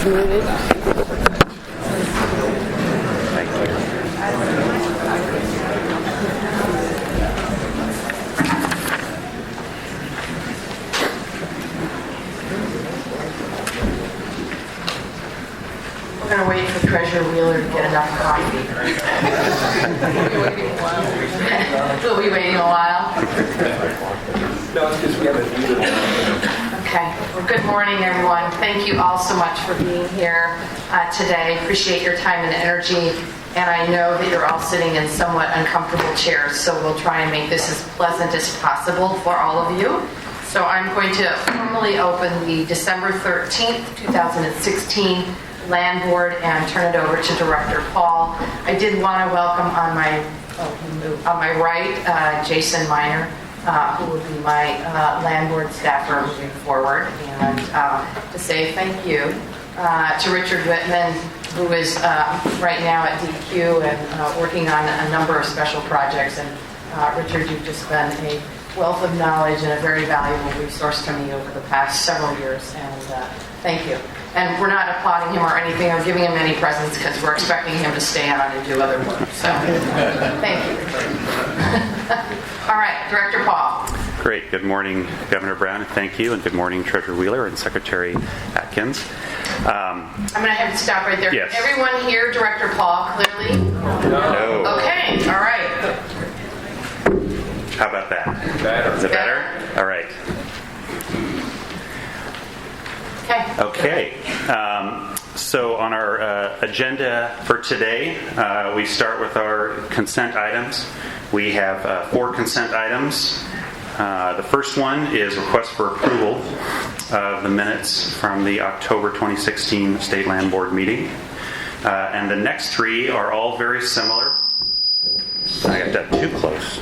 We're going to wait for Treasurer Wheeler to get enough coffee. We'll be waiting a while. No, it's because we haven't needed it. Okay. Well, good morning, everyone. Thank you all so much for being here today. Appreciate your time and energy. And I know that you're all sitting in somewhat uncomfortable chairs, so we'll try and make this as pleasant as possible for all of you. So I'm going to formally open the December 13th, 2016 Land Board and turn it over to Director Paul. I did want to welcome on my right Jason Miner, who will be my Land Board staffer moving forward, and to say thank you to Richard Whitman, who is right now at DQ and working on a number of special projects. And Richard, you've just been a wealth of knowledge and a very valuable resource to me over the past several years, and thank you. And we're not applauding him or anything or giving him any presents because we're expecting him to stay on and do other work. So, thank you. All right, Director Paul. Great. Good morning, Governor Brown. Thank you. And good morning, Treasurer Wheeler and Secretary Atkins. I'm going to have to stop right there. Yes. Everyone hear Director Paul clearly? No. Okay. All right. How about that? Better. Is it better? All right. Okay. So on our agenda for today, we start with our consent items. We have 4 consent items. The first one is request for approval of the minutes from the October 2016 State Land Board meeting. And the next 3 are all very similar. I got that too close.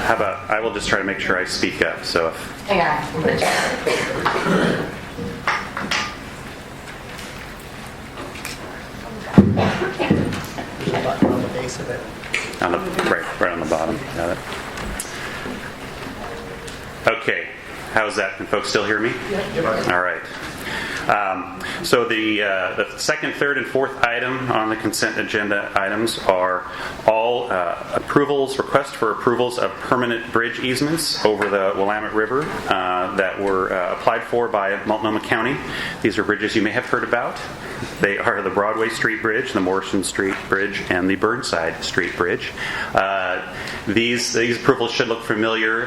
How about, I will just try to make sure I speak up. So if Hang on. There's a button on the base of it. right on the bottom. Got it. Okay. How's that? Can folks still hear me? Yep. All right. So the second, third, and fourth item on the consent agenda items are all requests for approvals of permanent bridge easements over the Willamette River that were applied for by Multnomah County. These are bridges you may have heard about. They are the Broadway Street Bridge, the Morrison Street Bridge, and the Burnside Street Bridge. These approvals should look familiar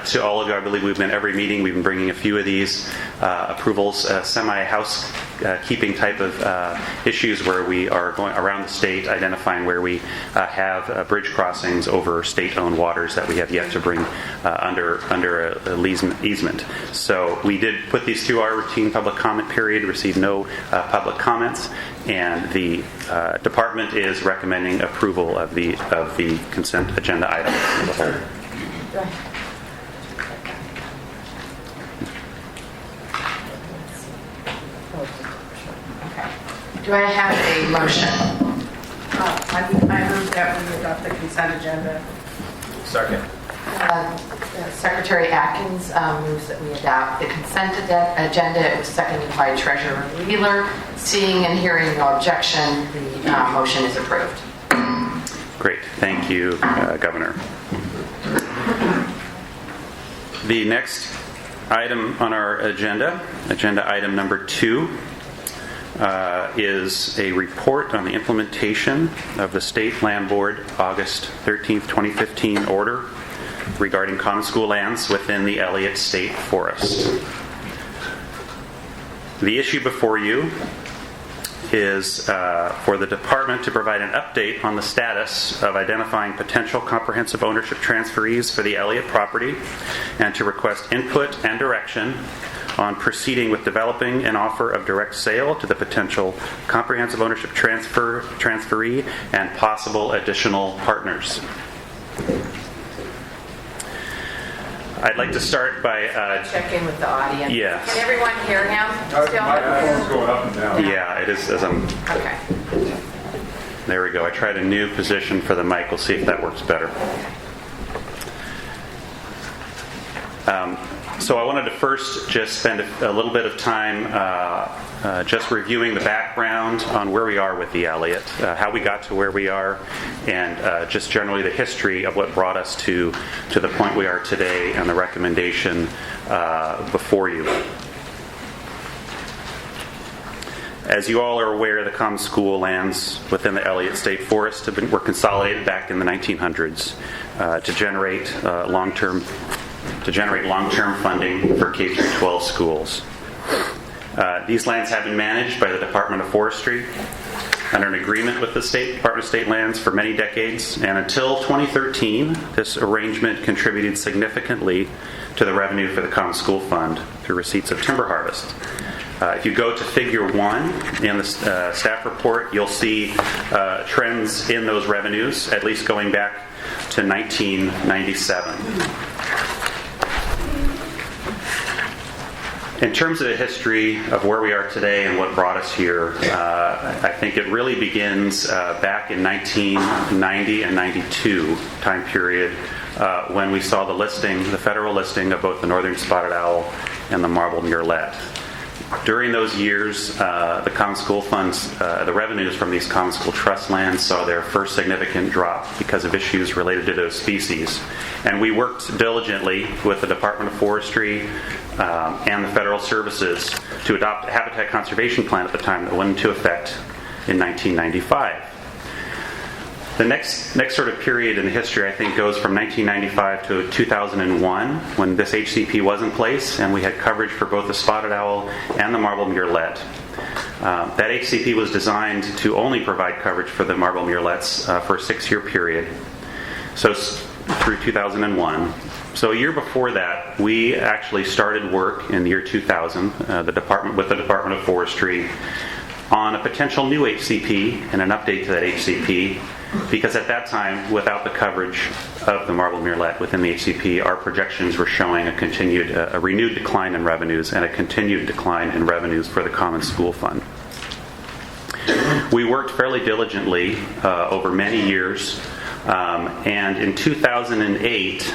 to all of you. I believe we've been every meeting. We've been bringing a few of these approvals, semi-housekeeping type of issues where we are going around the state identifying where we have bridge crossings over state-owned waters that we have yet to bring under a easement. So we did put these through our routine public comment period, received no public comments, and the department is recommending approval of the consent agenda items as a whole. Go ahead. Okay. Do I have a motion? I move that we adopt the consent agenda. Second. Secretary Atkins moves that we adopt the consent agenda. It was seconded by Treasurer Wheeler. Seeing and hearing no objection, the motion is approved. Great. Thank you, Governor. The next item on our agenda item number 2, is a report on the implementation of the State Land Board August 13th, 2015 order regarding common school lands within the Elliott State Forest. The issue before you is for the department to provide an update on the status of identifying potential comprehensive ownership transferees for the Elliott property and to request input and direction on proceeding with developing an offer of direct sale to the potential comprehensive ownership transferee and possible additional partners. I'd like to start by Check in with the audience. Yes. Can everyone hear him still? Microphone's going up and down. Yeah, it is as I'm. Okay. There we go. I tried a new position for the mic. We'll see if that works better. So I wanted to first just spend a little bit of time just reviewing the background on where we are with the Elliott, how we got to where we are, and just generally the history of what brought us to the point we are today and the recommendation before you. As you all are aware, the common school lands within the Elliott State Forest were consolidated back in the 1900s to generate long-term funding for K-12 schools. These lands have been managed by the Department of Forestry under an agreement with the Department of State Lands for many decades, and until 2013, this arrangement contributed significantly to the revenue for the Common School Fund through receipts of timber harvest. If you go to Figure 1 in the staff report, you'll see trends in those revenues, at least going back to 1997. In terms of the history of where we are today and what brought us here, I think it really begins back in 1990 and 92 time period when we saw the federal listing of both the northern spotted owl and the marbled murrelet. During those years, the Common School Funds, the revenues from these Common School Trust lands saw their first significant drop because of issues related to those species. And we worked diligently with the Department of Forestry and the Federal Services to adopt a habitat conservation plan at the time that went into effect in 1995. The next sort of period in history, I think, goes from 1995 to 2001, when this HCP was in place, and we had coverage for both the spotted owl and the marbled murrelet. That HCP was designed to only provide coverage for the marbled murrelets for a 6-year period, so through 2001. So a year before that, we actually started work in the year 2000, with the Department of Forestry, on a potential new HCP and an update to that HCP, because at that time, without the coverage of the marbled murrelet within the HCP, our projections were showing a renewed decline in revenues and a continued decline in revenues for the Common School Fund. We worked fairly diligently over many years, and in 2008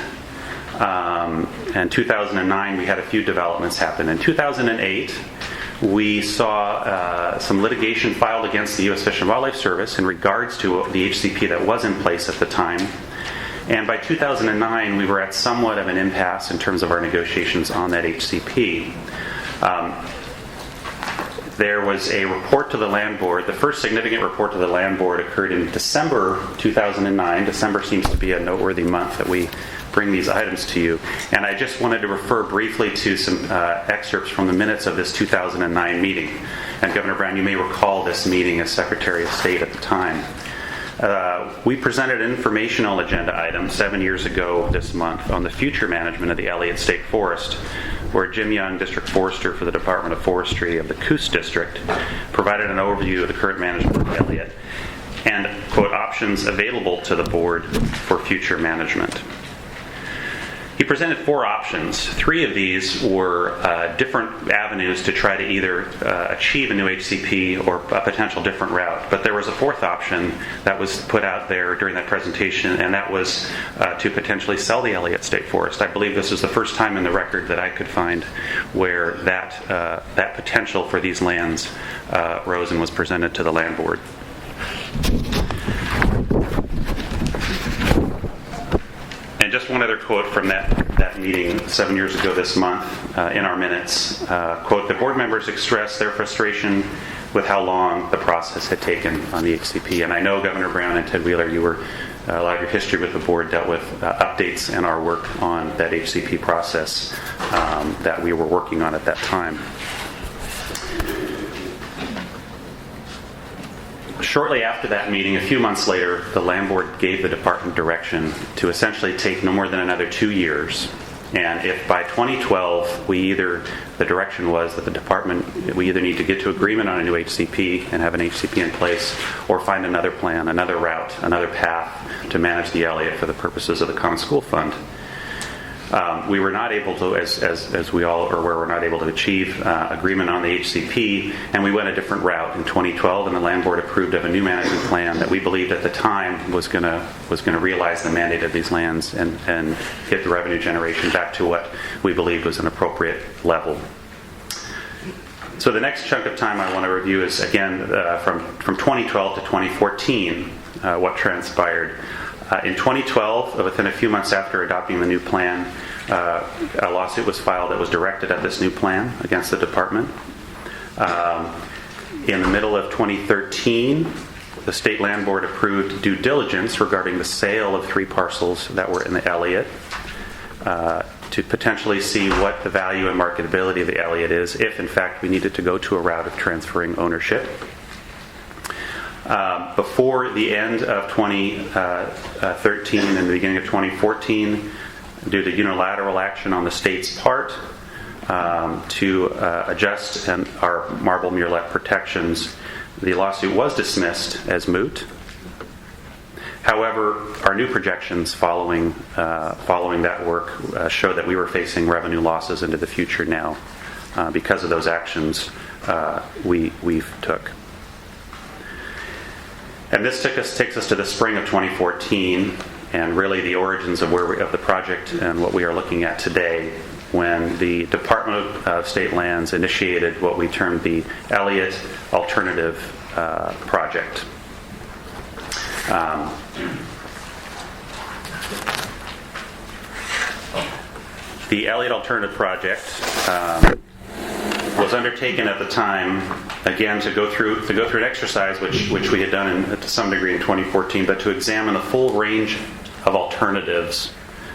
and 2009, we had a few developments happen. In 2008, we saw some litigation filed against the U.S. Fish and Wildlife Service in regards to the HCP that was in place at the time. And by 2009, we were at somewhat of an impasse in terms of our negotiations on that HCP. There was a report to the Land Board. The first significant report to the Land Board occurred in December 2009. December seems to be a noteworthy month that we bring these items to you. And I just wanted to refer briefly to some excerpts from the minutes of this 2009 meeting. And Governor Brown, you may recall this meeting as Secretary of State at the time. We presented an informational agenda item 7 years ago this month on the future management of the Elliott State Forest, where Jim Young, District Forester for the Department of Forestry of the Coos District, provided an overview of the current management of Elliott and, quote, options available to the board for future management. He presented 4 options. 3 of these were different avenues to try to either achieve a new HCP or a potential different route. But there was a 4th option that was put out there during that presentation, and that was to potentially sell the Elliott State Forest. I believe this is the first time in the record that I could find where that potential for these lands rose and was presented to the Land Board. And just one other quote from that meeting 7 years ago this month in our minutes. Quote, the board members expressed their frustration with how long the process had taken on the HCP. And I know Governor Brown and Ted Wheeler, a lot of your history with the board dealt with updates in our work on that HCP process that we were working on at that time. Shortly after that meeting, a few months later, the Land Board gave the department direction to essentially take no more than another 2 years. And if by 2012, the direction was that the department, we either need to get to agreement on a new HCP and have an HCP in place, or find another plan, another route, another path to manage the Elliott for the purposes of the Common School Fund. We were not able to, as we all are aware, we're not able to achieve agreement on the HCP, and we went a different route in 2012, and the land board approved of a new management plan that we believed at the time was going to realize the mandate of these lands and get the revenue generation back to what we believed was an appropriate level. So the next chunk of time I want to review is, again, from 2012 to 2014, what transpired. In 2012, within a few months after adopting the new plan, a lawsuit was filed that was directed at this new plan against the department. In the middle of 2013, the State Land Board approved due diligence regarding the sale of 3 parcels that were in the Elliott, to potentially see what the value and marketability of the Elliott is if, in fact, we needed to go to a route of transferring ownership. Before the end of 2013 and the beginning of 2014, due to unilateral action on the state's part to adjust our marble murrelet protections, the lawsuit was dismissed as moot. However, our new projections following that work show that we were facing revenue losses into the future now because of those actions we took. And this takes us to the spring of 2014, and really the origins of the project and what we are looking at today, when the Department of State Lands initiated what we termed the Elliott Alternative Project. The Elliott Alternative Project was undertaken at the time, again, to go through an exercise which we had done to some degree in 2014, but to examine the full range of alternatives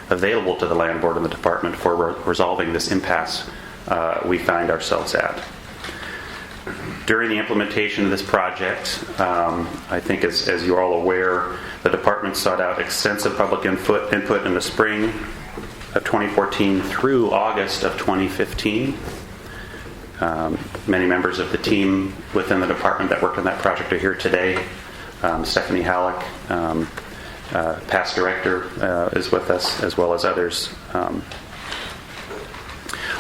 available to the land board and the department for resolving this impasse we find ourselves at. During the implementation of this project, I think as you're all aware, the department sought out extensive public input in the spring of 2014 through August of 2015. Many members of the team within the department that worked on that project are here today. Stephanie Halleck, past director, is with us, as well as others.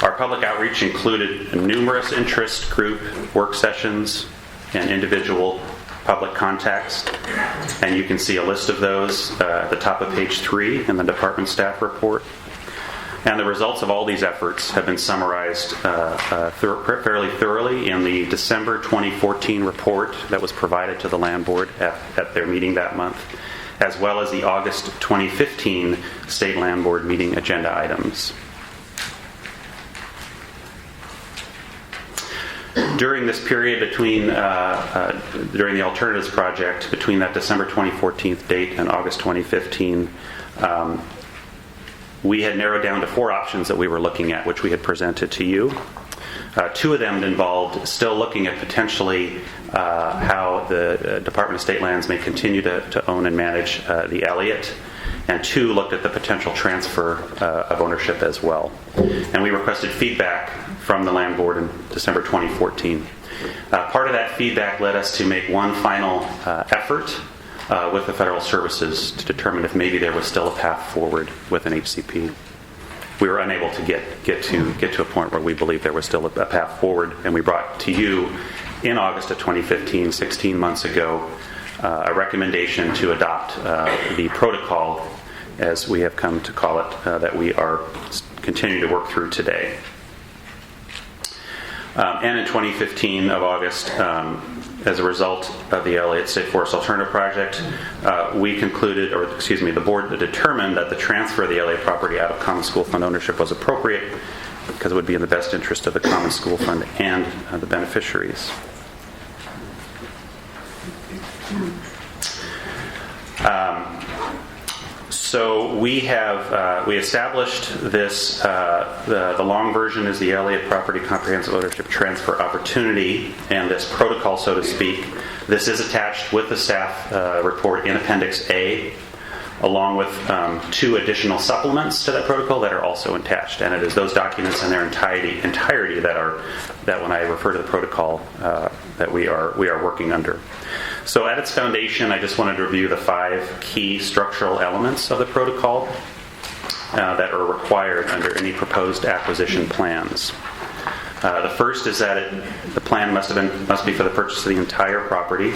Our public outreach included numerous interest group work sessions and individual public contacts, and you can see a list of those at the top of page 3 in the department staff report. And the results of all these efforts have been summarized fairly thoroughly in the December 2014 report that was provided to the land board at their meeting that month, as well as the August 2015 State Land Board meeting agenda items. During this period during the Alternatives Project, between that December 2014 date and August 2015, we had narrowed down to 4 options that we were looking at, which we had presented to you. 2 of them involved still looking at potentially how the Department of State Lands may continue to own and manage the Elliott, and 2 looked at the potential transfer of ownership as well. And we requested feedback from the land board in December 2014. Part of that feedback led us to make one final effort with the federal services to determine if maybe there was still a path forward with an HCP. We were unable to get to a point where we believed there was still a path forward, and we brought to you in August of 2015, 16 months ago, a recommendation to adopt the protocol, as we have come to call it, that we are continuing to work through today. And in 2015 of August, as a result of the Elliott State Forest Alternative Project, the board determined that the transfer of the Elliott property out of Common School Fund ownership was appropriate because it would be in the best interest of the Common School Fund and the beneficiaries. So we established this. The long version is the Elliott Property Comprehensive Ownership Transfer Opportunity, and this protocol, so to speak. This is attached with the staff report in Appendix A, along with 2 additional supplements to that protocol that are also attached. And it is those documents in their entirety that when I refer to the protocol that we are working under. So at its foundation, I just wanted to review the 5 key structural elements of the protocol. that are required under any proposed acquisition plans. The first is that the plan must be for the purchase of the entire property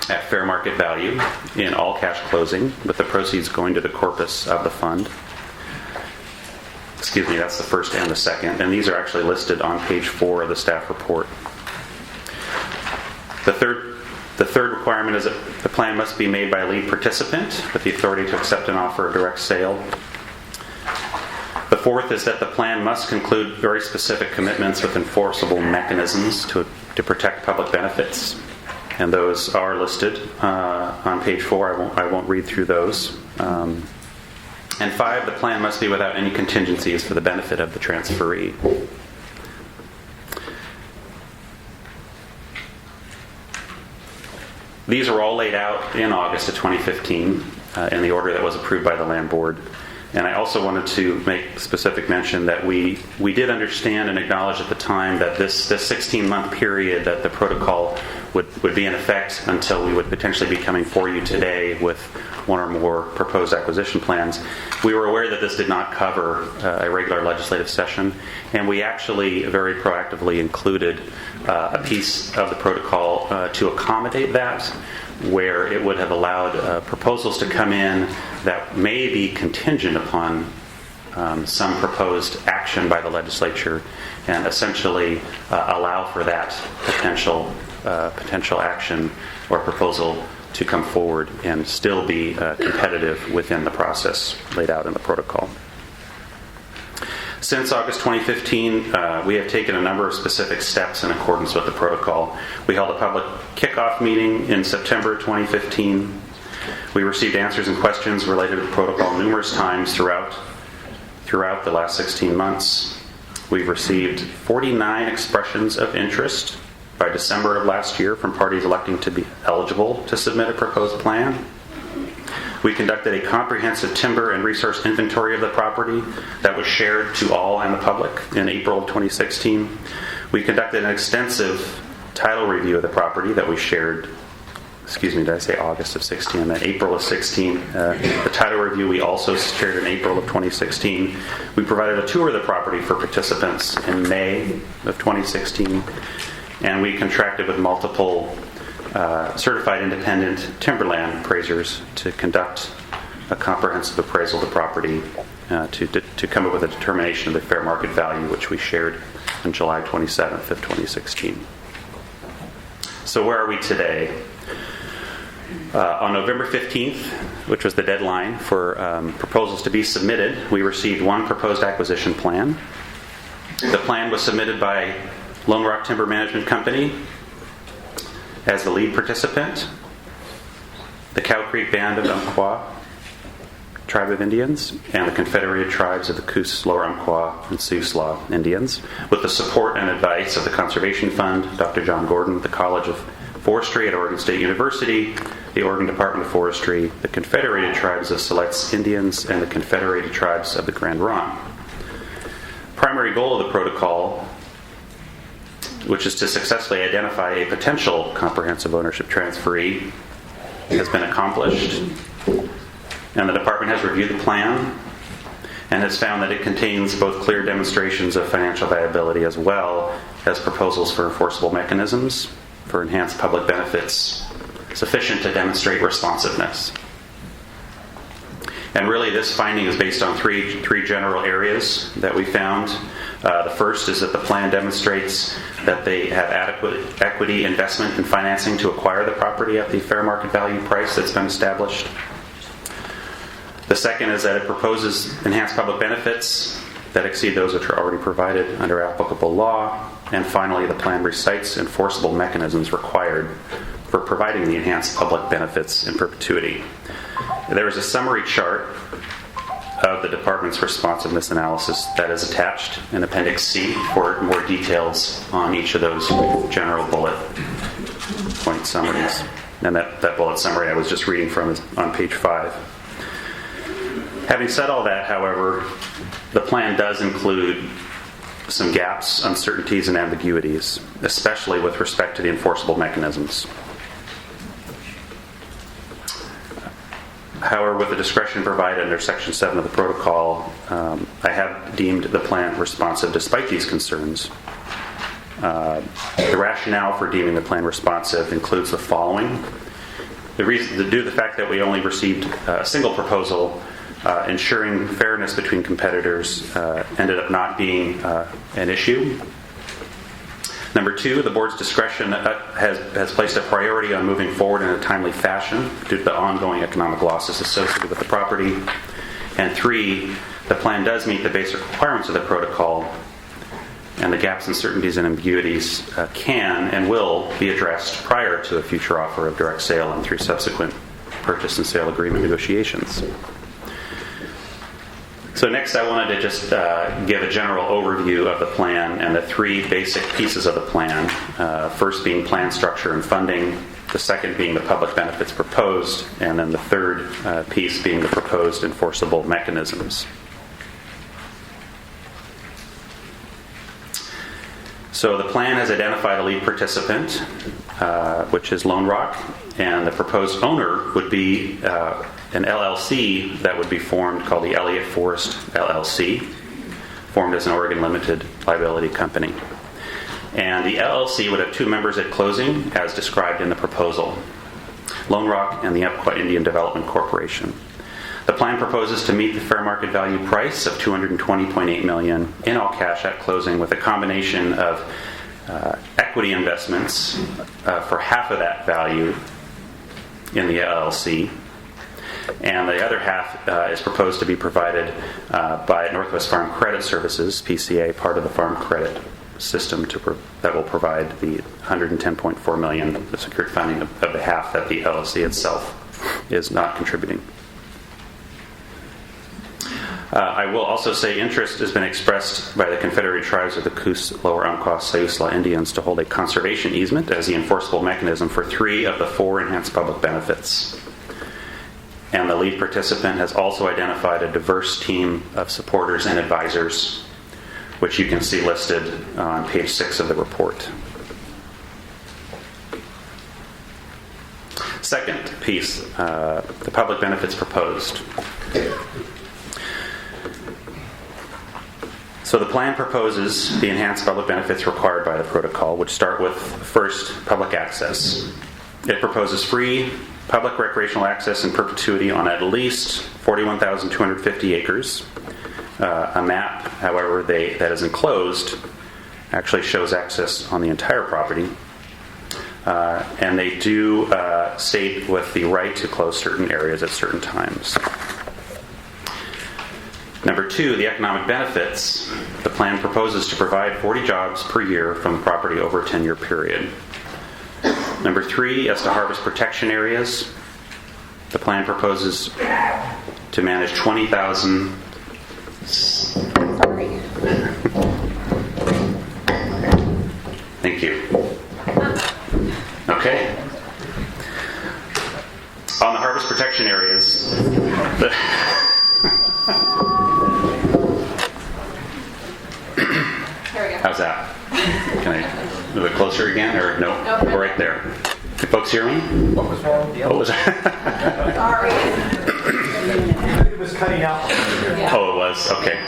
at fair market value in all cash closing, with the proceeds going to the corpus of the fund. Excuse me, that's the first and the second, and these are actually listed on page 4 of the staff report. The third requirement is that the plan must be made by a lead participant with the authority to accept an offer of direct sale. The fourth is that the plan must conclude very specific commitments with enforceable mechanisms to protect public benefits, and those are listed on page 4. I won't read through those. And 5, the plan must be without any contingencies for the benefit of the transferee. These are all laid out in August of 2015 in the order that was approved by the Land Board. And I also wanted to make specific mention that we did understand and acknowledge at the time that this 16-month period that the protocol would be in effect until we would potentially be coming for you today with one or more proposed acquisition plans. We were aware that this did not cover a regular legislative session, and we actually very proactively included a piece of the protocol to accommodate that, where it would have allowed proposals to come in that may be contingent upon some proposed action by the legislature, and essentially allow for that potential action or proposal to come forward and still be competitive within the process laid out in the protocol. Since August 2015, we have taken a number of specific steps in accordance with the protocol. We held a public kickoff meeting in September 2015. We received answers and questions related to the protocol numerous times throughout the last 16 months. We've received 49 expressions of interest by December of last year from parties electing to be eligible to submit a proposed plan. We conducted a comprehensive timber and resource inventory of the property that was shared to all and the public in April of 2016. We conducted an extensive title review of the property that we shared, did I say August of 16? I meant April of 16. The title review we also shared in April of 2016. We provided a tour of the property for participants in May of 2016. And we contracted with multiple certified independent timberland appraisers to conduct a comprehensive appraisal of the property to come up with a determination of the fair market value, which we shared on July 27th of 2016. So where are we today? On November 15th, which was the deadline for proposals to be submitted, we received one proposed acquisition plan. The plan was submitted by Lone Rock Timber Management Company as the lead participant, the Cow Creek Band of Umpqua Tribe of Indians, and the Confederated Tribes of the Coos, Lower Umpqua, and Siuslaw Indians, with the support and advice of the Conservation Fund, Dr. John Gordon, the College of Forestry at Oregon State University, the Oregon Department of Forestry, the Confederated Tribes of Siletz Indians, and the Confederated Tribes of the Grand Ronde. Primary goal of the protocol, which is to successfully identify a potential comprehensive ownership transferee, has been accomplished. And the department has reviewed the plan and has found that it contains both clear demonstrations of financial viability as well as proposals for enforceable mechanisms for enhanced public benefits sufficient to demonstrate responsiveness. And really this finding is based on three general areas that we found. The first is that the plan demonstrates that they have adequate equity investment and financing to acquire the property at the fair market value price that's been established. The second is that it proposes enhanced public benefits that exceed those which are already provided under applicable law. And finally, the plan recites enforceable mechanisms required for providing the enhanced public benefits in perpetuity. There is a summary chart of the department's responsiveness analysis that is attached in Appendix C for more details on each of those general bullet point summaries. And that bullet summary I was just reading from is on page 5. Having said all that, however, the plan does include some gaps, uncertainties, and ambiguities, especially with respect to the enforceable mechanisms. However, with the discretion provided under Section 7 of the protocol, I have deemed the plan responsive despite these concerns. The rationale for deeming the plan responsive includes the following. Due to the fact that we only received a single proposal, ensuring fairness between competitors ended up not being an issue. Number two, the board's discretion has placed a priority on moving forward in a timely fashion due to the ongoing economic losses associated with the property. And three, the plan does meet the basic requirements of the protocol, and the gaps, uncertainties, and ambiguities can and will be addressed prior to a future offer of direct sale and through subsequent purchase and sale agreement negotiations. So next I wanted to just give a general overview of the plan and the three basic pieces of the plan. First being plan structure and funding, the second being the public benefits proposed, and then the third piece being the proposed enforceable mechanisms. So the plan has identified a lead participant, which is Lone Rock, and the proposed owner would be an LLC that would be formed called the Elliott Forest LLC, formed as an Oregon limited liability company. And the LLC would have two members at closing, as described in the proposal, Lone Rock and the Umpqua Indian Development Corporation. The plan proposes to meet the fair market value price of $220.8 million in all cash at closing, with a combination of equity investments for half of that value in the LLC, and the other half is proposed to be provided by Northwest Farm Credit Services, PCA, part of the Farm Credit system that will provide the $110.4 million of the secured funding of the half that the LLC itself is not contributing. I will also say interest has been expressed by the Confederated Tribes of the Coos, Lower Umpqua, Siuslaw Indians to hold a conservation easement as the enforceable mechanism for 3 of the 4 enhanced public benefits. And the lead participant has also identified a diverse team of supporters and advisors, which you can see listed on page 6 of the report. Second piece, the public benefits proposed. So the plan proposes the enhanced public benefits required by the protocol, which start with, first, public access. It proposes free public recreational access in perpetuity on at least 41,250 acres. A map, however, that is enclosed actually shows access on the entire property. And they do state with the right to close certain areas at certain times. Number 2, the economic benefits. The plan proposes to provide 40 jobs per year from the property over a 10-year period. Number 3, as to harvest protection areas, the plan proposes to manage 20,000. Sorry. Thank you. Okay. On the harvest protection areas, how's that? Can I move it closer again, or no? We're right there. Can folks hear me? What was wrong with the What other? was that? Sorry. It was cutting out. Oh, it was? Okay.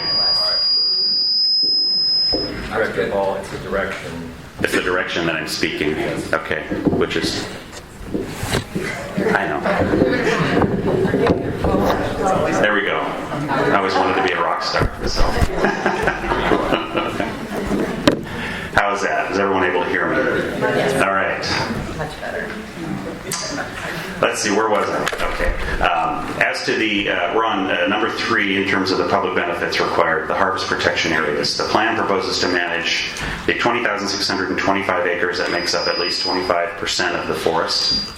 Directed ball, it's a direction. It's the direction that I'm speaking. Okay. Which is... I know. There we go. I always wanted to be a rock star. So. How is that? Is everyone able to hear me? All right. Much better. Let's see, where was I? Okay. As to the, we're on number 3 in terms of the public benefits required, the harvest protection areas. The plan proposes to manage the 20,625 acres that makes up at least 25% of the forest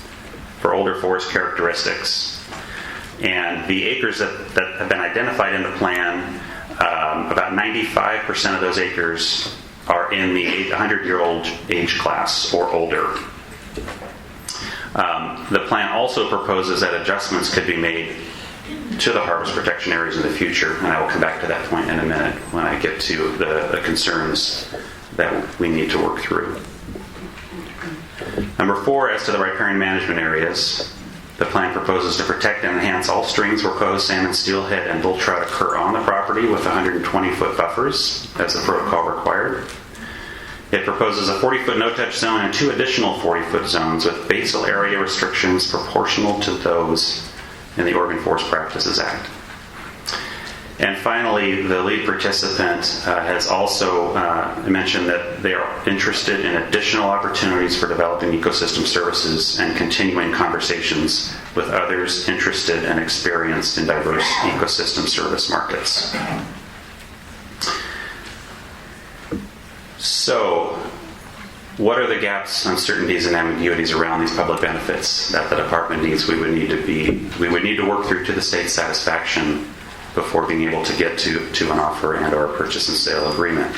for older forest characteristics. And the acres that have been identified in the plan, about 95% of those acres are in the 100-year-old age class or older. The plan also proposes that adjustments could be made to the harvest protection areas in the future, and I will come back to that point in a minute when I get to the concerns that we need to work through. Number 4, as to the riparian management areas, The plan proposes to protect and enhance all streams where coho, salmon, steelhead, and bull trout occur on the property with 120-foot buffers, as the protocol required. It proposes a 40-foot no-touch zone and 2 additional 40-foot zones with basal area restrictions proportional to those in the Oregon Forest Practices Act. And finally, the lead participant has also mentioned that they are interested in additional opportunities for developing ecosystem services and continuing conversations with others interested and experienced in diverse ecosystem service markets. So, what are the gaps, uncertainties, and ambiguities around these public benefits that the department needs? We would need to work through to the state's satisfaction before being able to get to an offer and/or a purchase and sale agreement.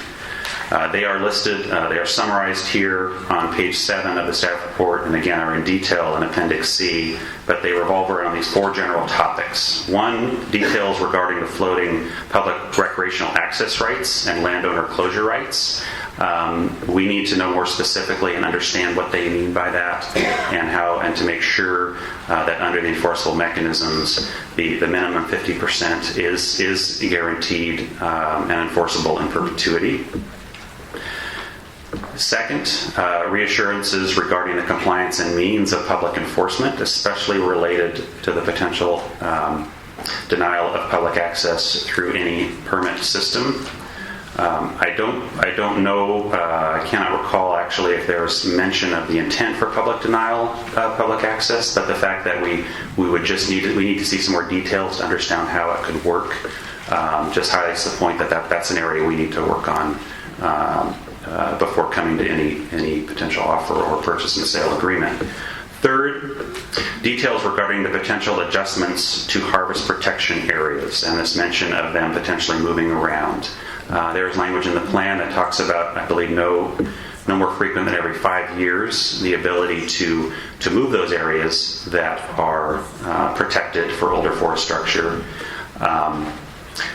They are listed, they are summarized here on page 7 of the staff report, and again are in detail in Appendix C, but they revolve around these 4 general topics. 1, details regarding the floating public recreational access rights and landowner closure rights. We need to know more specifically and understand what they mean by that, and to make sure that under the enforceable mechanisms, the minimum 50% is guaranteed and enforceable in perpetuity. Second, reassurances regarding the compliance and means of public enforcement, especially related to the potential denial of public access through any permit system. I don't know, I cannot recall actually if there was mention of the intent for public denial of public access, but the fact that we need to see some more details to understand how it could work just highlights the point that's an area we need to work on before coming to any potential offer or purchase and sale agreement. Third, details regarding the potential adjustments to harvest protection areas and this mention of them potentially moving around. There is language in the plan that talks about, I believe, no more frequent than every 5 years, the ability to move those areas that are protected for older forest structure.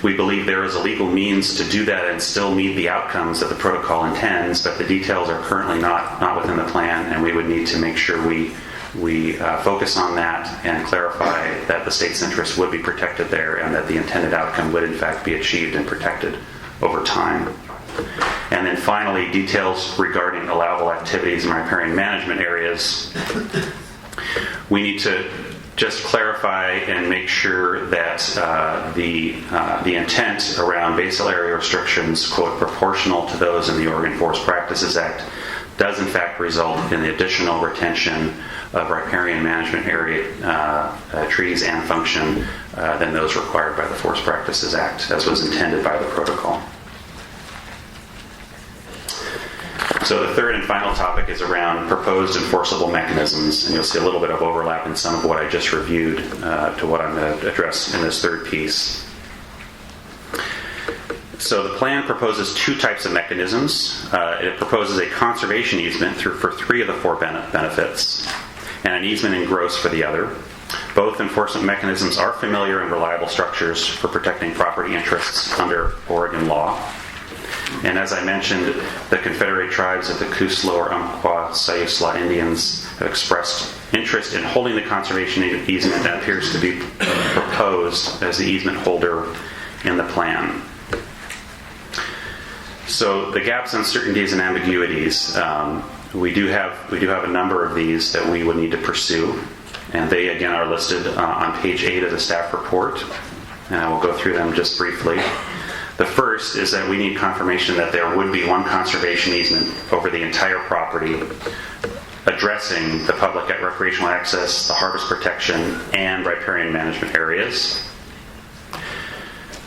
We believe there is a legal means to do that and still meet the outcomes that the protocol intends, but the details are currently not within the plan, and we would need to make sure we focus on that and clarify that the state's interest would be protected there and that the intended outcome would in fact be achieved and protected over time. And then finally, details regarding allowable activities in riparian management areas. We need to just clarify and make sure that the intent around basal area restrictions, quote, proportional to those in the Oregon Forest Practices Act, does in fact result in the additional retention of riparian management area trees and function than those required by the Forest Practices Act, as was intended by the protocol. So the third and final topic is around proposed enforceable mechanisms, and you'll see a little bit of overlap in some of what I just reviewed to what I'm going to address in this third piece. So the plan proposes 2 types of mechanisms. It proposes a conservation easement for 3 of the 4 benefits, and an easement in gross for the other. Both enforcement mechanisms are familiar and reliable structures for protecting property interests under Oregon law. And as I mentioned, the Confederate tribes of the Coos, Lower Umpqua, Siuslaw Indians have expressed interest in holding the conservation easement that appears to be proposed as the easement holder in the plan. So the gaps, uncertainties, and ambiguities, we do have a number of these that we would need to pursue, and they again are listed on page 8 of the staff report, and I will go through them just briefly. The first is that we need confirmation that there would be one conservation easement over the entire property addressing the public recreational access, the harvest protection, and riparian management areas.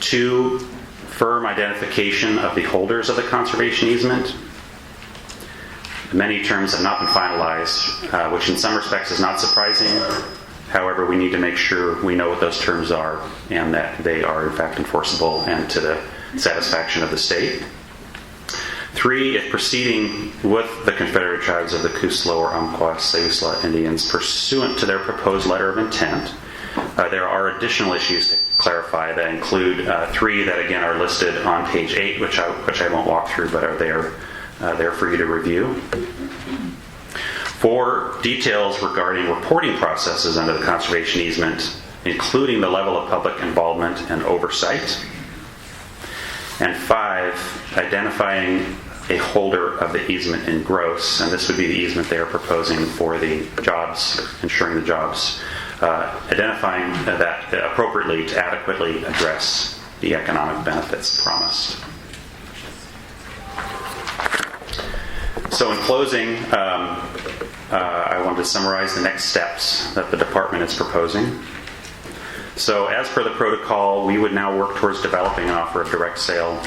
2, firm identification of the holders of the conservation easement. Many terms have not been finalized, which in some respects is not surprising. However, we need to make sure we know what those terms are and that they are in fact enforceable and to the satisfaction of the state. 3, if proceeding with the Confederate tribes of the Coos, Lower Umpqua, Siuslaw Indians pursuant to their proposed letter of intent, there are additional issues to clarify that include 3 that again are listed on page 8, which I won't walk through, but are there for you to review. For details regarding reporting processes under the conservation easement, including the level of public involvement and oversight. And 5, identifying a holder of the easement in gross, and this would be the easement they are proposing for the jobs, ensuring the jobs, identifying that appropriately to adequately address the economic benefits promised. So in closing, I wanted to summarize the next steps that the department is proposing. So as per the protocol, we would now work towards developing an offer of direct sale,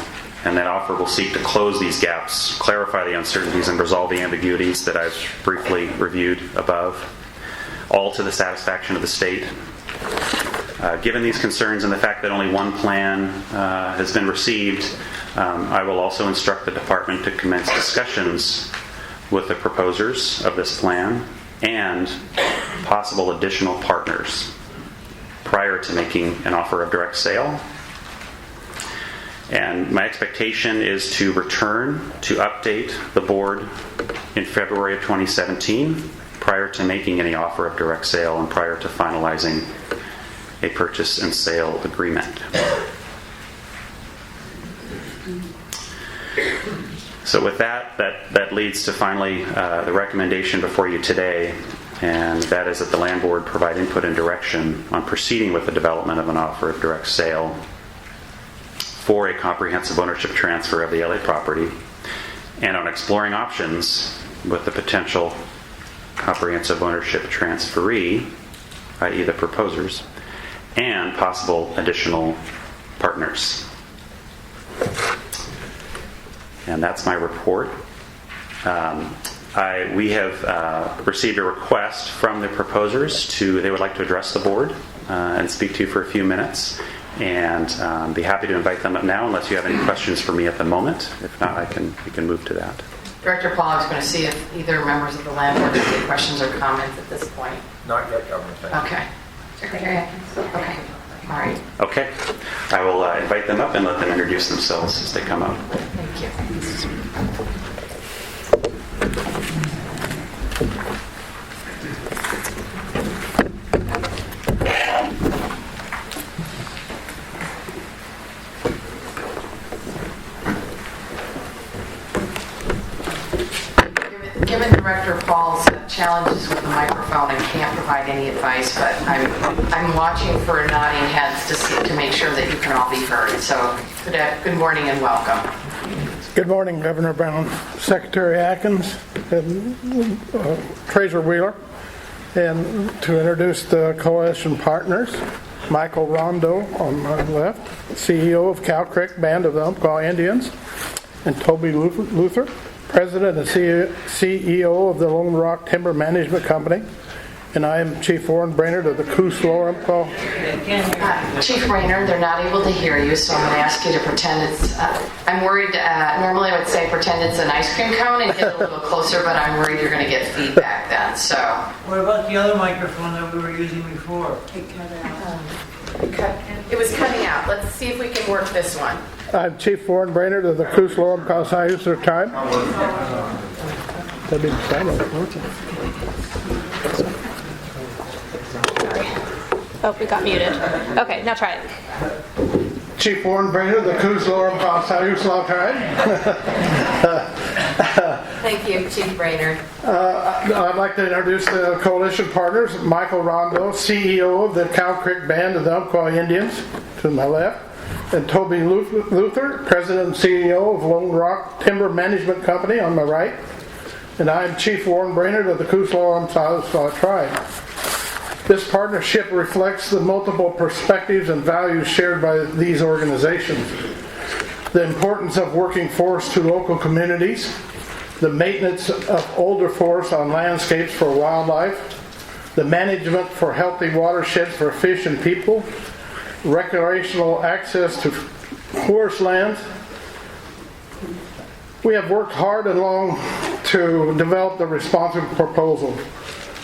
and that offer will seek to close these gaps, clarify the uncertainties, and resolve the ambiguities that I've briefly reviewed above, all to the satisfaction of the state. Given these concerns and the fact that only one plan has been received, I will also instruct the department to commence discussions with the proposers of this plan and possible additional partners prior to making an offer of direct sale. And my expectation is to return to update the board in February of 2017 prior to making any offer of direct sale and prior to finalizing a purchase and sale agreement. So with that leads to finally the recommendation before you today, and that is that the land board provide input and direction on proceeding with the development of an offer of direct sale for a comprehensive ownership transfer of the LA property, and on exploring options with the potential comprehensive ownership transferee, i.e. the proposers, and possible additional partners. And that's my report. We have received a request from the proposers they would like to address the board and speak to you for a few minutes, and be happy to invite them up now unless you have any questions for me at the moment. If not, we can move to that. Director Paul is going to see if either members of the land board have any questions or comments at this point. Not yet, Governor. Thank you. Okay. Okay. All right. Okay. I will invite them up and let them introduce themselves as they come up. Thank you. Given Director Paul's challenges with the microphone, I can't provide any advice, but I'm watching for nodding heads to make sure that you can all be heard. So good morning and welcome. Good morning, Governor Brown, Secretary Atkins, and Treasurer Wheeler. And to introduce the coalition partners, Michael Rondo on my left, CEO of Cow Creek Band of the Umpqua Indians, and Toby Luther, President and CEO of the Lone Rock Timber Management Company. And I am Chief Warren Brainerd of the Coos Lower Umpqua. Chief Brainerd, they're not able to hear you, so I'm going to ask you to pretend it's... I'm worried, normally I would say pretend it's an ice cream cone and get a little closer, but I'm worried you're going to get feedback then, so... What about the other microphone that we were using before? It was cutting out. Let's see if we can work this one. I'm Chief Warren Brainerd of the Coos Lower Umpqua Siuslaw Tribe. That'd be Oh, we got muted. Okay, now try it. Chief Warren Brainerd of the Coos Lower Umpqua Siuslaw Tribe. Thank you, Chief Brainerd. I'd like to introduce the coalition partners. Michael Rondo, CEO of the Cow Creek Band of the Umpqua Indians, to my left, and Toby Luther, President and CEO of Lone Rock Timber Management Company, on my right. And I'm Chief Warren Brainerd of the Coos Lower Umpqua Tribe. This partnership reflects the multiple perspectives and values shared by these organizations. The importance of working forests to local communities, the maintenance of older forests on landscapes for wildlife, the management for healthy watersheds for fish and people, recreational access to forest lands. We have worked hard and long to develop the responsive proposal.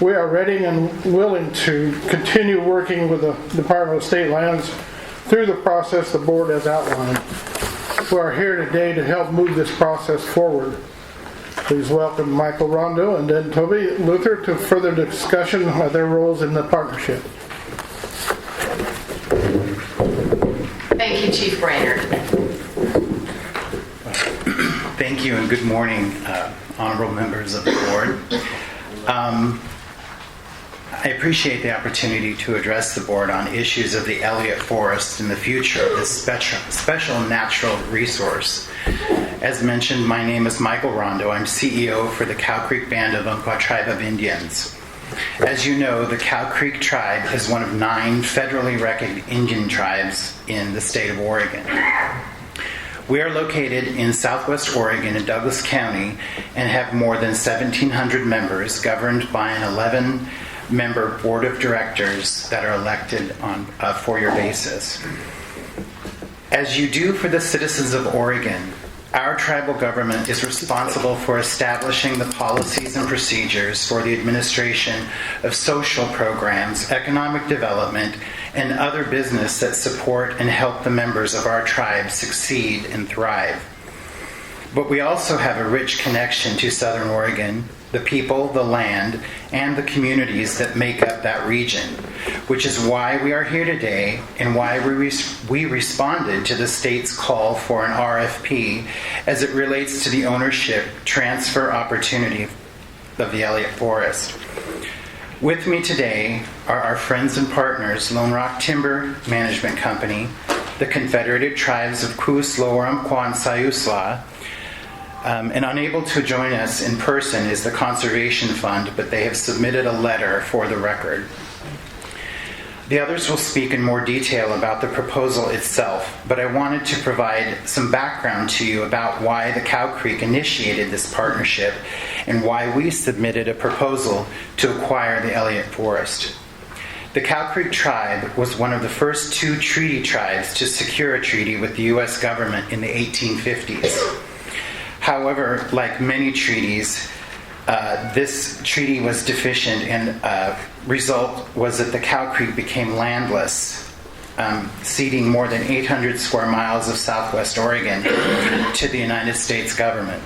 We are ready and willing to continue working with the Department of State Lands through the process the board has outlined. We are here today to help move this process forward. Please welcome Michael Rondo and then Toby Luther to further discussion of their roles in the partnership. Thank you, Chief Brainerd. Thank you and good morning, honorable members of the board. I appreciate the opportunity to address the board on issues of the Elliott Forest and the future of this special natural resource. As mentioned, my name is Michael Rondo. I'm CEO for the Cow Creek Band of Umpqua Tribe of Indians. As you know, the Cow Creek Tribe is one of 9 federally recognized Indian tribes in the state of Oregon. We are located in southwest Oregon in Douglas County and have more than 1,700 members governed by an 11-member board of directors that are elected on a 4-year basis. As you do for the citizens of Oregon, our tribal government is responsible for establishing the policies and procedures for the administration of social programs, economic development, and other business that support and help the members of our tribe succeed and thrive. But we also have a rich connection to Southern Oregon, the people, the land, and the communities that make up that region, which is why we are here today and why we responded to the state's call for an RFP as it relates to the ownership transfer opportunity of the Elliott Forest. With me today are our friends and partners, Lone Rock Timber Management Company, the Confederated Tribes of Coos, Lower Umpqua, and Siuslaw, and unable to join us in person is the Conservation Fund, but they have submitted a letter for the record. The others will speak in more detail about the proposal itself, but I wanted to provide some background to you about why the Cow Creek initiated this partnership and why we submitted a proposal to acquire the Elliott Forest. The Cow Creek Tribe was one of the first 2 treaty tribes to secure a treaty with the U.S. government in the 1850s. However, like many treaties, this treaty was deficient, and result was that the Cow Creek became landless, ceding more than 800 square miles of southwest Oregon to the United States government.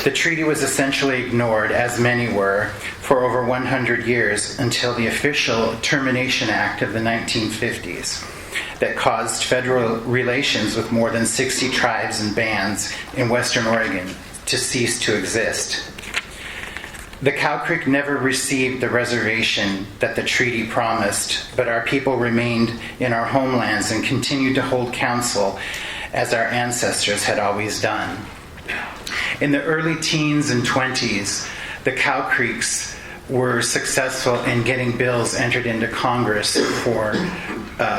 The treaty was essentially ignored, as many were, for over 100 years until the official Termination Act of the 1950s. That caused federal relations with more than 60 tribes and bands in Western Oregon to cease to exist. The Cow Creek never received the reservation that the treaty promised, but our people remained in our homelands and continued to hold council as our ancestors had always done. In the early teens and 20s, the Cow Creeks were successful in getting bills entered into Congress for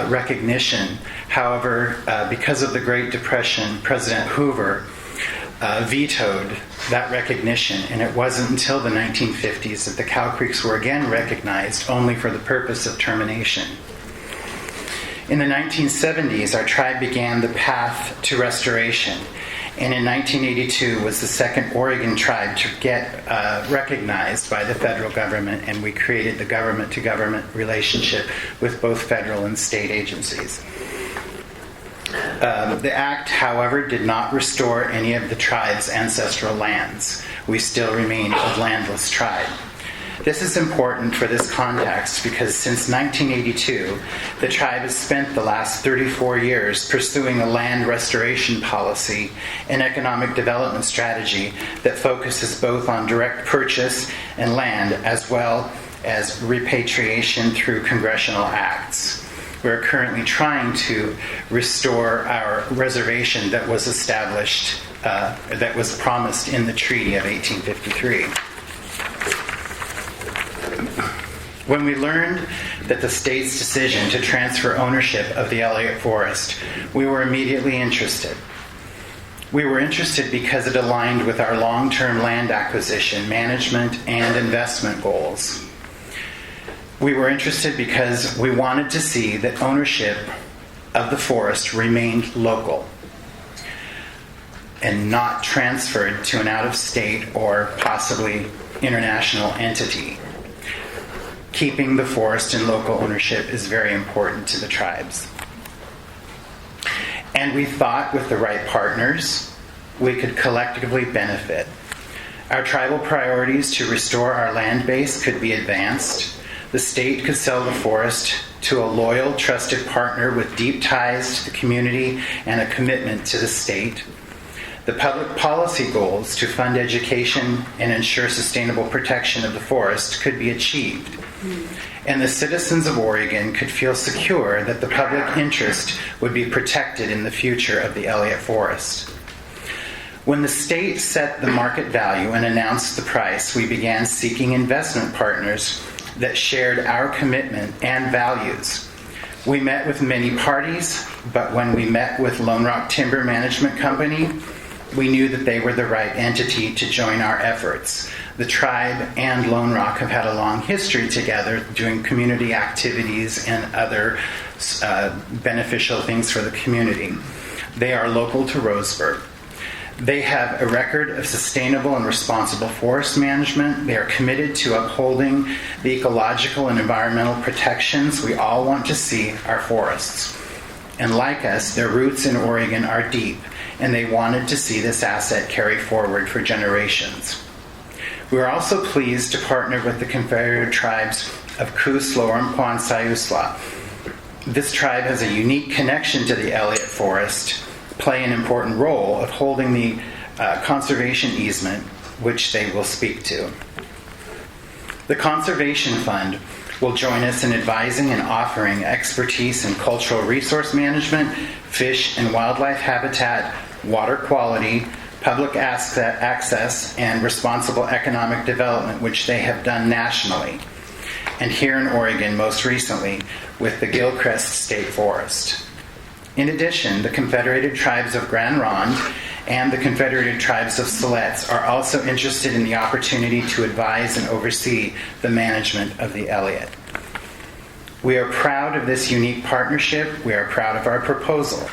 recognition. However, because of the Great Depression, President Hoover vetoed that recognition, and it wasn't until the 1950s that the Cow Creeks were again recognized only for the purpose of termination. In the 1970s, our tribe began the path to restoration, and in 1982 was the second Oregon tribe to get recognized by the federal government, and we created the government-to-government relationship with both federal and state agencies. The act, however, did not restore any of the tribe's ancestral lands. We still remain a landless tribe. This is important for this context because since 1982, the tribe has spent the last 34 years pursuing a land restoration policy and economic development strategy that focuses both on direct purchase and land as well as repatriation through congressional acts. We're currently trying to restore our reservation that was established, that was promised in the Treaty of 1853. When we learned that the state's decision to transfer ownership of the Elliott Forest, we were immediately interested. We were interested because it aligned with our long-term land acquisition, management, and investment goals. We were interested because we wanted to see that ownership of the forest remained local and not transferred to an out-of-state or possibly international entity. Keeping the forest in local ownership is very important to the tribes. And we thought with the right partners, we could collectively benefit. Our tribal priorities to restore our land base could be advanced. The state could sell the forest to a loyal, trusted partner with deep ties to the community and a commitment to the state. The public policy goals to fund education and ensure sustainable protection of the forest could be achieved. And the citizens of Oregon could feel secure that the public interest would be protected in the future of the Elliott Forest. When the state set the market value and announced the price, we began seeking investment partners that shared our commitment and values. We met with many parties, but when we met with Lone Rock Timber Management Company, we knew that they were the right entity to join our efforts. The tribe and Lone Rock have had a long history together doing community activities and other beneficial things for the community. They are local to Roseburg. They have a record of sustainable and responsible forest management. They are committed to upholding the ecological and environmental protections we all want to see our forests. And like us, their roots in Oregon are deep, and they wanted to see this asset carry forward for generations. We are also pleased to partner with the Confederated Tribes of Coos, Lower-Mquon, and Siuslaw. This tribe has a unique connection to the Elliott Forest, play an important role of holding the conservation easement, which they will speak to. The Conservation Fund will join us in advising and offering expertise in cultural resource management, fish and wildlife habitat, water quality, public access, and responsible economic development, which they have done nationally, and here in Oregon most recently with the Gilchrist State Forest. In addition, the Confederated Tribes of Grand Ronde and the Confederated Tribes of Siletz are also interested in the opportunity to advise and oversee the management of the Elliott. We are proud of this unique partnership. We are proud of our proposal,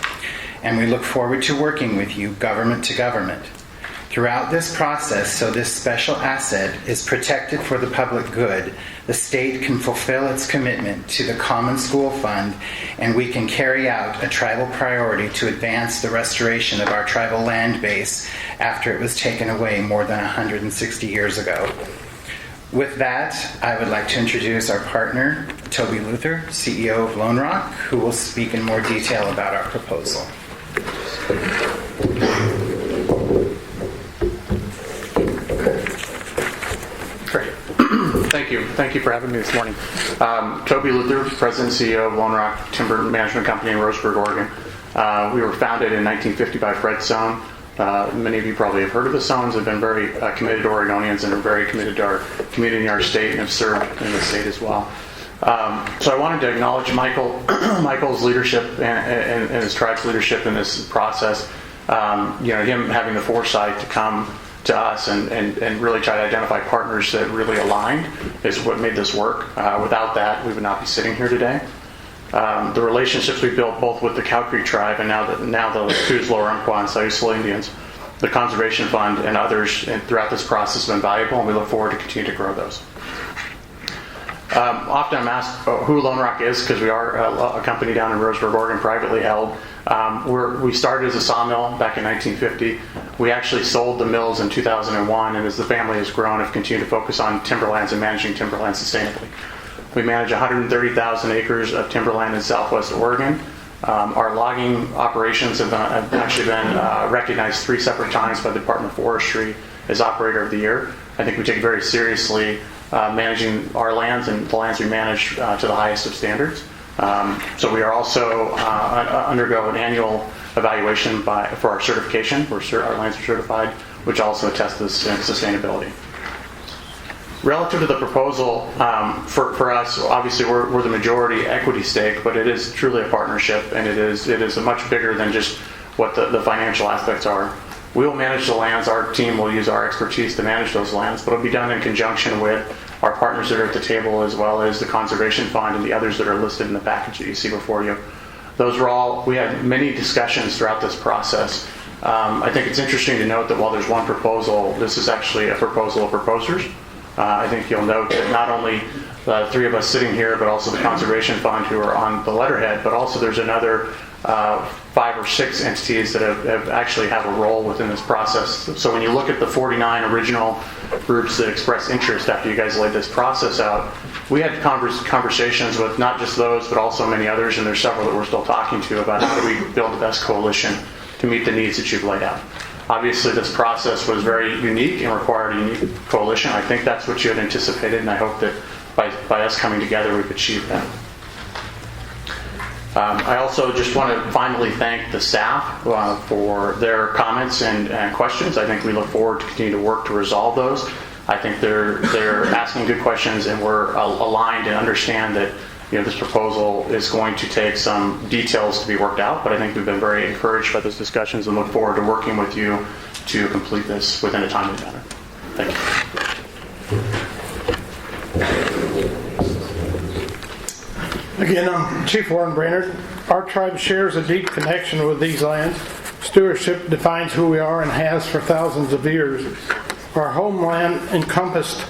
and we look forward to working with you, government to government. Throughout this process, so this special asset is protected for the public good, the state can fulfill its commitment to the Common School Fund, and we can carry out a tribal priority to advance the restoration of our tribal land base after it was taken away more than 160 years ago. With that, I would like to introduce our partner, Toby Luther, CEO of Lone Rock, who will speak in more detail about our proposal. Great. Thank you for having me this morning. Toby Luther, President and CEO of Lone Rock Timber Management Company in Roseburg, Oregon. We were founded in 1950 by Fred Sohn. Many of you probably have heard of the Sohns. Have been very committed to Oregonians and are very committed to our community and our state, and have served in the state as well. So I wanted to acknowledge Michael's leadership and his tribe's leadership in this process. Him having the foresight to come to us and really try to identify partners that really aligned is what made this work. Without that, we would not be sitting here today. The relationships we built both with the Cow Creek Tribe and now the Coos, Lower-Umpqua, and Siuslaw Indians, the Conservation Fund, and others throughout this process have been valuable, and we look forward to continue to grow those. Often I'm asked who Lone Rock is, because we are a company down in Roseburg, Oregon, privately held. We started as a sawmill back in 1950. We actually sold the mills in 2001, and as the family has grown, have continued to focus on timberlands and managing timberlands sustainably. We manage 130,000 acres of timberland in southwest Oregon. Our logging operations have actually been recognized 3 separate times by the Department of Forestry as Operator of the Year. I think we take very seriously managing our lands and the lands we manage to the highest of standards. So we are also undergo an annual evaluation for our certification. Our lands are certified, which also attests to sustainability. Relative to the proposal, for us, obviously we're the majority equity stake, but it is truly a partnership, and it is much bigger than just what the financial aspects are. We will manage the lands. Our team will use our expertise to manage those lands, but it'll be done in conjunction with our partners that are at the table, as well as the Conservation Fund and the others that are listed in the package that you see before you. We had many discussions throughout this process. I think it's interesting to note that while there's one proposal, this is actually a proposal of proposers. I think you'll note that not only the 3 of us sitting here, but also the Conservation Fund who are on the letterhead, but also there's another 5 or 6 entities that have actually have a role within this process. So when you look at the 49 original groups that expressed interest after you guys laid this process out, we had conversations with not just those, but also many others, and there's several that we're still talking to about how do we build the best coalition to meet the needs that you've laid out. Obviously, this process was very unique and required a unique coalition. I think that's what you had anticipated, and I hope that by us coming together, we've achieved that. I also just want to finally thank the staff for their comments and questions. I think we look forward to continue to work to resolve those. I think they're asking good questions, and we're aligned and understand that this proposal is going to take some details to be worked out. But I think we've been very encouraged by those discussions and look forward to working with you to complete this within a timely manner. Thank you. Again, I'm Chief Warren Brainerd. Our tribe shares a deep connection with these lands. Stewardship defines who we are and has for thousands of years. Our homeland encompassed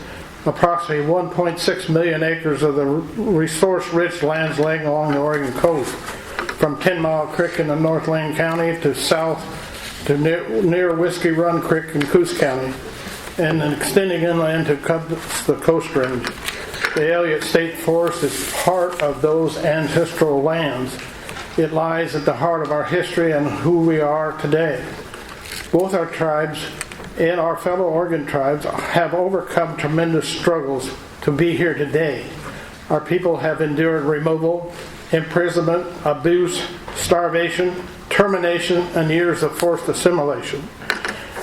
approximately 1.6 million acres of the resource-rich lands laying along the Oregon coast, from 10 Mile Creek in the North Lane County to south to near Whiskey Run Creek in Coos County, and then extending inland to the Coast Range. The Elliott State Forest is part of those ancestral lands. It lies at the heart of our history and who we are today. Both our tribes and our fellow Oregon tribes have overcome tremendous struggles to be here today. Our people have endured removal, imprisonment, abuse, starvation, termination, and years of forced assimilation.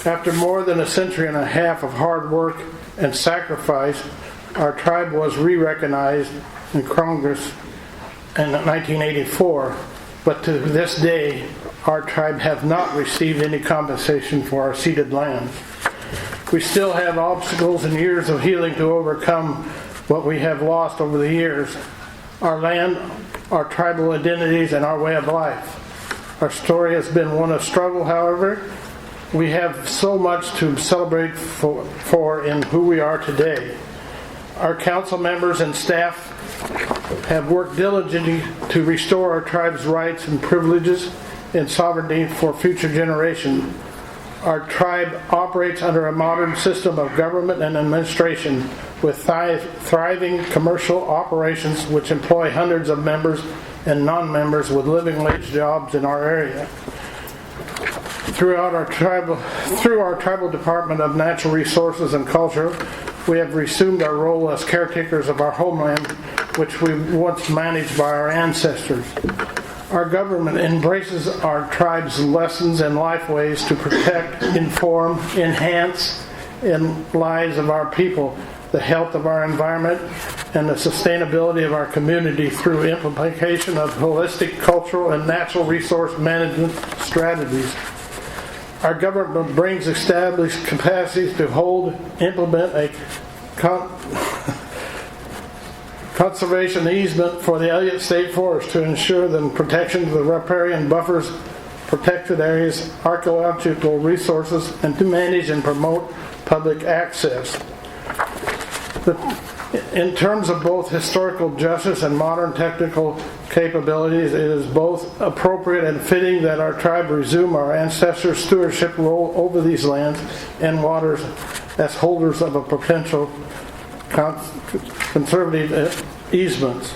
After more than a century and a half of hard work and sacrifice, our tribe was re-recognized in Congress in 1984, but to this day, our tribe have not received any compensation for our ceded lands. We still have obstacles and years of healing to overcome what we have lost over the years. Our land, our tribal identities, and our way of life. Our story has been one of struggle, however. We have so much to celebrate for in who we are today. Our council members and staff have worked diligently to restore our tribe's rights and privileges and sovereignty for future generations. Our tribe operates under a modern system of government and administration with thriving commercial operations which employ hundreds of members and non-members with living wage jobs in our area. Through our tribal Department of Natural Resources and Culture, we have resumed our role as caretakers of our homeland, which we once managed by our ancestors. Our government embraces our tribe's lessons and life ways to protect, inform, enhance the lives of our people, the health of our environment, and the sustainability of our community through implementation of holistic cultural and natural resource management strategies. Our government brings established capacities to hold, implement a conservation easement for the Elliott State Forest to ensure the protection of the riparian buffers, protected areas, archaeological resources, and to manage and promote public access. In terms of both historical justice and modern technical capabilities, it is both appropriate and fitting that our tribe resume our ancestors' stewardship role over these lands and waters as holders of a potential conservative easements.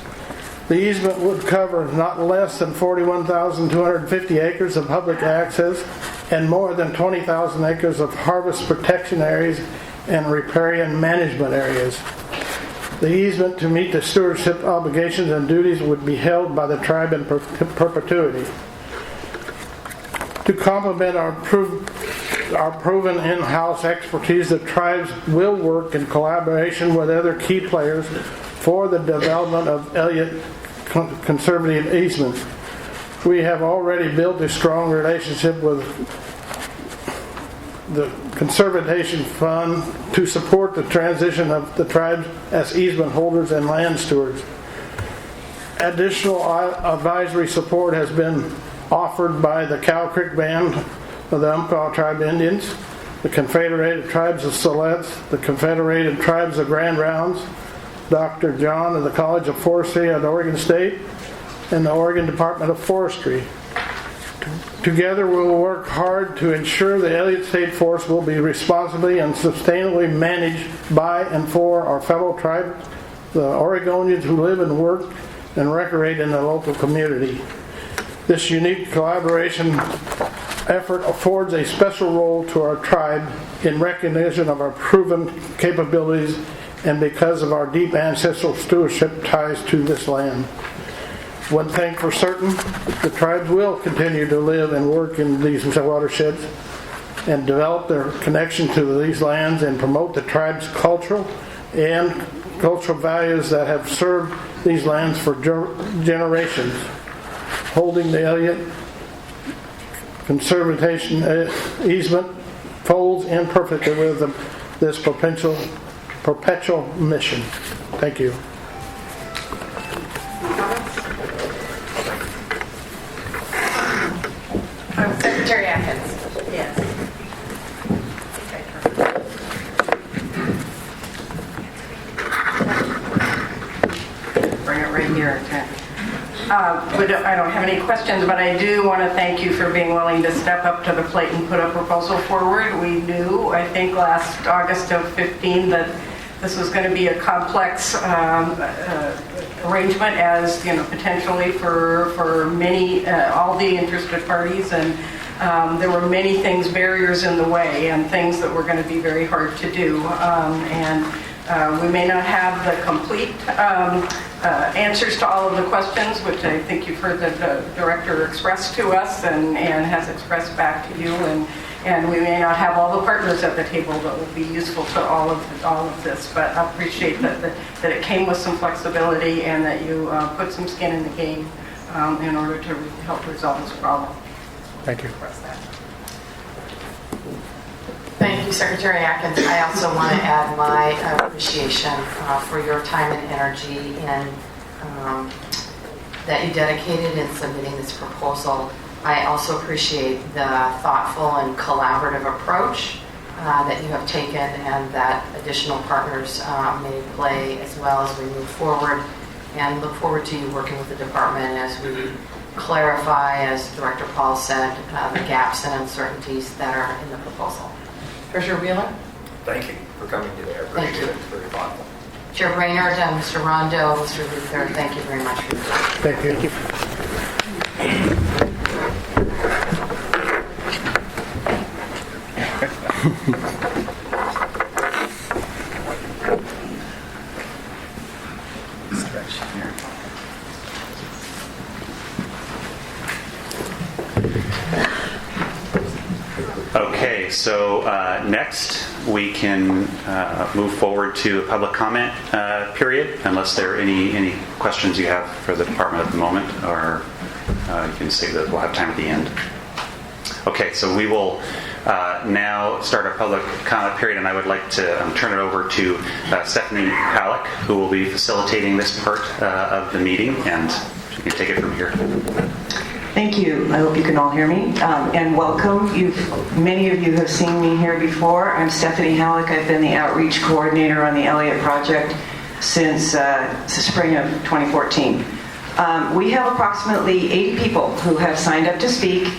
The easement would cover not less than 41,250 acres of public access and more than 20,000 acres of harvest protection areas and riparian management areas. The easement to meet the stewardship obligations and duties would be held by the tribe in perpetuity. To complement our proven in-house expertise, the tribes will work in collaboration with other key players for the development of Elliott conservative easements. We have already built a strong relationship with the Conservation Fund to support the transition of the tribes as easement holders and land stewards. Additional advisory support has been offered by the Cow Creek Band of the Umpqua Tribe Indians, the Confederated Tribes of Siletz, the Confederated Tribes of Grand Rounds, Dr. John of the College of Forestry at Oregon State, and the Oregon Department of Forestry. Together we will work hard to ensure the Elliott State Forest will be responsibly and sustainably managed by and for our fellow tribes, the Oregonians who live and work and recreate in the local community. This unique collaboration effort affords a special role to our tribe in recognition of our proven capabilities and because of our deep ancestral stewardship ties to this land. One thing for certain, the tribes will continue to live and work in these watersheds and develop their connection to these lands and promote the tribe's cultural values that have served these lands for generations. Holding the Elliott Conservation Easement folds in perfectly with this perpetual mission. Thank you. Secretary Atkins. Yes. Bring it right here. Okay. I don't have any questions, but I do want to thank you for being willing to step up to the plate and put a proposal forward. We knew, I think, last August of 15 that this was going to be a complex arrangement, as potentially for many, all the interested parties, and there were many things, barriers in the way, and things that were going to be very hard to do. We may not have the complete answers to all of the questions, which I think you've heard the director express to us and has expressed back to you, and we may not have all the partners at the table that will be useful to all of this, but I appreciate that it came with some flexibility and that you put some skin in the game in order to help resolve this problem. Thank you. Thank you, Secretary Atkins. I also want to add my appreciation for your time and energy that you dedicated in submitting this proposal. I also appreciate the thoughtful and collaborative approach that you have taken and that additional partners may play as well as we move forward, and look forward to you working with the department as we clarify, as Director Paul said, the gaps and uncertainties that are in the proposal. Treasurer Wheeler? Thank you for coming today. I appreciate it. It's very thoughtful. Chair Brainerd and Mr. Rondo, Mr. Luther, thank you very much for your time. Thank you. Stretch here. Okay, so next we can move forward to a public comment period, unless there are any questions you have for the department at the moment, or you can say that we'll have time at the end. Okay, so we will now start our public comment period, and I would like to turn it over to Stephanie Halleck, who will be facilitating this part of the meeting, and she can take it from here. Thank you. I hope you can all hear me. And welcome. Many of you have seen me here before. I'm Stephanie Halleck. I've been the outreach coordinator on the Elliott Project since the spring of 2014. We have approximately 80 people who have signed up to speak.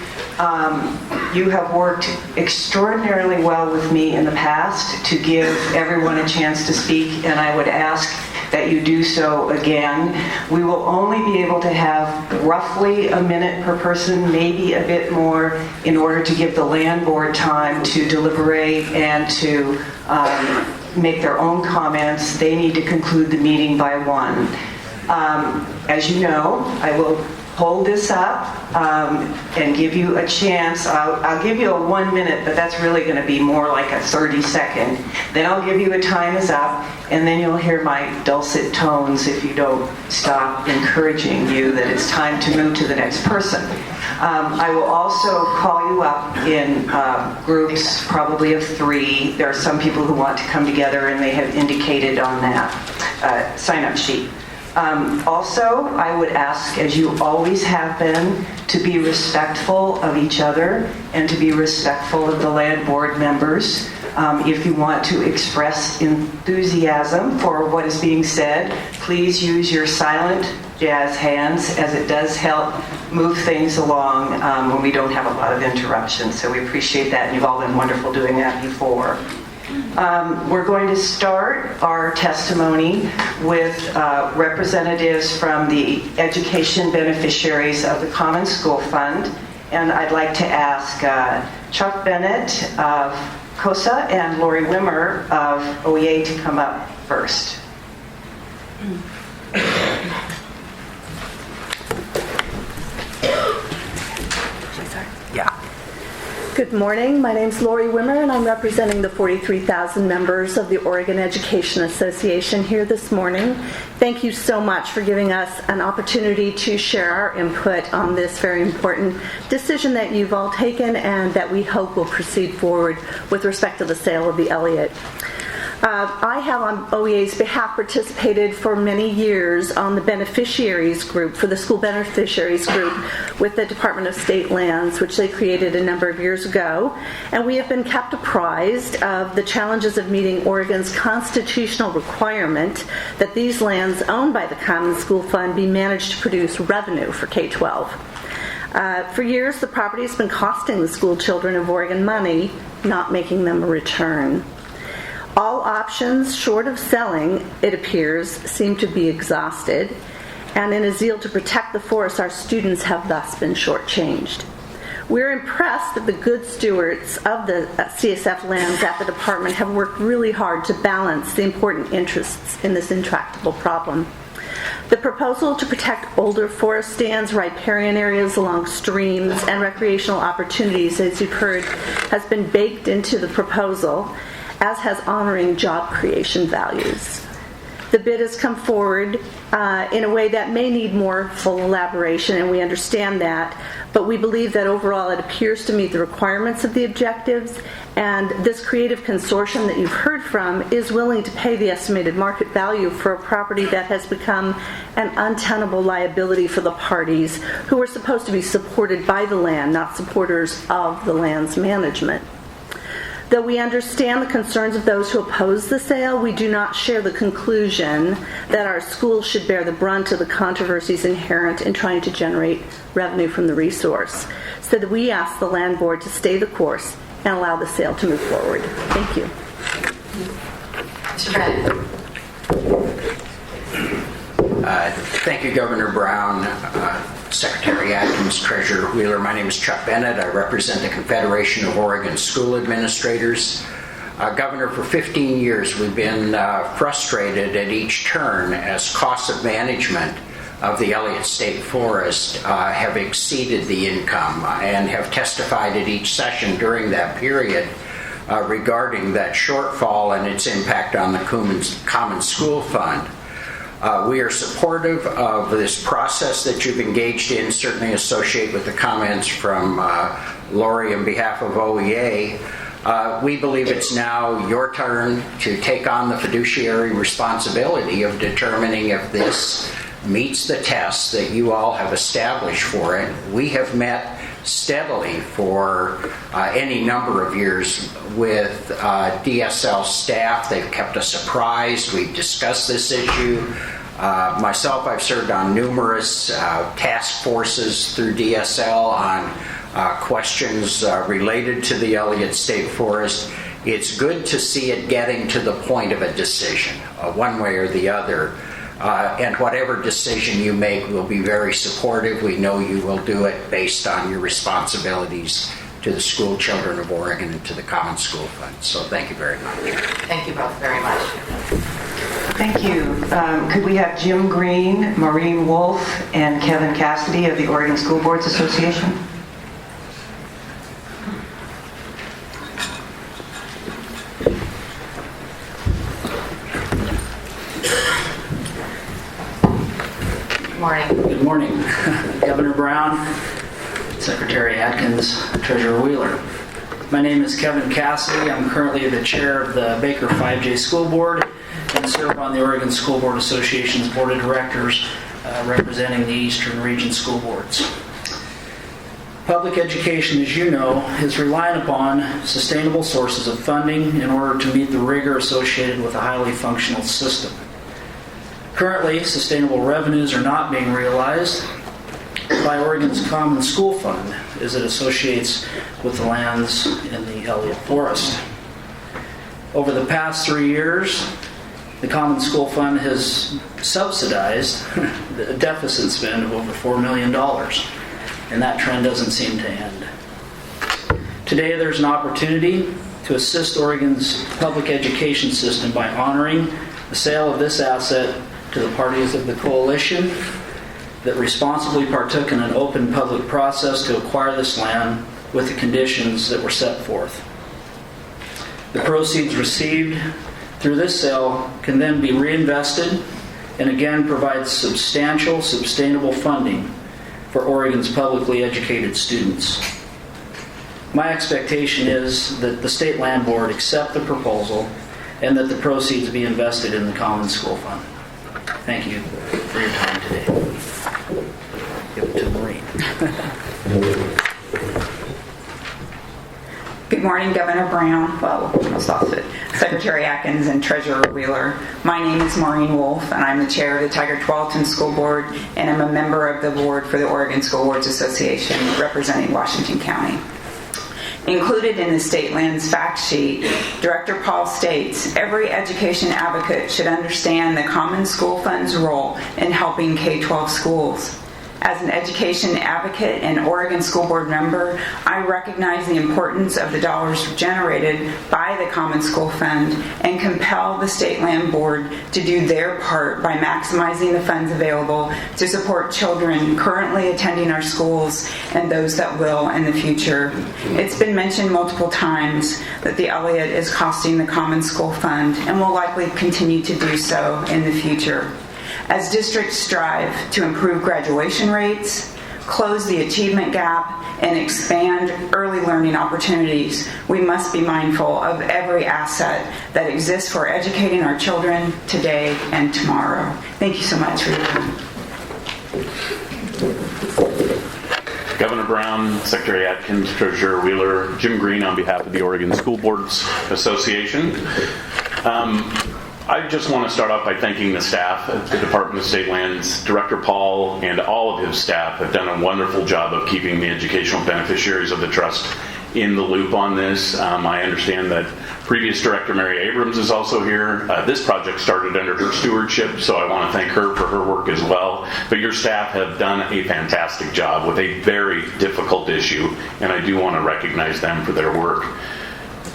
You have worked extraordinarily well with me in the past to give everyone a chance to speak, and I would ask that you do so again. We will only be able to have roughly a minute per person, maybe a bit more, in order to give the land board time to deliberate and to make their own comments. They need to conclude the meeting by 1. As you know, I will hold this up and give you a chance. I'll give you a 1 minute, but that's really going to be more like a 30-second. Then I'll give you a time is up, and then you'll hear my dulcet tones if you don't stop encouraging you that it's time to move to the next person. I will also call you up in groups, probably of 3. There are some people who want to come together, and they have indicated on that sign-up sheet. Also, I would ask, as you always have been, to be respectful of each other and to be respectful of the land board members. If you want to express enthusiasm for what is being said, please use your silent jazz hands, as it does help move things along when we don't have a lot of interruptions. So we appreciate that, and you've all been wonderful doing that before. We're going to start our testimony with representatives from the education beneficiaries of the Common School Fund. And I'd like to ask Chuck Bennett of COSA and Lori Wimmer of OEA to come up first. Good morning. My name's Lori Wimmer, and I'm representing the 43,000 members of the Oregon Education Association here this morning. Thank you so much for giving us an opportunity to share our input on this very important decision that you've all taken and that we hope will proceed forward with respect to the sale of the Elliott. I have, on OEA's behalf, participated for many years on the beneficiaries group, for the school beneficiaries group with the Department of State Lands, which they created a number of years ago. And we have been kept apprised of the challenges of meeting Oregon's constitutional requirement that these lands owned by the Common School Fund be managed to produce revenue for K-12. For years, the property has been costing the school children of Oregon money, not making them a return. All options short of selling, it appears, seem to be exhausted, and in a zeal to protect the forest, our students have thus been shortchanged. We're impressed that the good stewards of the CSF lands at the department have worked really hard to balance the important interests in this intractable problem. The proposal to protect older forest stands, riparian areas along streams, and recreational opportunities, as you've heard, has been baked into the proposal, as has honoring job creation values. The bid has come forward in a way that may need more full elaboration, and we understand that, but we believe that overall it appears to meet the requirements of the objectives, and this creative consortium that you've heard from is willing to pay the estimated market value for a property that has become an untenable liability for the parties who are supposed to be supported by the land, not supporters of the land's management. Though we understand the concerns of those who oppose the sale, we do not share the conclusion that our schools should bear the brunt of the controversies inherent in trying to generate revenue from the resource. So that we ask the land board to stay the course and allow the sale to move forward. Thank you. Mr. Bennett. Thank you, Governor Brown, Secretary Atkins, Treasurer Wheeler. My name is Chuck Bennett. I represent the Confederation of Oregon School Administrators. Governor, for 15 years we've been frustrated at each turn as costs of management of the Elliott State Forest have exceeded the income and have testified at each session during that period regarding that shortfall and its impact on the Common School Fund. We are supportive of this process that you've engaged in, certainly associate with the comments from Lori on behalf of OEA. We believe it's now your turn to take on the fiduciary responsibility of determining if this meets the tests that you all have established for it. We have met steadily for any number of years with DSL staff. They've kept us apprised. We've discussed this issue. Myself, I've served on numerous task forces through DSL on questions related to the Elliott State Forest. It's good to see it getting to the point of a decision, one way or the other. And whatever decision you make, we'll be very supportive. We know you will do it based on your responsibilities to the school children of Oregon and to the Common School Fund. So thank you very much. Thank you both very much. Thank you. Could we have Jim Green, Maureen Wolf, and Kevin Cassidy of the Oregon School Boards Association? Good morning. Good morning, Governor Brown, Secretary Atkins, Treasurer Wheeler. My name is Kevin Cassidy. I'm currently the chair of the Baker 5J School Board and serve on the Oregon School Board Association's Board of Directors representing the Eastern Region School Boards. Public education, as you know, is reliant upon sustainable sources of funding in order to meet the rigor associated with a highly functional system. Currently, sustainable revenues are not being realized by Oregon's Common School Fund as it associates with the lands in the Elliott Forest. Over the past 3 years, the Common School Fund has subsidized the deficit spend of over $4 million, and that trend doesn't seem to end. Today, there's an opportunity to assist Oregon's public education system by honoring the sale of this asset to the parties of the coalition that responsibly partook in an open public process to acquire this land with the conditions that were set forth. The proceeds received through this sale can then be reinvested and again provide substantial, sustainable funding for Oregon's publicly educated students. My expectation is that the State Land Board accept the proposal and that the proceeds be invested in the Common School Fund. Thank you for your time today. Give it to Maureen. Good morning, Governor Brown, well, almost off it, Secretary Atkins, and Treasurer Wheeler. My name is Maureen Wolf, and I'm the chair of the Tigard-Tualatin School Board, and I'm a member of the board for the Oregon School Boards Association, representing Washington County. Included in the State Lands fact sheet, Director Paul states, every education advocate should understand the Common School Fund's role in helping K-12 schools. As an education advocate and Oregon School Board member, I recognize the importance of the dollars generated by the Common School Fund and compel the State Land Board to do their part by maximizing the funds available to support children currently attending our schools and those that will in the future. It's been mentioned multiple times that the Elliott is costing the Common School Fund and will likely continue to do so in the future. As districts strive to improve graduation rates, close the achievement gap, and expand early learning opportunities, we must be mindful of every asset that exists for educating our children today and tomorrow. Thank you so much for your time. Governor Brown, Secretary Atkins, Treasurer Wheeler, Jim Green on behalf of the Oregon School Boards Association. I just want to start off by thanking the staff at the Department of State Lands. Director Paul and all of his staff have done a wonderful job of keeping the educational beneficiaries of the trust in the loop on this. I understand that previous Director Mary Abrams is also here. This project started under her stewardship, so I want to thank her for her work as well. But your staff have done a fantastic job with a very difficult issue, and I do want to recognize them for their work.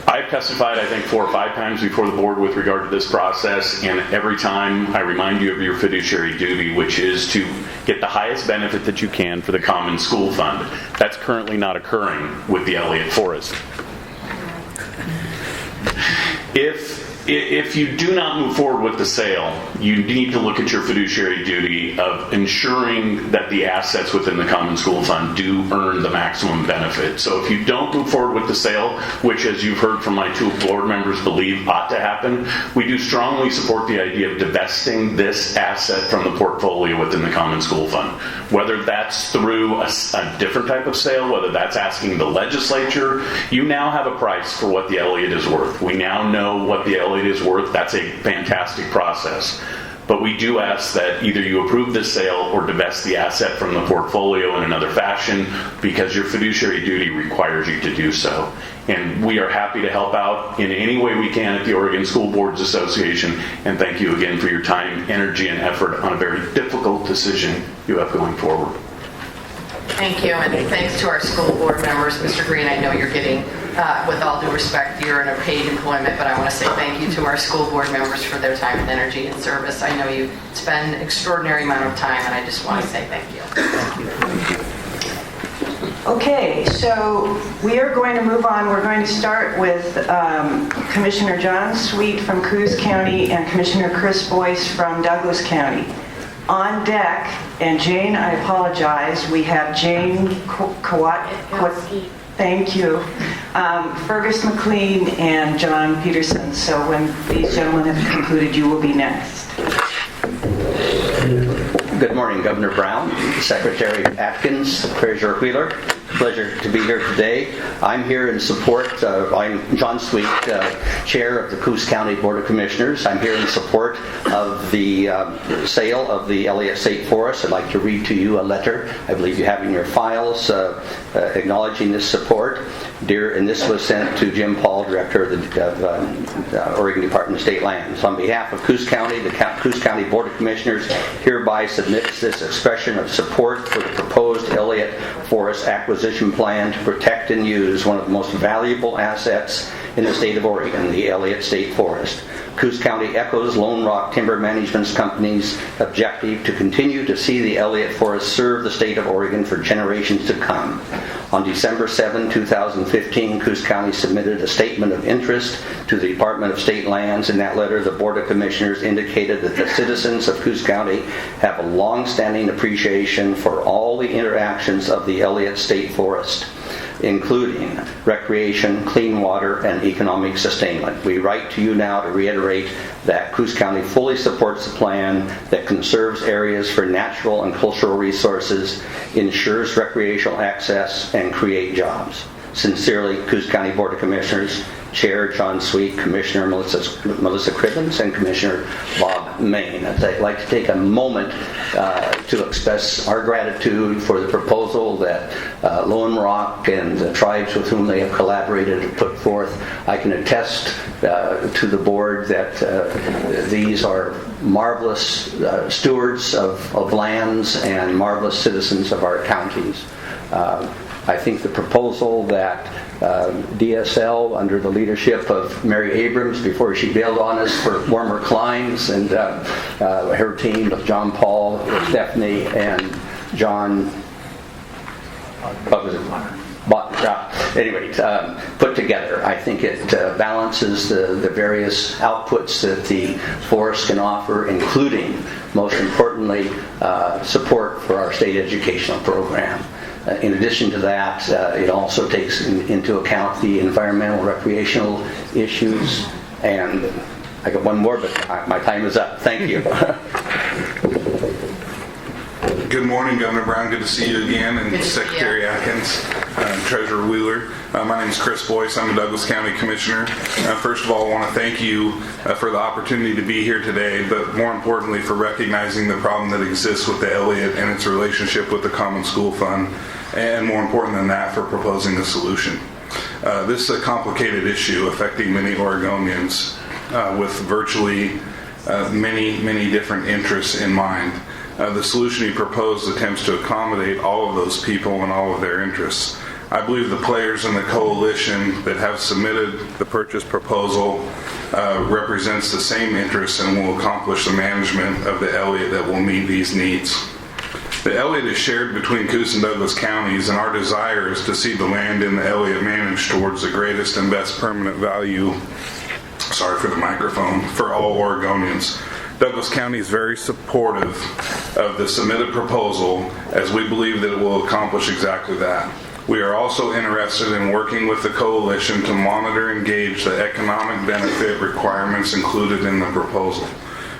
I've testified, I think, 4 or 5 times before the board with regard to this process, and every time I remind you of your fiduciary duty, which is to get the highest benefit that you can for the Common School Fund. That's currently not occurring with the Elliott Forest. If you do not move forward with the sale, you need to look at your fiduciary duty of ensuring that the assets within the Common School Fund do earn the maximum benefit. So if you don't move forward with the sale, which as you've heard from my 2 board members believe ought to happen, we do strongly support the idea of divesting this asset from the portfolio within the Common School Fund. Whether that's through a different type of sale, whether that's asking the legislature, you now have a price for what the Elliott is worth. We now know what the Elliott is worth. That's a fantastic process. But we do ask that either you approve this sale or divest the asset from the portfolio in another fashion, because your fiduciary duty requires you to do so. And we are happy to help out in any way we can at the Oregon School Boards Association. And thank you again for your time, energy, and effort on a very difficult decision you have going forward. Thank you, and thanks to our school board members. Mr. Green, I know you're getting, with all due respect, you're in a paid employment, but I want to say thank you to our school board members for their time and energy and service. I know you spend an extraordinary amount of time, and I just want to say thank you. Thank you. Okay, so we are going to move on. We're going to start with Commissioner John Sweet from Coos County and Commissioner Chris Boyce from Douglas County. On deck, and Jane, I apologize, we have Jane Kowat, thank you, Fergus McLean, and John Peterson. So when these gentlemen have concluded, you will be next. Good morning, Governor Brown, Secretary Atkins, Treasurer Wheeler, pleasure to be here today. I'm here in support. I'm John Sweet, Chair of the Coos County Board of Commissioners. I'm here in support of the sale of the Elliott State Forest. I'd like to read to you a letter I believe you have in your files acknowledging this support. And this was sent to Jim Paul, Director of the Oregon Department of State Lands. On behalf of Coos County, the Coos County Board of Commissioners hereby submits this expression of support for the proposed Elliott Forest acquisition plan to protect and use one of the most valuable assets in the state of Oregon, the Elliott State Forest. Coos County echoes Lone Rock Timber Management Company's objective to continue to see the Elliott Forest serve the state of Oregon for generations to come. On December 7, 2015, Coos County submitted a statement of interest to the Department of State Lands. In that letter, the Board of Commissioners indicated that the citizens of Coos County have a long-standing appreciation for all the interactions of the Elliott State Forest, including recreation, clean water, and economic sustainment. We write to you now to reiterate that Coos County fully supports the plan that conserves areas for natural and cultural resources, ensures recreational access, and create jobs. Sincerely, Coos County Board of Commissioners, Chair John Sweet, Commissioner Melissa Cribbins, and Commissioner Bob Main. I'd like to take a moment to express our gratitude for the proposal that Lone Rock and the tribes with whom they have collaborated have put forth. I can attest to the board that these are marvelous stewards of lands and marvelous citizens of our counties. I think the proposal that DSL, under the leadership of Mary Abrams, before she bailed on us for warmer climes, and her team with John Paul, Stephanie, and John, what was it? Anyway, put together. I think it balances the various outputs that the forest can offer, including, most importantly, support for our state educational program. In addition to that, it also takes into account the environmental recreational issues. And I got one more, but my time is up. Thank you. Good morning, Governor Brown. Good to see you again, and Secretary Atkins, Treasurer Wheeler. My name is Chris Boyce. I'm a Douglas County Commissioner. First of all, I want to thank you for the opportunity to be here today, but more importantly for recognizing the problem that exists with the Elliott and its relationship with the Common School Fund, and more important than that, for proposing a solution. This is a complicated issue affecting many Oregonians with virtually many different interests in mind. The solution you propose attempts to accommodate all of those people and all of their interests. I believe the players in the coalition that have submitted the purchase proposal represents the same interests and will accomplish the management of the Elliott that will meet these needs. The Elliott is shared between Coos and Douglas counties, and our desire is to see the land in the Elliott managed towards the greatest and best permanent value, for all Oregonians. Douglas County is very supportive of the submitted proposal, as we believe that it will accomplish exactly that. We are also interested in working with the coalition to monitor and gauge the economic benefit requirements included in the proposal.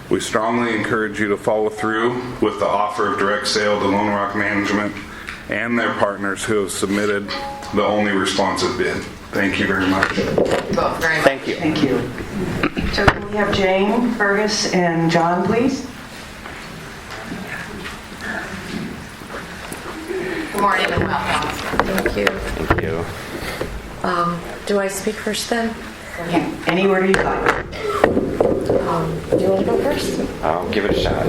We strongly encourage you to follow through with the offer of direct sale to Lone Rock Management and their partners who have submitted the only responsive bid. Thank you very much. Thank you. Thank you. So can we have Jane, Fergus, and John, please? Good morning and welcome. Thank you. Thank you. Do I speak first then? Okay. Anywhere you like. Do you want to go first? I'll give it a shot.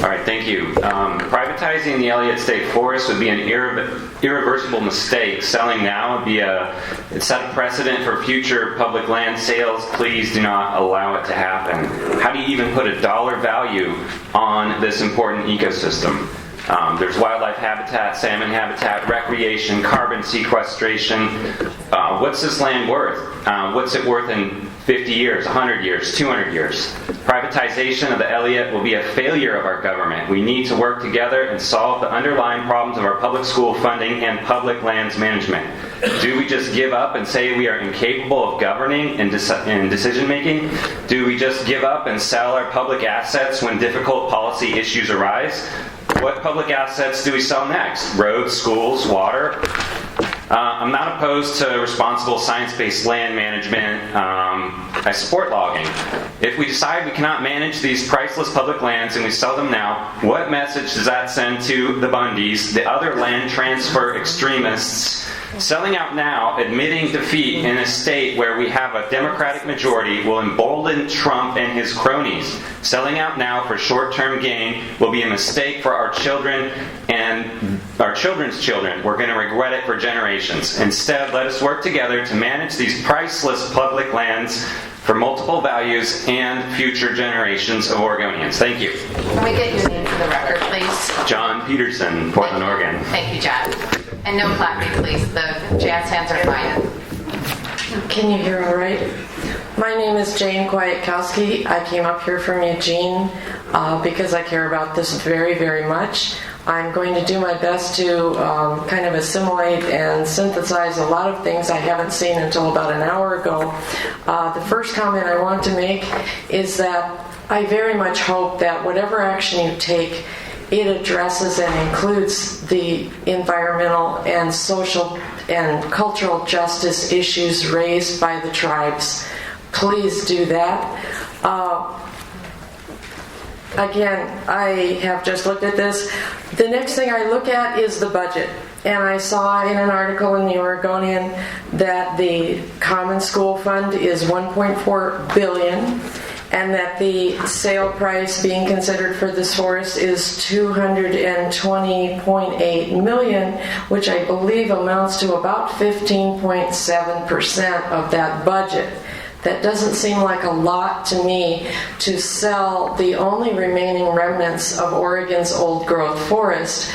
All right, thank you. Privatizing the Elliott State Forest would be an irreversible mistake. Selling now would be it set a precedent for future public land sales. Please do not allow it to happen. How do you even put a dollar value on this important ecosystem? There's wildlife habitat, salmon habitat, recreation, carbon sequestration. What's this land worth? What's it worth in 50 years, 100 years, 200 years? Privatization of the Elliott will be a failure of our government. We need to work together and solve the underlying problems of our public school funding and public lands management. Do we just give up and say we are incapable of governing and decision making? Do we just give up and sell our public assets when difficult policy issues arise? What public assets do we sell next? Roads, schools, water? I'm not opposed to responsible science-based land management. I support logging. If we decide we cannot manage these priceless public lands and we sell them now, what message does that send to the Bundys, the other land transfer extremists? Selling out now, admitting defeat in a state where we have a Democratic majority, will embolden Trump and his cronies. Selling out now for short-term gain will be a mistake for our children and our children's children. We're going to regret it for generations. Instead, let us work together to manage these priceless public lands for multiple values and future generations of Oregonians. Thank you. Can we get your name for the record, please? John Peterson, Portland, Oregon. Thank you, John. And no clapping, please. The jazz hands are fine. Can you hear all right? My name is Jane Kwiatkowski. I came up here from Eugene because I care about this very, very much. I'm going to do my best to kind of assimilate and synthesize a lot of things I haven't seen until about an hour ago. The first comment I want to make is that I very much hope that whatever action you take, it addresses and includes the environmental and social and cultural justice issues raised by the tribes. Please do that. Again, I have just looked at this. The next thing I look at is the budget. And I saw in an article in the Oregonian that the Common School Fund is $1.4 billion, and that the sale price being considered for this forest is $220.8 million, which I believe amounts to about 15.7% of that budget. That doesn't seem like a lot to me to sell the only remaining remnants of Oregon's old growth forest.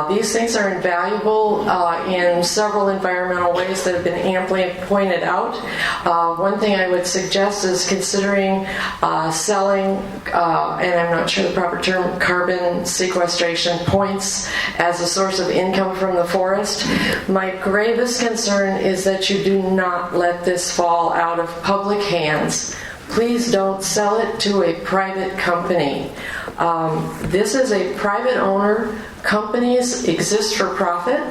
These things are invaluable in several environmental ways that have been amply pointed out. One thing I would suggest is considering selling, and I'm not sure the proper term, carbon sequestration points as a source of income from the forest. My gravest concern is that you do not let this fall out of public hands. Please don't sell it to a private company. This is a private owner. Companies exist for profit.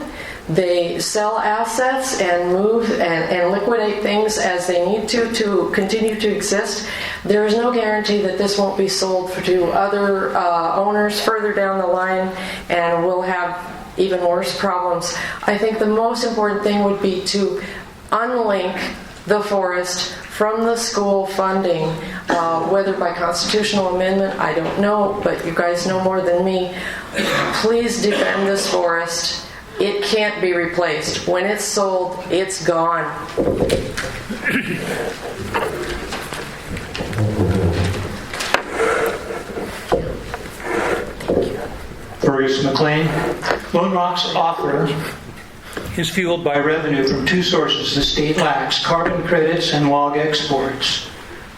They sell assets and move and liquidate things as they need to continue to exist. There is no guarantee that this won't be sold to other owners further down the line, and we'll have even worse problems. I think the most important thing would be to unlink the forest from the school funding, whether by constitutional amendment, I don't know, but you guys know more than me. Please defend this forest. It can't be replaced. When it's sold, it's gone. Fergus McLean. Lone Rock's offer is fueled by revenue from two sources the state lacks: carbon credits and log exports,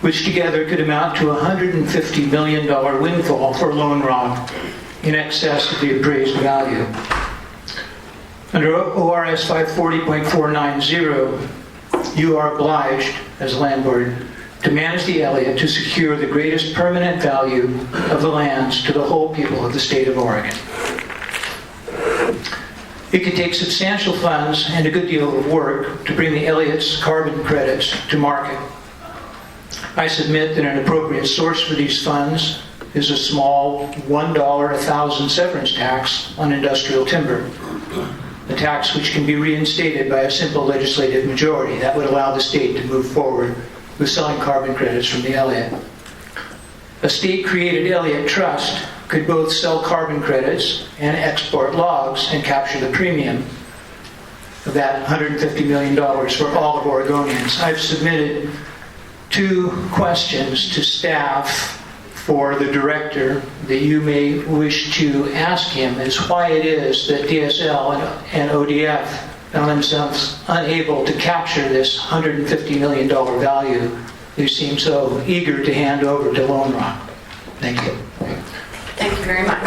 which together could amount to a $150 million windfall for Lone Rock, in excess of the appraised value. Under ORS 540.490, you are obliged, as landlord, to manage the Elliott to secure the greatest permanent value of the lands to the whole people of the state of Oregon. It could take substantial funds and a good deal of work to bring the Elliott's carbon credits to market. I submit that an appropriate source for these funds is a small $1 a thousand severance tax on industrial timber, a tax which can be reinstated by a simple legislative majority that would allow the state to move forward with selling carbon credits from the Elliott. A state-created Elliott Trust could both sell carbon credits and export logs and capture the premium of that $150 million for all of Oregonians. I've submitted 2 questions to staff for the director that you may wish to ask him, is why it is that DSL and ODF found themselves unable to capture this $150 million value they seem so eager to hand over to Lone Rock. Thank you. Thank you very much.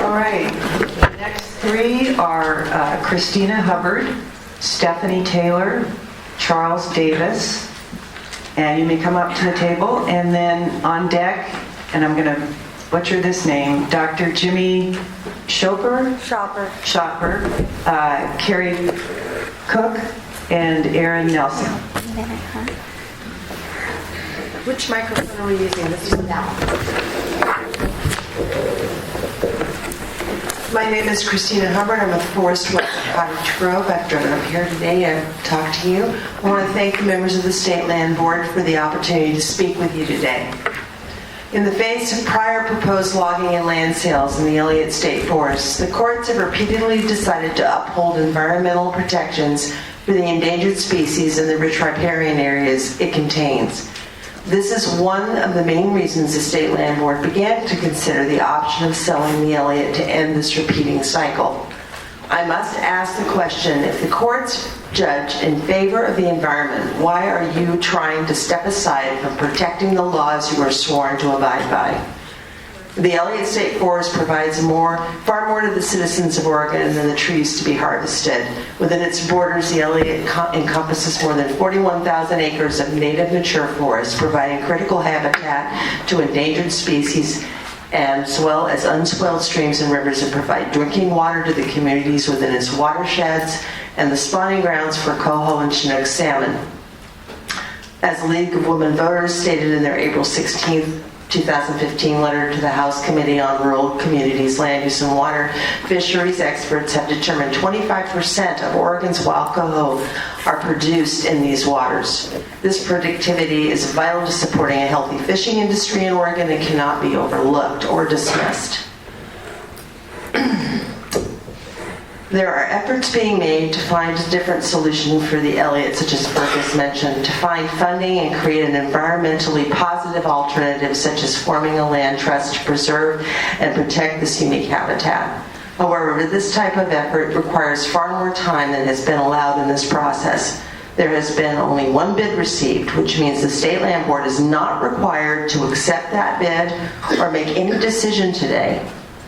All right. The next 3 are Christina Hubbard, Stephanie Taylor, Charles Davis, and you may come up to the table. And then on deck, and I'm going to butcher this name, Dr. Jimmy Shopper, Carrie Cook, and Aaron Nelson. Which microphone are we using? This is that one. My name is Christina Hubbard. I'm with Forest West Cottage Grove. I've driven up here today to talk to you. I want to thank the members of the State Land Board for the opportunity to speak with you today. In the face of prior proposed logging and land sales in the Elliott State Forest, the courts have repeatedly decided to uphold environmental protections for the endangered species in the rich riparian areas it contains. This is one of the main reasons the State Land Board began to consider the option of selling the Elliott to end this repeating cycle. I must ask the question, if the courts judge in favor of the environment, why are you trying to step aside from protecting the laws you are sworn to abide by? The Elliott State Forest provides far more to the citizens of Oregon than the trees to be harvested. Within its borders, the Elliott encompasses more than 41,000 acres of native mature forest, providing critical habitat to endangered species, as well as unspoiled streams and rivers that provide drinking water to the communities within its watersheds and the spawning grounds for coho and Chinook salmon. As the League of Women Voters stated in their April 16, 2015 letter to the House Committee on Rural Communities, Land Use and Water, fisheries experts have determined 25% of Oregon's wild coho are produced in these waters. This productivity is vital to supporting a healthy fishing industry in Oregon and cannot be overlooked or dismissed. There are efforts being made to find a different solution for the Elliott, such as Burke has mentioned, to find funding and create an environmentally positive alternative, such as forming a land trust to preserve and protect this unique habitat. However, this type of effort requires far more time than has been allowed in this process. There has been only one bid received, which means the State Land Board is not required to accept that bid or make any decision today.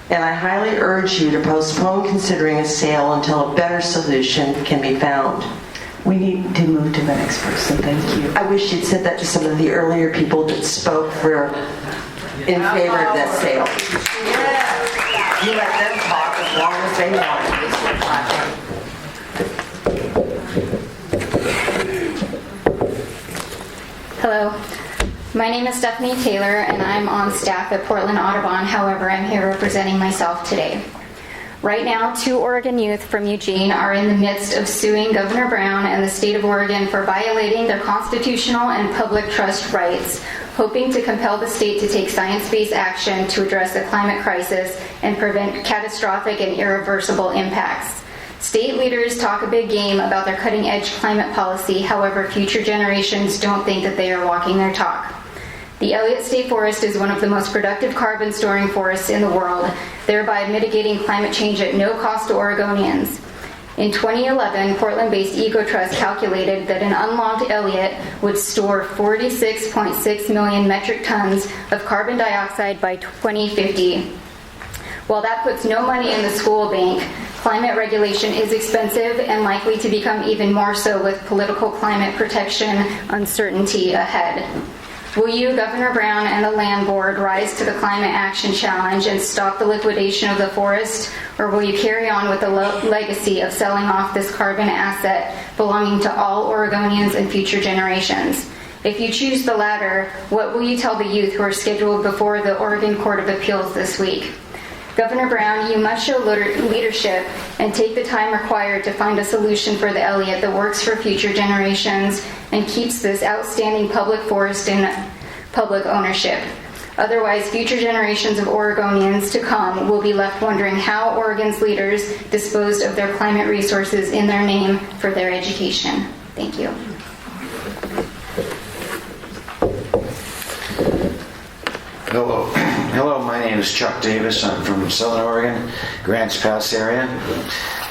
And I highly urge you to postpone considering a sale until a better solution can be found. We need to move to the next person. Thank you. I wish you'd said that to some of the earlier people that spoke in favor of that sale. You let them talk as long as they want. Hello. My name is Stephanie Taylor, and I'm on staff at Portland Audubon. However, I'm here representing myself today. Right now, 2 Oregon youth from Eugene are in the midst of suing Governor Brown and the state of Oregon for violating their constitutional and public trust rights, hoping to compel the state to take science-based action to address the climate crisis and prevent catastrophic and irreversible impacts. State leaders talk a big game about their cutting-edge climate policy. However, future generations don't think that they are walking their talk. The Elliott State Forest is one of the most productive carbon storing forests in the world, thereby mitigating climate change at no cost to Oregonians. In 2011, Portland-based EcoTrust calculated that an unlogged Elliott would store 46.6 million metric tons of carbon dioxide by 2050. While that puts no money in the school bank, climate regulation is expensive and likely to become even more so with political climate protection uncertainty ahead. Will you, Governor Brown, and the Land Board rise to the climate action challenge and stop the liquidation of the forest, or will you carry on with the legacy of selling off this carbon asset belonging to all Oregonians and future generations? If you choose the latter, what will you tell the youth who are scheduled before the Oregon Court of Appeals this week? Governor Brown, you must show leadership and take the time required to find a solution for the Elliott that works for future generations and keeps this outstanding public forest in public ownership. Otherwise, future generations of Oregonians to come will be left wondering how Oregon's leaders disposed of their climate resources in their name for their education. Thank you. Hello. Hello, my name is Chuck Davis. I'm from Southern Oregon, Grants Pass area.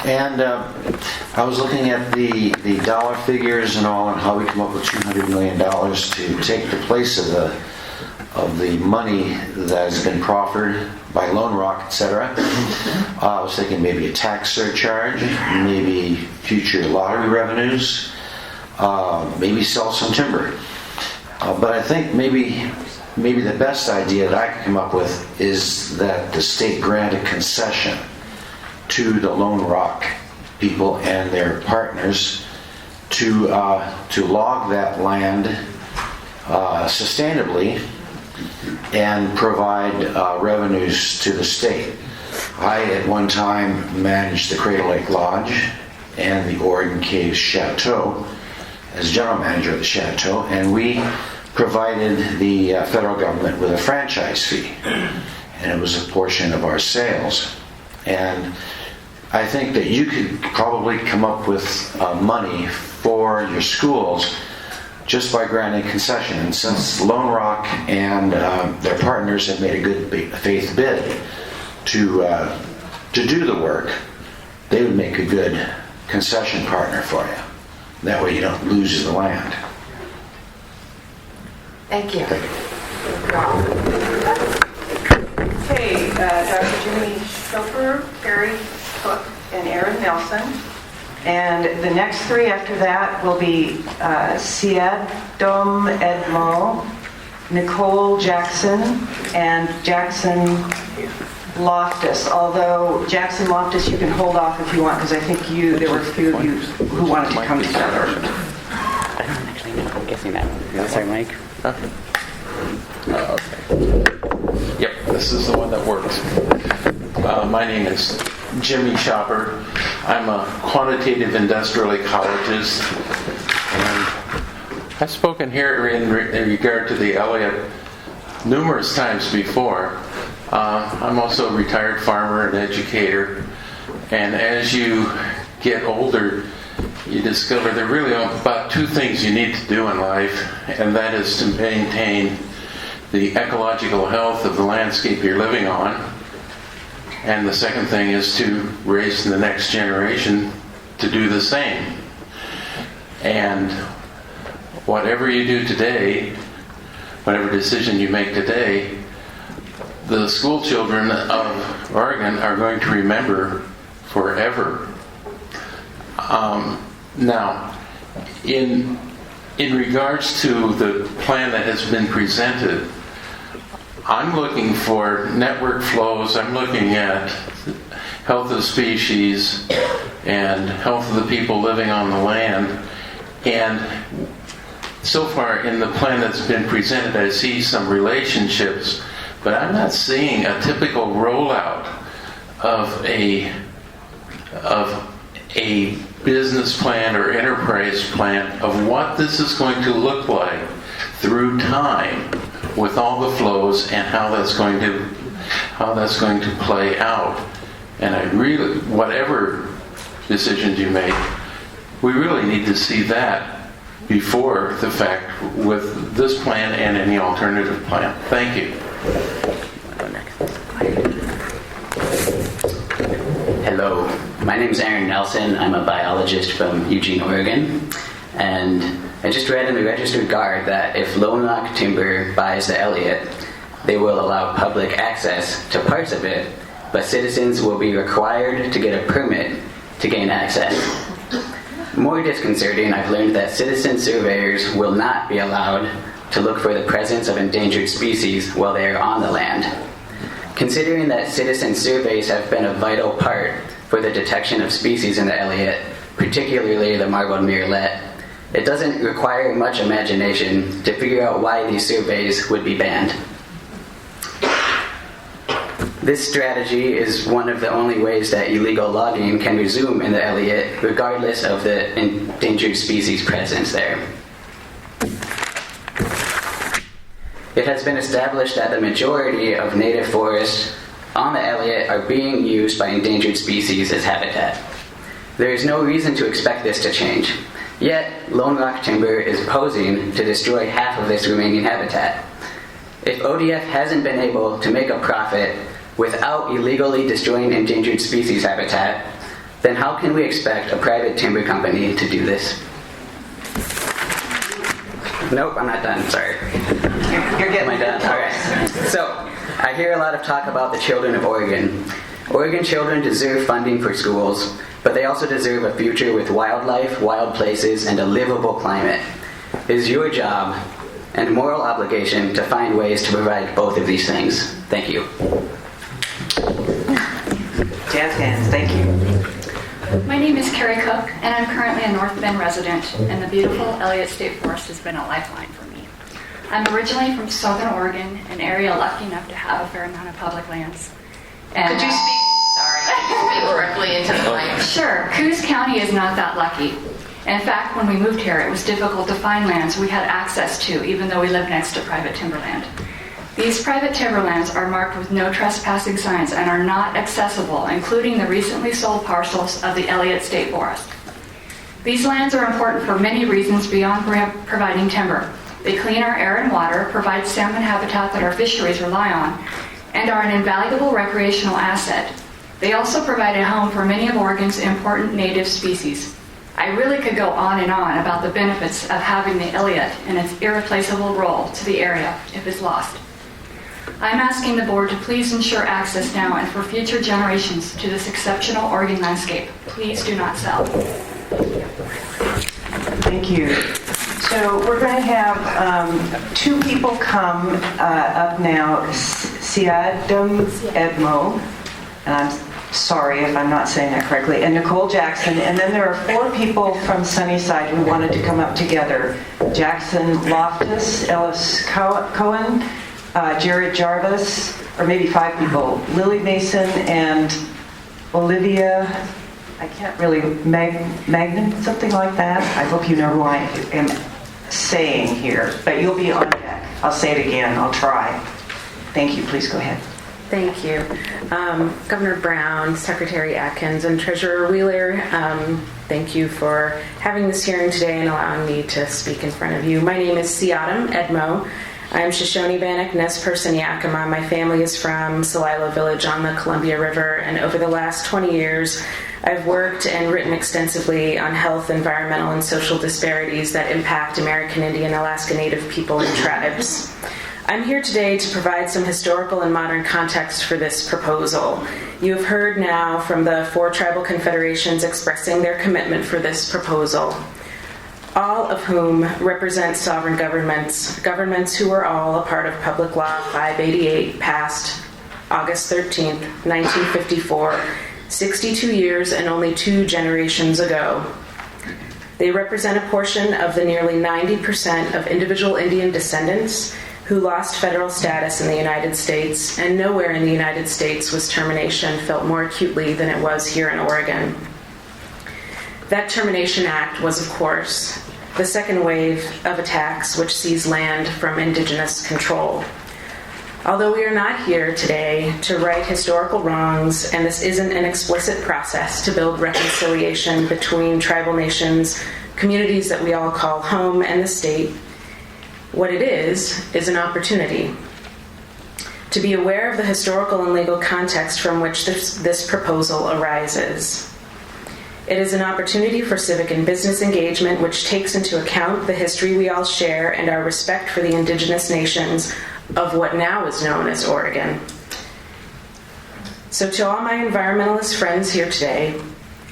And I was looking at the dollar figures and all and how we come up with $200 million to take the place of the money that has been proffered by Lone Rock, etc. I was thinking maybe a tax surcharge, maybe future lottery revenues, maybe sell some timber. But I think maybe maybe the best idea that I could come up with is that the state grant a concession to the Lone Rock people and their partners to log that land sustainably and provide revenues to the state. I, at one time, managed the Crater Lake Lodge and the Oregon Caves Chateau as general manager of the Chateau, and we provided the federal government with a franchise fee, and it was a portion of our sales. And I think that you could probably come up with money for your schools just by granting concession. And since Lone Rock and their partners have made a good faith bid to do the work, they would make a good concession partner for you. That way you don't lose the land. Thank you. Okay, Dr. Jimmy Schoper, Perry Cook, and Aaron Nelson. And the next three after that will be Siad Dom Edmo, Nicole Jackson, and Jackson Loftus. Although Jackson Loftus, you can hold off if you want, because I think there were a few of you who wanted to come together. I don't actually know. I'm guessing that one. Is that Mike? Yep, this is the one that works. My name is Jimmy Chopper. I'm a quantitative industrial ecologist, and I've spoken here in regard to the Elliott numerous times before. I'm also a retired farmer and educator, and as you get older, you discover there are really about two things you need to do in life, and that is to maintain the ecological health of the landscape you're living on, and the second thing is to raise the next generation to do the same. And whatever you do today, whatever decision you make today, the school children of Oregon are going to remember forever. Now, in regards to the plan that has been presented, I'm looking for network flows. I'm looking at health of species and health of the people living on the land. And so far in the plan that's been presented, I see some relationships, but I'm not seeing a typical rollout of a business plan or enterprise plan of what this is going to look like through time with all the flows and how that's going to play out. And I really, whatever decisions you make, we really need to see that before the fact with this plan and any alternative plan. Thank you. Hello, my name is Aaron Nelson. I'm a biologist from Eugene, Oregon, and I just read in the Registered Guard that if Lone Rock Timber buys the Elliott, they will allow public access to parts of it, but citizens will be required to get a permit to gain access. More disconcerting, I've learned that citizen surveyors will not be allowed to look for the presence of endangered species while they are on the land. Considering that citizen surveys have been a vital part for the detection of species in the Elliott, particularly the marbled murrelet, it doesn't require much imagination to figure out why these surveys would be banned. This strategy is one of the only ways that illegal logging can resume in the Elliott, regardless of the endangered species presence there. It has been established that the majority of native forests on the Elliott are being used by endangered species as habitat. There is no reason to expect this to change. Yet, Lone Rock Timber is posing to destroy half of this remaining habitat. If ODF hasn't been able to make a profit without illegally destroying endangered species habitat, then how can we expect a private timber company to do this? Nope, I'm not done, sorry. You're getting Am I done? All right. So, I hear a lot of talk about the children of Oregon. Oregon children deserve funding for schools, but they also deserve a future with wildlife, wild places, and a livable climate. It is your job and moral obligation to find ways to provide both of these things. Thank you. Jazz hands, thank you. My name is Carrie Cook, and I'm currently a North Bend resident, and the beautiful Elliott State Forest has been a lifeline for me. I'm originally from Southern Oregon, an area lucky enough to have a fair amount of public lands. And, Could you speak? Sorry, could you speak directly into the mic? Sure. Coos County is not that lucky. In fact, when we moved here, it was difficult to find lands we had access to, even though we lived next to private timberland. These private timberlands are marked with no trespassing signs and are not accessible, including the recently sold parcels of the Elliott State Forest. These lands are important for many reasons beyond providing timber. They clean our air and water, provide salmon habitat that our fisheries rely on, and are an invaluable recreational asset. They also provide a home for many of Oregon's important native species. I really could go on and on about the benefits of having the Elliott and its irreplaceable role to the area if it's lost. I'm asking the board to please ensure access now and for future generations to this exceptional Oregon landscape. Please do not sell. Thank you. So we're going to have two people come up now, Siadam Edmo, and I'm sorry if I'm not saying that correctly, and Nicole Jackson, and then there are four people from Sunnyside who wanted to come up together. Jackson Loftus, Ellis Cohen, Jared Jarvis, or maybe five people, Lily Mason and Olivia, I can't really, Magnan, something like that. I hope you know who I am saying here, but you'll be on deck. I'll say it again, I'll try. Thank you, please go ahead. Thank you. Governor Brown, Secretary Atkins, and Treasurer Wheeler, thank you for having this hearing today and allowing me to speak in front of you. My name is Siadam Edmo. I'm Shoshone Bannock, Nez Perce, Yakima. My family is from Celilo Village on the Columbia River, and over the last 20 years, I've worked and written extensively on health, environmental, and social disparities that impact American Indian, Alaska Native people and tribes. I'm here today to provide some historical and modern context for this proposal. You have heard now from the four tribal confederations expressing their commitment for this proposal, all of whom represent sovereign governments who are all a part of Public Law 588, passed August 13th, 1954, 62 years and only 2 generations ago. They represent a portion of the nearly 90% of individual Indian descendants who lost federal status in the United States, and nowhere in the United States was termination felt more acutely than it was here in Oregon. That Termination Act was, of course, the second wave of attacks which seized land from indigenous control. Although we are not here today to right historical wrongs, and this isn't an explicit process to build reconciliation between tribal nations, communities that we all call home, and the state, what it is an opportunity to be aware of the historical and legal context from which this proposal arises. It is an opportunity for civic and business engagement which takes into account the history we all share and our respect for the indigenous nations of what now is known as Oregon. So to all my environmentalist friends here today,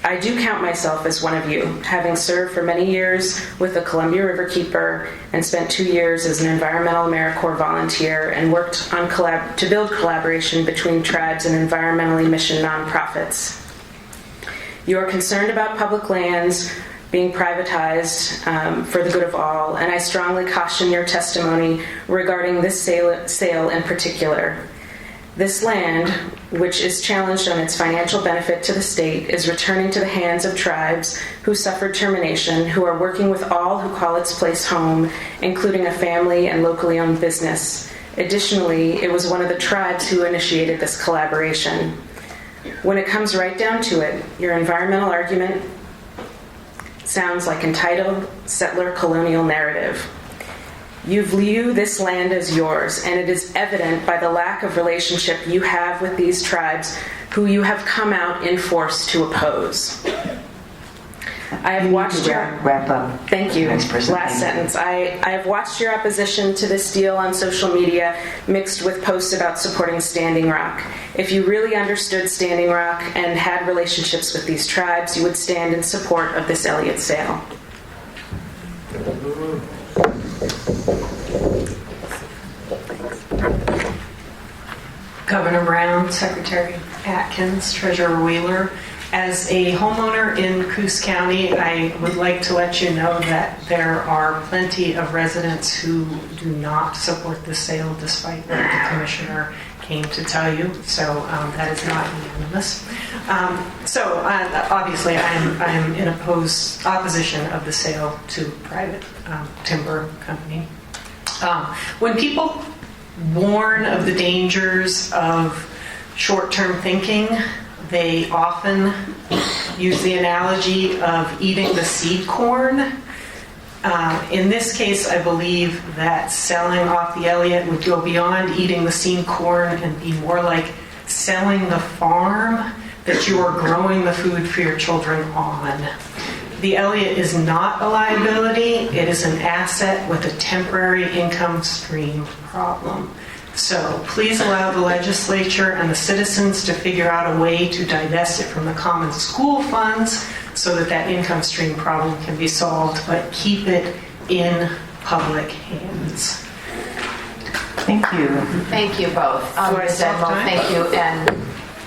I do count myself as one of you, having served for many years with the Columbia Riverkeeper and spent 2 years as an environmental AmeriCorps volunteer and worked on to build collaboration between tribes and environmentally mission nonprofits. You are concerned about public lands being privatized for the good of all, and I strongly caution your testimony regarding this sale in particular. This land, which is challenged on its financial benefit to the state, is returning to the hands of tribes who suffered termination, who are working with all who call its place home, including a family and locally owned business. Additionally, it was one of the tribes who initiated this collaboration. When it comes right down to it, your environmental argument sounds like entitled settler colonial narrative. You view this land as yours, and it is evident by the lack of relationship you have with these tribes who you have come out in force to oppose. I have watched your wrap up. Thank you. Last sentence. I have watched your opposition to this deal on social media mixed with posts about supporting Standing Rock. If you really understood Standing Rock and had relationships with these tribes, you would stand in support of this Elliott sale. Governor Brown, Secretary Atkins, Treasurer Wheeler. As a homeowner in Coos County, I would like to let you know that there are plenty of residents who do not support the sale despite what the Commissioner came to tell you, so that is not unanimous. Obviously I am in opposition of the sale to private timber company. When people warn of the dangers of short-term thinking, they often use the analogy of eating the seed corn. In this case, I believe that selling off the Elliott would go beyond eating the seed corn and be more like selling the farm that you are growing the food for your children on. The Elliott is not a liability, it is an asset with a temporary income stream problem. So please allow the legislature and the citizens to figure out a way to divest it from the common school funds so that that income stream problem can be solved, but keep it in public hands. Thank you. Thank you both. Ms. Edmo, thank you. And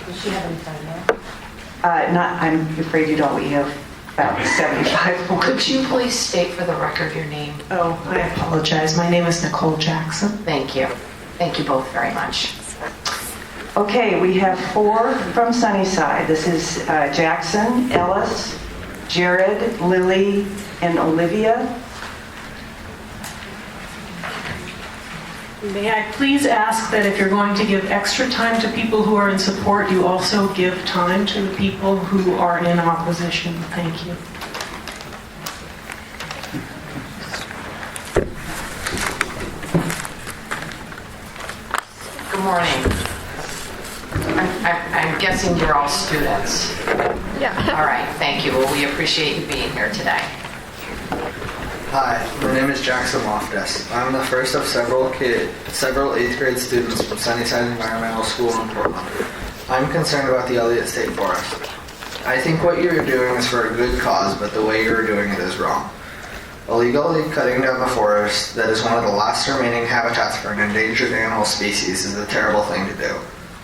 does she have any time now? I'm afraid you don't. We have about 75 more. Could you please state for the record your name? Oh, I apologize. My name is Nicole Jackson. Thank you. Thank you both very much. Okay, we have 4 from Sunnyside. This is Jackson, Ellis, Jared, Lily, and Olivia. May I please ask that if you're going to give extra time to people who are in support, you also give time to the people who are in opposition. Thank you. Good morning. I'm guessing you're all students. Yeah. All right, thank you. Well, we appreciate you being here today. Hi, my name is Jackson Loftus. I'm the first of several 8th grade students from Sunnyside Environmental School in Portland. I'm concerned about the Elliott State Forest. I think what you're doing is for a good cause, but the way you're doing it is wrong. Illegally cutting down the forest that is one of the last remaining habitats for an endangered animal species is a terrible thing to do.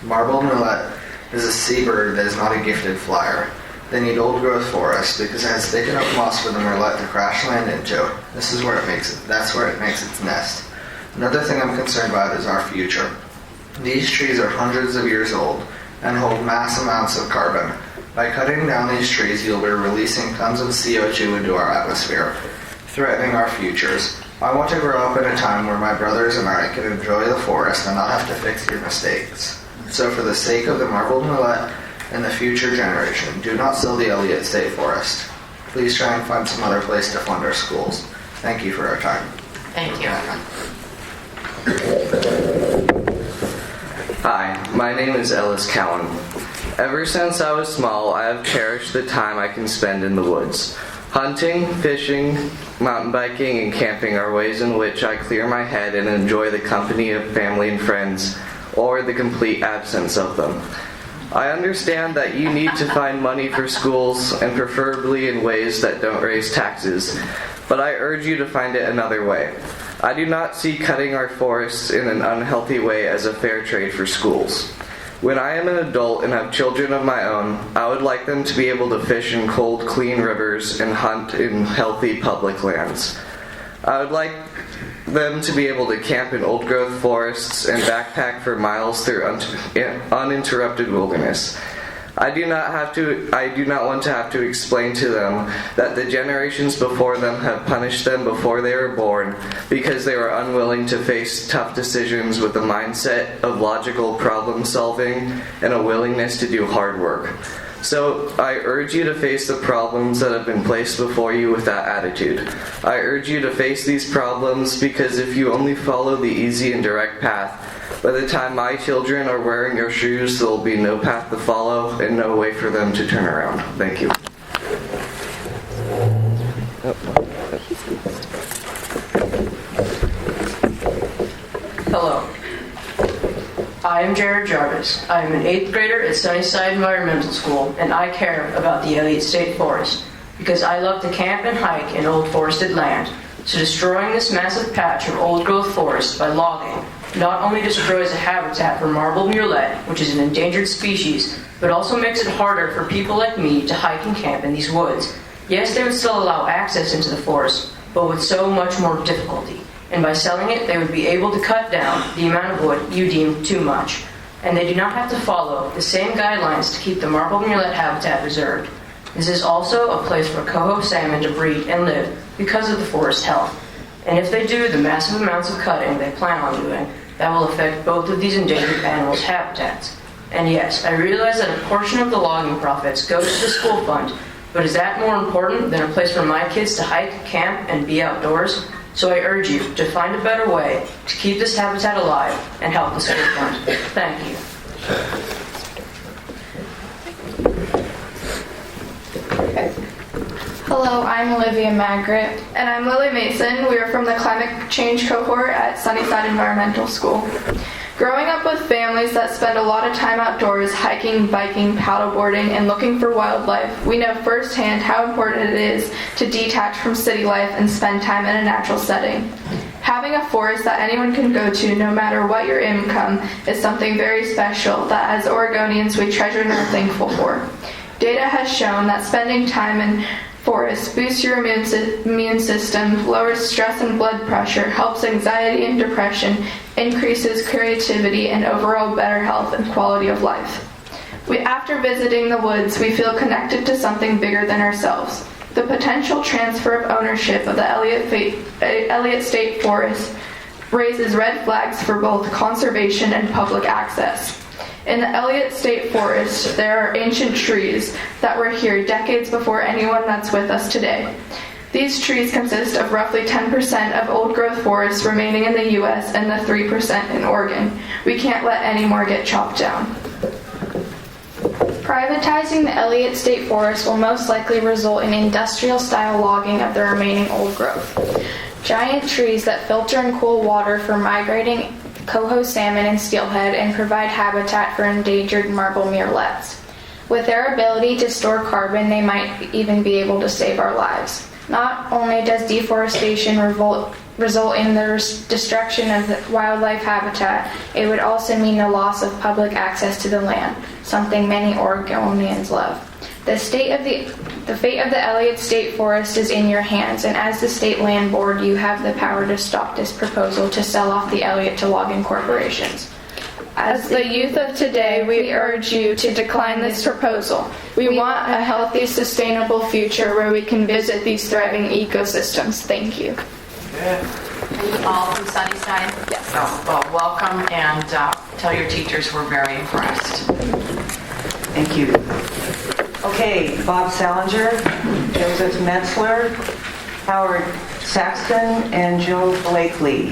Marbled mullet is a seabird that is not a gifted flyer. They need old-growth forest because it has thick enough moss for the mullet to crash land into. That's where it makes its nest. Another thing I'm concerned about is our future. These trees are hundreds of years old and hold mass amounts of carbon. By cutting down these trees, you'll be releasing tons of CO2 into our atmosphere, threatening our futures. I want to grow up in a time where my brothers and I can enjoy the forest and not have to fix your mistakes. So for the sake of the marbled mullet and the future generation, do not sell the Elliott State Forest. Please try and find some other place to fund our schools. Thank you for our time. Thank you. Hi, my name is Ellis Cowan. Ever since I was small, I have cherished the time I can spend in the woods. Hunting, fishing, mountain biking, and camping are ways in which I clear my head and enjoy the company of family and friends, or the complete absence of them. I understand that you need to find money for schools, and preferably in ways that don't raise taxes, but I urge you to find it another way. I do not see cutting our forests in an unhealthy way as a fair trade for schools. When I am an adult and have children of my own, I would like them to be able to fish in cold, clean rivers and hunt in healthy public lands. I would like them to be able to camp in old-growth forests and backpack for miles through uninterrupted wilderness. I do not want to have to explain to them that the generations before them have punished them before they were born because they were unwilling to face tough decisions with a mindset of logical problem solving and a willingness to do hard work. So I urge you to face the problems that have been placed before you with that attitude. I urge you to face these problems because if you only follow the easy and direct path, by the time my children are wearing your shoes, there will be no path to follow and no way for them to turn around. Thank you. Hello. I am Jared Jarvis. I am an 8th grader at Sunnyside Environmental School, and I care about the Elliott State Forest because I love to camp and hike in old forested land, So destroying this massive patch of old-growth forest by logging not only destroys a habitat for marble murrelet, which is an endangered species, but also makes it harder for people like me to hike and camp in these woods. Yes, they would still allow access into the forest, but with so much more difficulty. And by selling it, they would be able to cut down the amount of wood you deem too much. And they do not have to follow the same guidelines to keep the marble murrelet habitat reserved. This is also a place for coho salmon to breed and live because of the forest health. And if they do the massive amounts of cutting they plan on doing, that will affect both of these endangered animals' habitats. And yes, I realize that a portion of the logging profits goes to the school fund, but is that more important than a place for my kids to hike, camp, and be outdoors? So I urge you to find a better way to keep this habitat alive and help the school fund. Thank you. Hello, I'm Olivia Magritte. And I'm Lily Mason. We are from the climate change cohort at Sunnyside Environmental School. Growing up with families that spend a lot of time outdoors hiking, biking, paddleboarding, and looking for wildlife, we know firsthand how important it is to detach from city life and spend time in a natural setting. Having a forest that anyone can go to no matter what your income is something very special that as Oregonians we treasure and are thankful for. Data has shown that spending time in forests boosts your immune system, lowers stress and blood pressure, helps anxiety and depression, increases creativity, and overall better health and quality of life. After visiting the woods, we feel connected to something bigger than ourselves. The potential transfer of ownership of the Elliott State Forest raises red flags for both conservation and public access. In the Elliott State Forest, there are ancient trees that were here decades before anyone that's with us today. These trees consist of roughly 10% of old-growth forests remaining in the U.S. and the 3% in Oregon. We can't let any more get chopped down. Privatizing the Elliott State Forest will most likely result in industrial-style logging of the remaining old growth. Giant trees that filter and cool water for migrating coho salmon and steelhead and provide habitat for endangered marble murrelets. With their ability to store carbon, they might even be able to save our lives. Not only does deforestation result in the destruction of the wildlife habitat, it would also mean the loss of public access to the land, something many Oregonians love. The fate of the Elliott State Forest is in your hands, and as the state land board, you have the power to stop this proposal to sell off the Elliott to logging corporations. As the youth of today, we urge you to decline this proposal. We want a healthy, sustainable future where we can visit these thriving ecosystems. Thank you. Are you all from Sunnyside? Yes. Oh, well, welcome, and tell your teachers we're very impressed. Thank you. Okay, Bob Salinger, Joseph Metzler, Howard Saxton, and Joe Blakely.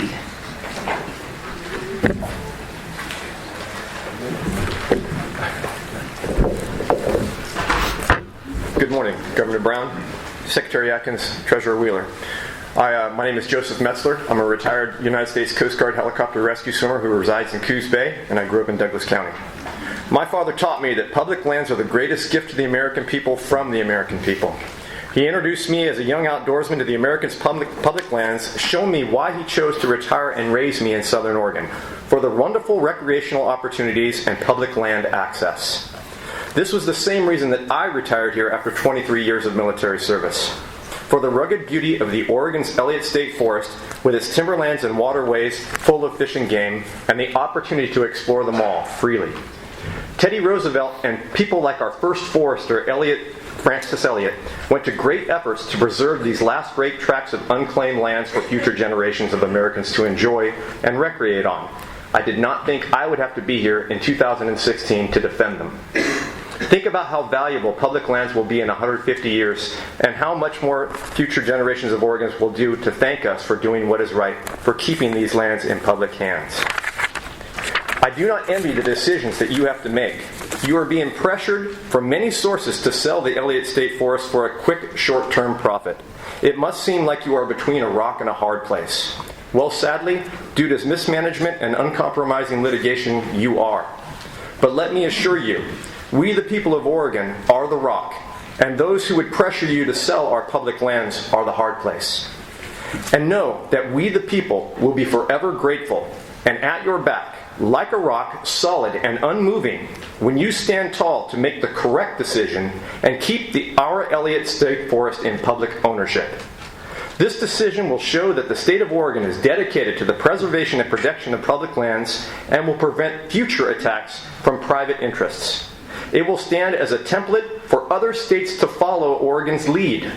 Good morning, Governor Brown, Secretary Atkins, Treasurer Wheeler. My name is Joseph Metzler. I'm a retired United States Coast Guard helicopter rescue swimmer who resides in Coos Bay, and I grew up in Douglas County. My father taught me that public lands are the greatest gift to the American people from the American people. He introduced me as a young outdoorsman to the Americans' public lands, showing me why he chose to retire and raise me in Southern Oregon, for the wonderful recreational opportunities and public land access. This was the same reason that I retired here after 23 years of military service. For the rugged beauty of the Oregon's Elliott State Forest, with its timberlands and waterways full of fish and game, and the opportunity to explore them all freely. Teddy Roosevelt and people like our first forester, Francis Elliott, went to great efforts to preserve these last great tracts of unclaimed lands for future generations of Americans to enjoy and recreate on. I did not think I would have to be here in 2016 to defend them. Think about how valuable public lands will be in 150 years and how much more future generations of Oregons will do to thank us for doing what is right, for keeping these lands in public hands. I do not envy the decisions that you have to make. You are being pressured from many sources to sell the Elliott State Forest for a quick, short-term profit. It must seem like you are between a rock and a hard place. Well, sadly, due to mismanagement and uncompromising litigation, you are. But let me assure you, we the people of Oregon are the rock, and those who would pressure you to sell our public lands are the hard place. And know that we, the people, will be forever grateful and at your back, like a rock, solid and unmoving, when you stand tall to make the correct decision and keep our Elliott State Forest in public ownership. This decision will show that the state of Oregon is dedicated to the preservation and protection of public lands and will prevent future attacks from private interests. It will stand as a template for other states to follow Oregon's lead,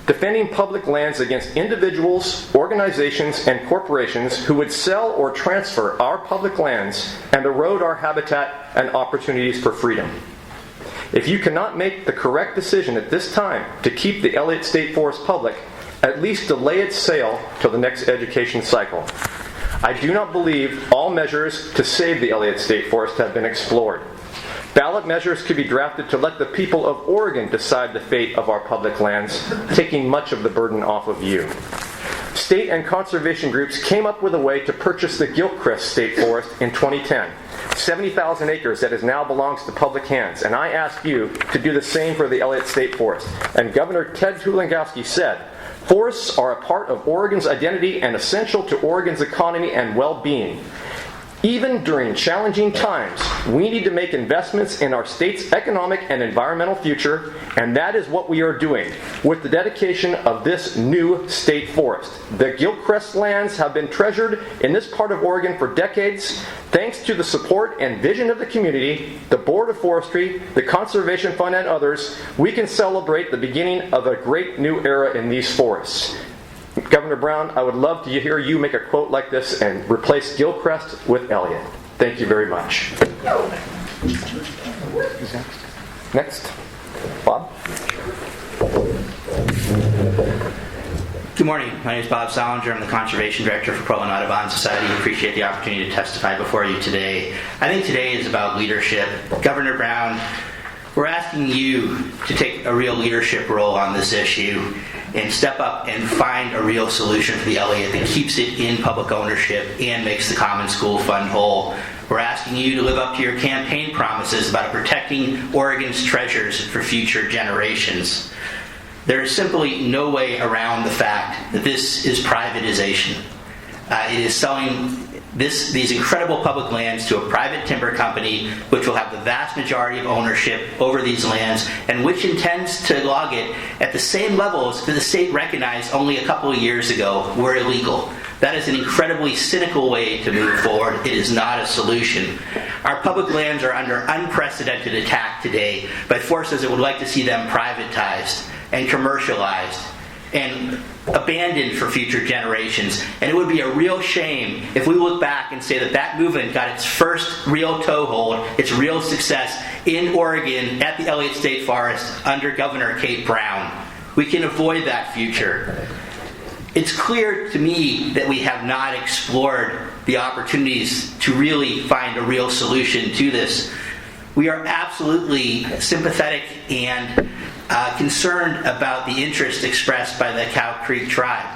defending public lands against individuals, organizations, and corporations who would sell or transfer our public lands and erode our habitat and opportunities for freedom. If you cannot make the correct decision at this time to keep the Elliott State Forest public, at least delay its sale till the next education cycle. I do not believe all measures to save the Elliott State Forest have been explored. Ballot measures could be drafted to let the people of Oregon decide the fate of our public lands, taking much of the burden off of you. State and conservation groups came up with a way to purchase the Gilchrist State Forest in 2010. 70,000 acres that now belongs to public hands. And I ask you to do the same for the Elliott State Forest. And Governor Ted Tulangowski said, forests are a part of Oregon's identity and essential to Oregon's economy and well-being. Even during challenging times, we need to make investments in our state's economic and environmental future, and that is what we are doing with the dedication of this new state forest. The Gilchrist lands have been treasured in this part of Oregon for decades. Thanks to the support and vision of the community, the Board of Forestry, the Conservation Fund, and others, we can celebrate the beginning of a great new era in these forests. Governor Brown, I would love to hear you make a quote like this and replace Gilchrist with Elliott. Thank you very much. Next. Bob? Good morning. My name is Bob Salinger. I'm the Conservation Director for Portland Audubon Society. I appreciate the opportunity to testify before you today. I think today is about leadership. Governor Brown, we're asking you to take a real leadership role on this issue and step up and find a real solution for the Elliott that keeps it in public ownership and makes the Common School Fund whole. We're asking you to live up to your campaign promises about protecting Oregon's treasures for future generations. There is simply no way around the fact that this is privatization. It is selling these incredible public lands to a private timber company which will have the vast majority of ownership over these lands and which intends to log it at the same levels that the state recognized only a couple of years ago were illegal. That is an incredibly cynical way to move forward. It is not a solution. Our public lands are under unprecedented attack today by forces that would like to see them privatized and commercialized and abandoned for future generations. And it would be a real shame if we look back and say that that movement got its first real toehold, its real success in Oregon at the Elliott State Forest under Governor Kate Brown. We can avoid that future. It's clear to me that we have not explored the opportunities to really find a real solution to this. We are absolutely sympathetic and concerned about the interest expressed by the Cow Creek tribe.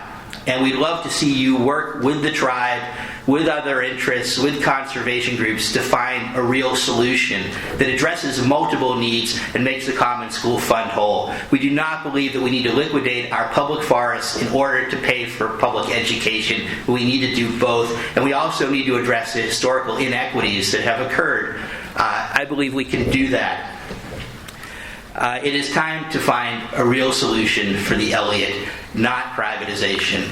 And we'd love to see you work with the tribe, with other interests, with conservation groups to find a real solution that addresses multiple needs and makes the Common School Fund whole. We do not believe that we need to liquidate our public forests in order to pay for public education. We need to do both. And we also need to address the historical inequities that have occurred. I believe we can do that. It is time to find a real solution for the Elliott, not privatization.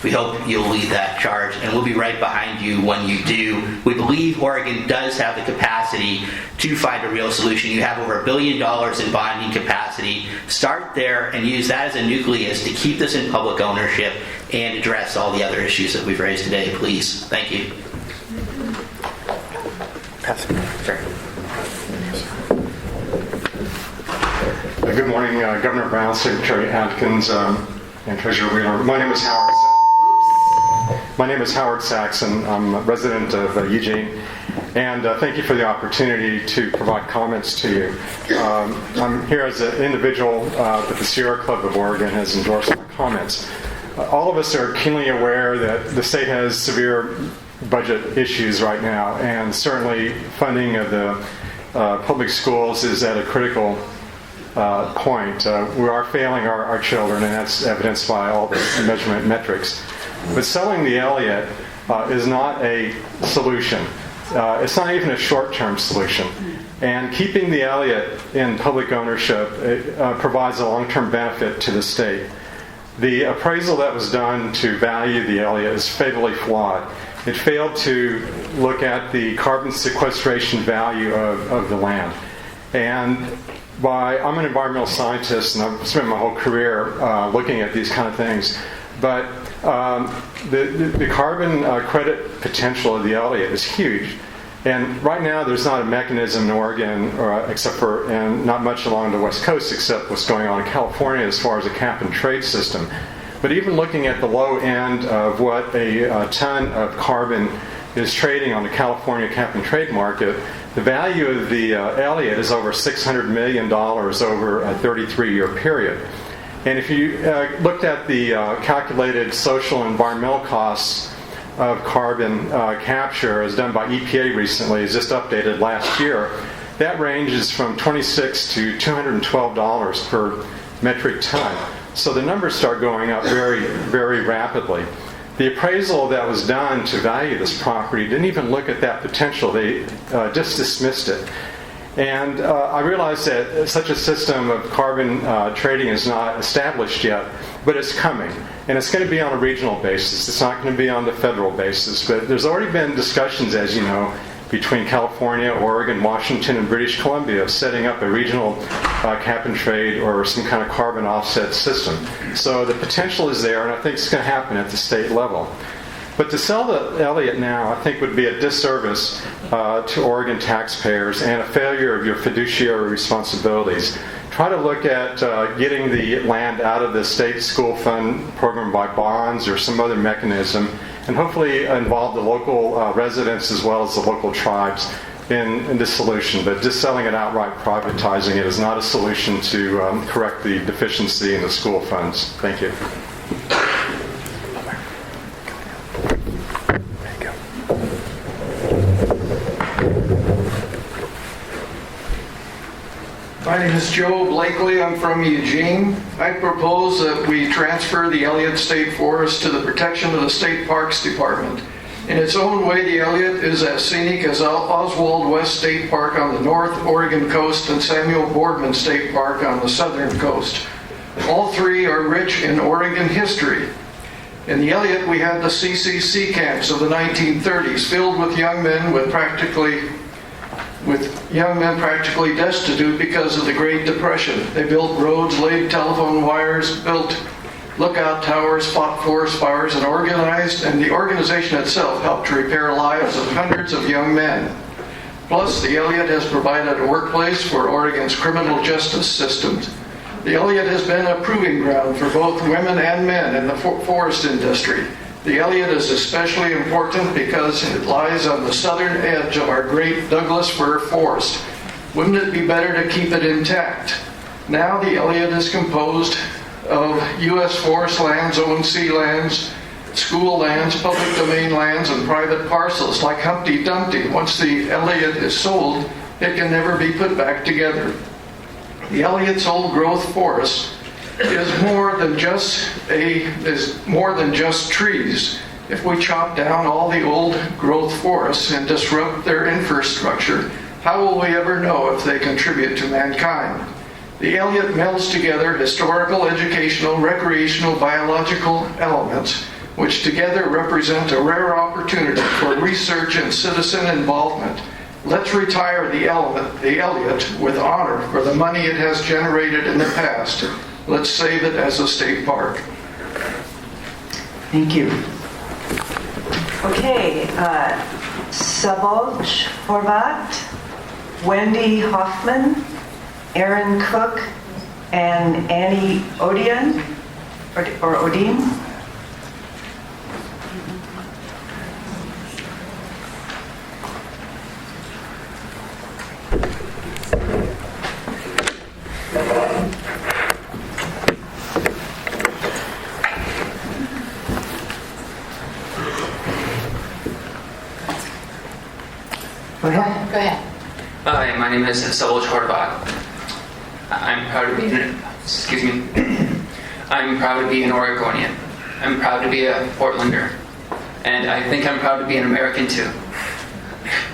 We hope you'll lead that charge, and we'll be right behind you when you do. We believe Oregon does have the capacity to find a real solution. You have over $1 billion in bonding capacity. Start there and use that as a nucleus to keep this in public ownership and address all the other issues that we've raised today, please. Thank you. Sure. Good morning, Governor Brown, Secretary Atkins, and Treasurer Wheeler. My name is Howard Saxon. I'm a resident of Eugene, and thank you for the opportunity to provide comments to you. I'm here as an individual that the Sierra Club of Oregon has endorsed my comments. All of us are keenly aware that the state has severe budget issues right now, and certainly funding of the public schools is at a critical point. We are failing our children, and that's evidenced by all the measurement metrics. But selling the Elliott is not a solution. It's not even a short-term solution. And keeping the Elliott in public ownership provides a long-term benefit to the state. The appraisal that was done to value the Elliott is fatally flawed. It failed to look at the carbon sequestration value of the land. And I'm an environmental scientist, and I've spent my whole career looking at these kind of things. But the carbon credit potential of the Elliott is huge. And right now, there's not a mechanism in Oregon, and not much along the West Coast, except what's going on in California as far as a cap-and-trade system. But even looking at the low end of what a ton of carbon is trading on the California cap-and-trade market, the value of the Elliott is over $600 million over a 33-year period. And if you looked at the calculated social and environmental costs of carbon capture as done by EPA recently, is just updated last year, that ranges from $26 to $212 per metric ton. So the numbers start going up very, very rapidly. The appraisal that was done to value this property didn't even look at that potential. They just dismissed it. And I realize that such a system of carbon trading is not established yet, but it's coming. And it's going to be on a regional basis. It's not going to be on the federal basis. But there's already been discussions, as you know, between California, Oregon, Washington, and British Columbia of setting up a regional cap and trade or some kind of carbon offset system. So the potential is there, and I think it's going to happen at the state level. But to sell the Elliott now, I think, would be a disservice to Oregon taxpayers and a failure of your fiduciary responsibilities. Try to look at getting the land out of the state school fund program by bonds or some other mechanism, and hopefully involve the local residents as well as the local tribes in this solution. But just selling it outright, privatizing it, is not a solution to correct the deficiency in the school funds. Thank you. My name is Joe Blakely. I'm from Eugene. I propose that we transfer the Elliott State Forest to the protection of the State Parks Department. In its own way, the Elliott is as scenic as Oswald West State Park on the North Oregon coast and Samuel Boardman State Park on the southern coast. All three are rich in Oregon history. In the Elliott, we had the CCC camps of the 1930s, filled with young men practically destitute because of the Great Depression. They built roads, laid telephone wires, built lookout towers, fought forest fires, and the organization itself helped to repair lives of hundreds of young men. Plus, the Elliott has provided a workplace for Oregon's criminal justice systems. The Elliott has been a proving ground for both women and men in the forest industry. The Elliott is especially important because it lies on the southern edge of our great Douglas fir forest. Wouldn't it be better to keep it intact? Now the Elliott is composed of U.S. forest lands, ONC lands, school lands, public domain lands, and private parcels like Humpty Dumpty. Once the Elliott is sold, it can never be put back together. The Elliott's old growth forest is more than just trees. If we chop down all the old growth forests and disrupt their infrastructure, how will we ever know if they contribute to mankind? The Elliott melds together historical, educational, recreational, biological elements, which together represent a rare opportunity for research and citizen involvement. Let's retire the Elliott with honor for the money it has generated in the past. Let's save it as a state park. Thank you. Okay, Szabolcs Horváth, Wendy Hoffman, Aaron Cook, and Annie Odian, or Odin. Go ahead. Hi, my name is Szabolcs Horváth. I'm proud to be I'm proud to be an Oregonian. I'm proud to be a Portlander. And I think I'm proud to be an American too.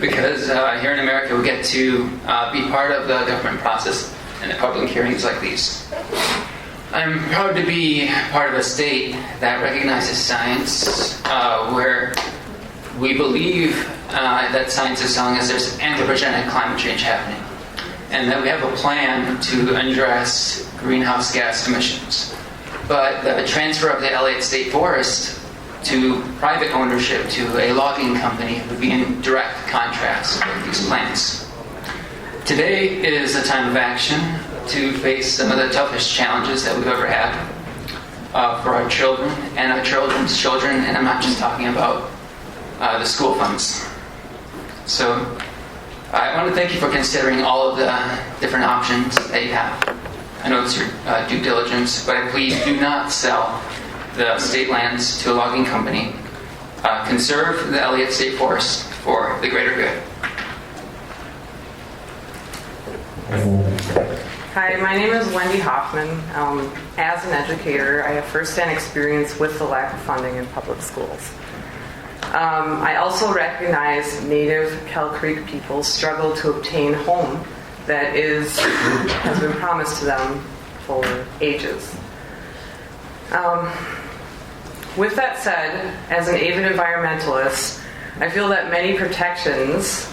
Because here in America we get to be part of the government process and the public hearings like these. I'm proud to be part of a state that recognizes science, where we believe that science is telling us there's anthropogenic climate change happening, and that we have a plan to address greenhouse gas emissions. But the transfer of the Elliott State Forest to private ownership to a logging company would be in direct contrast with these plans. Today is a time of action to face some of the toughest challenges that we've ever had for our children and our children's children, and I'm not just talking about the school funds. So I want to thank you for considering all of the different options that you have. I know it's your due diligence, but please do not sell the state lands to a logging company. Conserve the Elliott State Forest for the greater good. Hi, my name is Wendy Hoffman. As an educator, I have firsthand experience with the lack of funding in public schools. I also recognize Native Kell Creek people struggle to obtain home that has been promised to them for ages. With that said, as an avid environmentalist, I feel that many protections,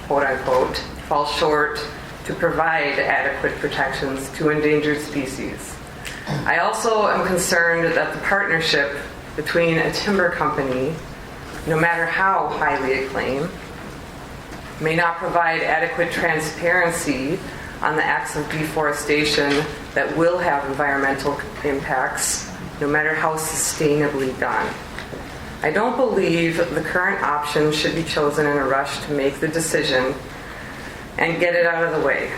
quote unquote, fall short to provide adequate protections to endangered species. I also am concerned that the partnership between a timber company, no matter how highly acclaimed, may not provide adequate transparency on the acts of deforestation that will have environmental impacts, no matter how sustainably done. I don't believe the current option should be chosen in a rush to make the decision and get it out of the way.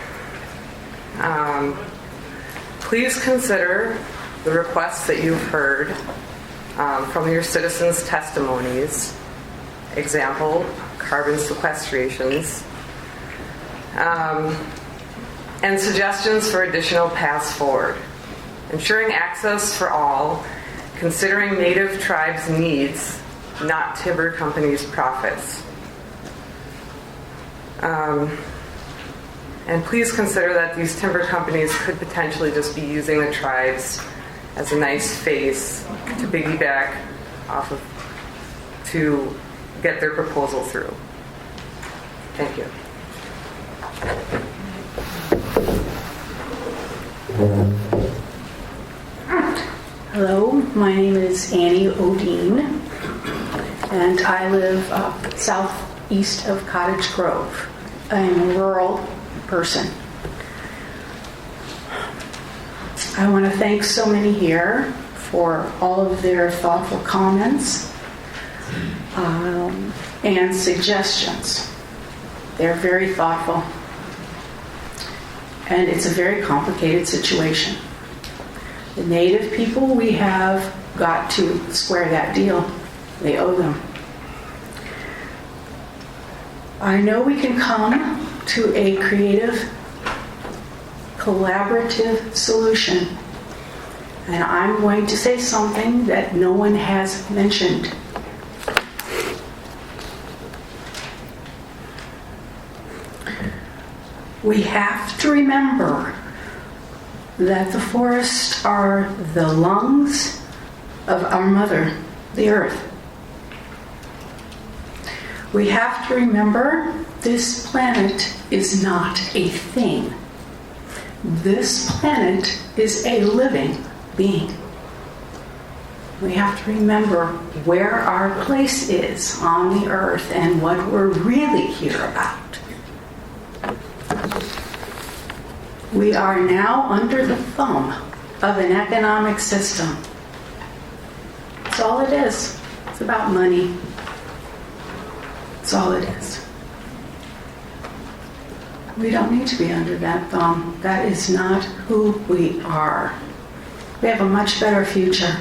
Please consider the requests that you've heard from your citizens' testimonies. Example, carbon sequestrations, and suggestions for additional paths forward. Ensuring access for all, considering Native tribes' needs, not timber companies' profits. And please consider that these timber companies could potentially just be using the tribes as a nice face to piggyback off of to get their proposal through. Thank you. Hello, my name is Annie Odine, and I live southeast of Cottage Grove. I'm a rural person. I want to thank so many here for all of their thoughtful comments and suggestions. They're very thoughtful. And it's a very complicated situation. The Native people, we have got to square that deal. They owe them. I know we can come to a creative, collaborative solution. And I'm going to say something that no one has mentioned. We have to remember that the forests are the lungs of our mother, the earth. We have to remember this planet is not a thing. This planet is a living being. We have to remember where our place is on the earth and what we're really here about. We are now under the thumb of an economic system. That's all it is. It's about money. That's all it is. We don't need to be under that thumb. That is not who we are. We have a much better future.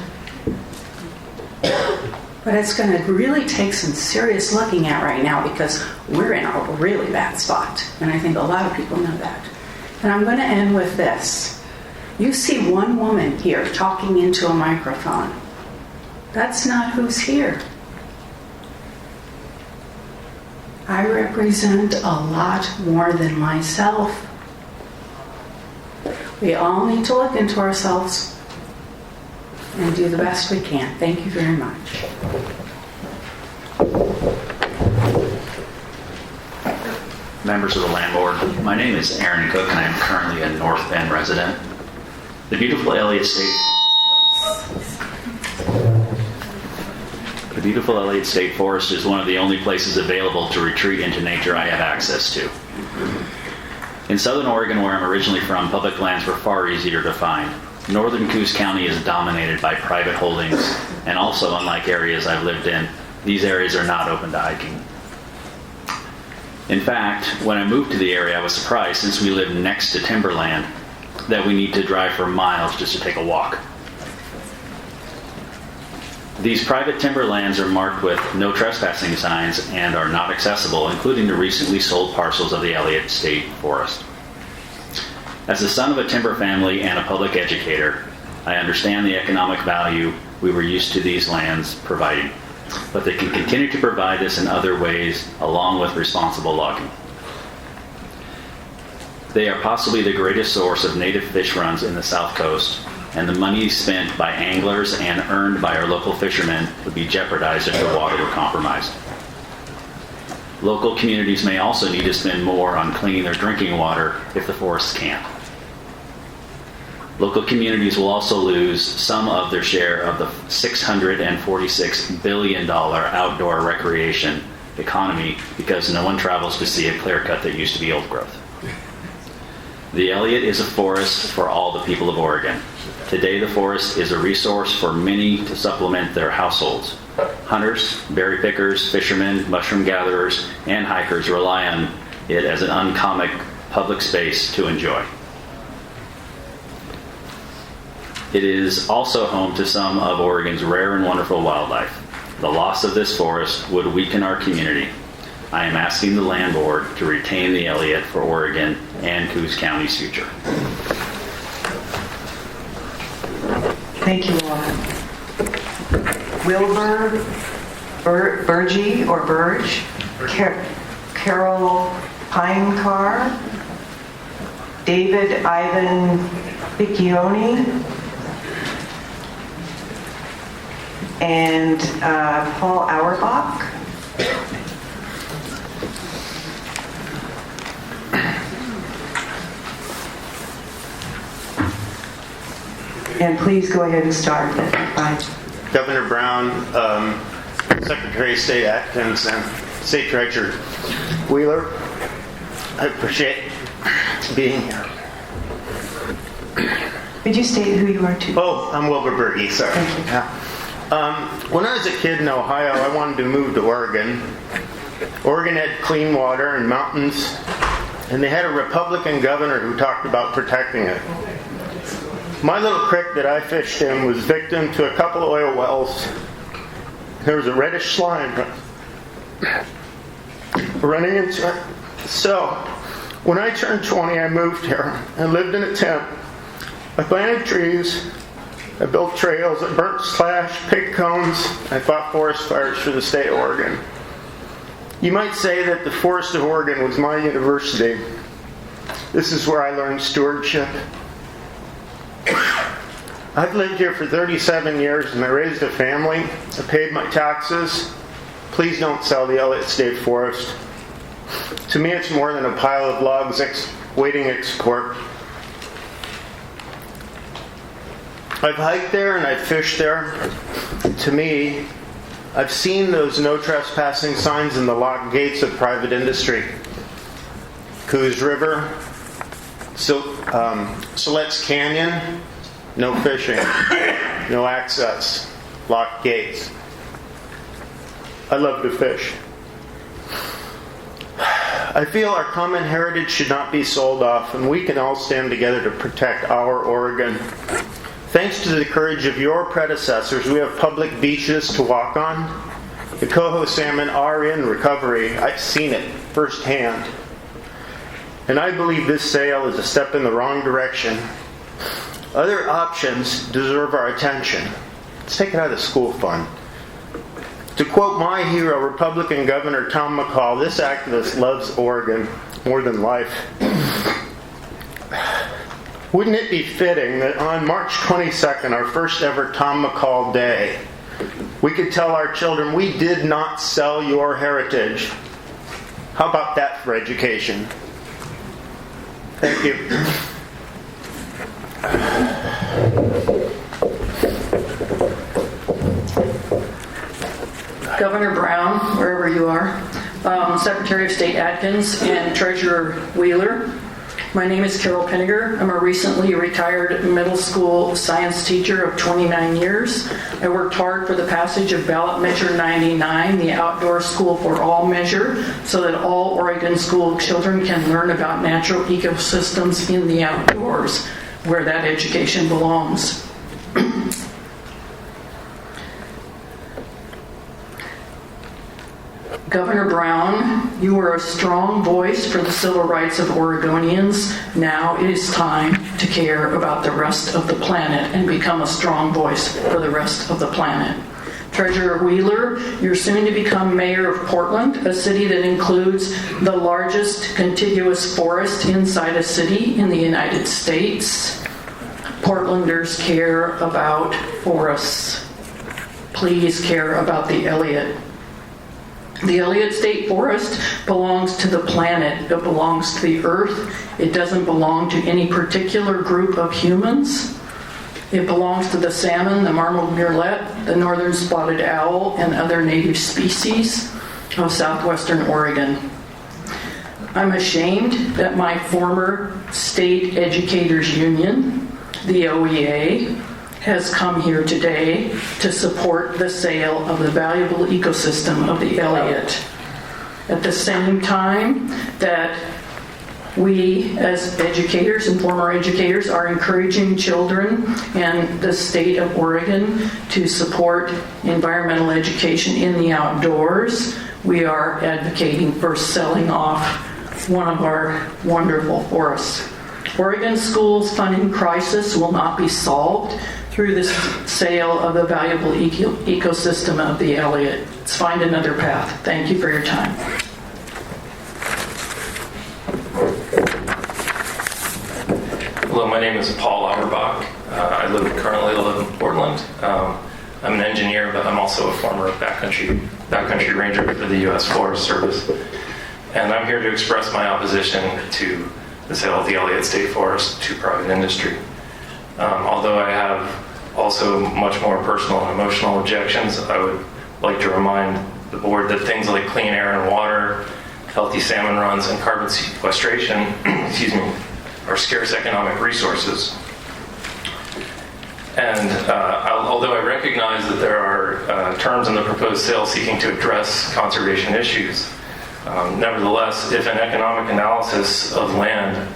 But it's going to really take some serious looking at right now because we're in a really bad spot. And I think a lot of people know that. And I'm going to end with this. You see one woman here talking into a microphone. That's not who's here. I represent a lot more than myself. We all need to look into ourselves and do the best we can. Thank you very much. Members of the Land Board, my name is Aaron Cook and I am currently a North Bend resident. The beautiful Elliott State Forest is one of the only places available to retreat into nature I have access to. In southern Oregon, where I'm originally from, public lands were far easier to find. Northern Coos County is dominated by private holdings, and also, unlike areas I've lived in, these areas are not open to hiking. In fact, when I moved to the area, I was surprised, since we live next to timberland, that we need to drive for miles just to take a walk. These private timberlands are marked with no trespassing signs and are not accessible, including the recently sold parcels of the Elliott State Forest. As the son of a timber family and a public educator, I understand the economic value we were used to these lands providing, but they can continue to provide this in other ways along with responsible logging. They are possibly the greatest source of native fish runs in the South Coast, and the money spent by anglers and earned by our local fishermen would be jeopardized if the water were compromised. Local communities may also need to spend more on cleaning their drinking water if the forests can't. Local communities will also lose some of their share of the $646 billion outdoor recreation economy because no one travels to see a clear cut that used to be old growth. The Elliott is a forest for all the people of Oregon. Today, the forest is a resource for many to supplement their households. Hunters, berry pickers, fishermen, mushroom gatherers, and hikers rely on it as an uncommon public space to enjoy. It is also home to some of Oregon's rare and wonderful wildlife. The loss of this forest would weaken our community. I am asking the Land Board to retain the Elliott for Oregon and Coos County's future. Thank you all. Wilbur Burge or Burge, Carol Pinecar, David Ivan Piccioni, and Paul Auerbach. And please go ahead and start. Bye. Governor Brown, Secretary of State Atkins, and State Treasurer Wheeler, I appreciate being here. Could you state who you are too? Oh, I'm Wilbur Burge, sorry. Thank you. Yeah. When I was a kid in Ohio, I wanted to move to Oregon. Oregon had clean water and mountains, and they had a Republican governor who talked about protecting it. My little creek that I fished in was victim to a couple of oil wells. There was a reddish slime running into it. So, when I turned 20, I moved here and lived in a tent. I planted trees, I built trails, I burnt slash, picked cones, I fought forest fires for the state of Oregon. You might say that the Forest of Oregon was my university. This is where I learned stewardship. I've lived here for 37 years and I raised a family. I paid my taxes. Please don't sell the Elliott State Forest. To me, it's more than a pile of logs waiting export. I've hiked there and I've fished there. To me, I've seen those no trespassing signs in the locked gates of private industry. Coos River, Siletz Canyon, no fishing, no access, locked gates. I love to fish. I feel our common heritage should not be sold off, and we can all stand together to protect our Oregon. Thanks to the courage of your predecessors, we have public beaches to walk on. The coho salmon are in recovery. I've seen it firsthand. and I believe this sale is a step in the wrong direction. Other options deserve our attention. Let's take it out of the school fund. To quote my hero, Republican Governor Tom McCall, this activist loves Oregon more than life. Wouldn't it be fitting that on March 22nd, our first ever Tom McCall Day, we could tell our children, we did not sell your heritage. How about that for education? Thank you. Governor Brown, wherever you are, Secretary of State Atkins, and Treasurer Wheeler. My name is Carol Penninger. I'm a recently retired middle school science teacher of 29 years. I worked hard for the passage of Ballot Measure 99, the Outdoor School for All measure, so that all Oregon school children can learn about natural ecosystems in the outdoors, where that education belongs. Governor Brown, you were a strong voice for the civil rights of Oregonians. Now it is time to care about the rest of the planet and become a strong voice for the rest of the planet. Treasurer Wheeler, you're soon to become mayor of Portland, a city that includes the largest contiguous forest inside a city in the United States. Portlanders care about forests. Please care about the Elliott. The Elliott State Forest belongs to the planet. It belongs to the earth. It doesn't belong to any particular group of humans. It belongs to the salmon, the marbled murrelet, the northern spotted owl, and other native species of southwestern Oregon. I'm ashamed that my former state educators union, the OEA, has come here today to support the sale of the valuable ecosystem of the Elliott. At the same time that we as educators and former educators are encouraging children and the state of Oregon to support environmental education in the outdoors, we are advocating for selling off one of our wonderful forests. Oregon schools' funding crisis will not be solved through this sale of the valuable ecosystem of the Elliott. Let's find another path. Thank you for your time. Hello, my name is Paul Auerbach. I currently live in Portland. I'm an engineer, but I'm also a former backcountry ranger for the U.S. Forest Service. And I'm here to express my opposition to the sale of the Elliott State Forest to private industry. Although I have also much more personal and emotional objections, I would like to remind the board that things like clean air and water, healthy salmon runs, and carbon sequestration are scarce economic resources. And although I recognize that there are terms in the proposed sale seeking to address conservation issues, nevertheless, if an economic analysis of land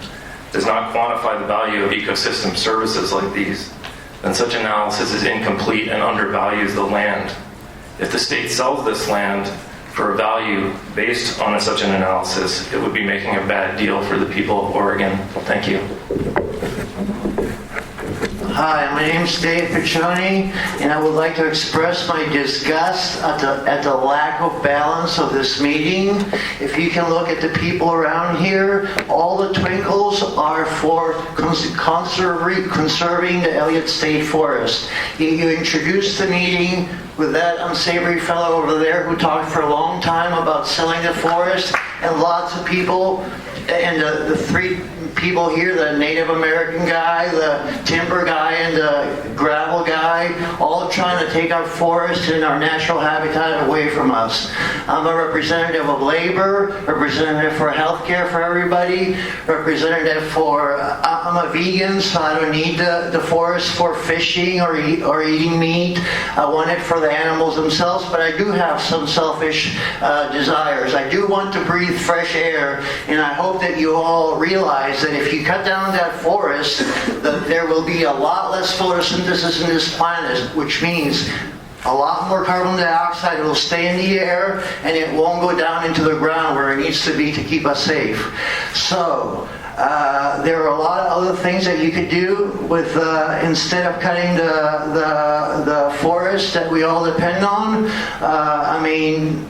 does not quantify the value of ecosystem services like these, then such analysis is incomplete and undervalues the land. If the state sells this land for a value based on such an analysis, it would be making a bad deal for the people of Oregon. Thank you. Hi, my name is Dave Piccioni, and I would like to express my disgust at the lack of balance of this meeting. If you can look at the people around here, all the twinkles are for conserving the Elliott State Forest. You introduced the meeting with that unsavory fellow over there who talked for a long time about selling the forest, and lots of people, and the three people here, the Native American guy, the timber guy, and the gravel guy, all trying to take our forest and our natural habitat away from us. I'm a representative of labor, representative for healthcare for everybody, representative for, I'm a vegan, so I don't need the forest for fishing or eating meat. I want it for the animals themselves, but I do have some selfish desires. I do want to breathe fresh air, and I hope that you all realize that if you cut down that forest, that there will be a lot less photosynthesis in this planet, which means A lot more carbon dioxide will stay in the air, and it won't go down into the ground where it needs to be to keep us safe. So there are a lot of other things that you could do with instead of cutting the forest that we all depend on. I mean,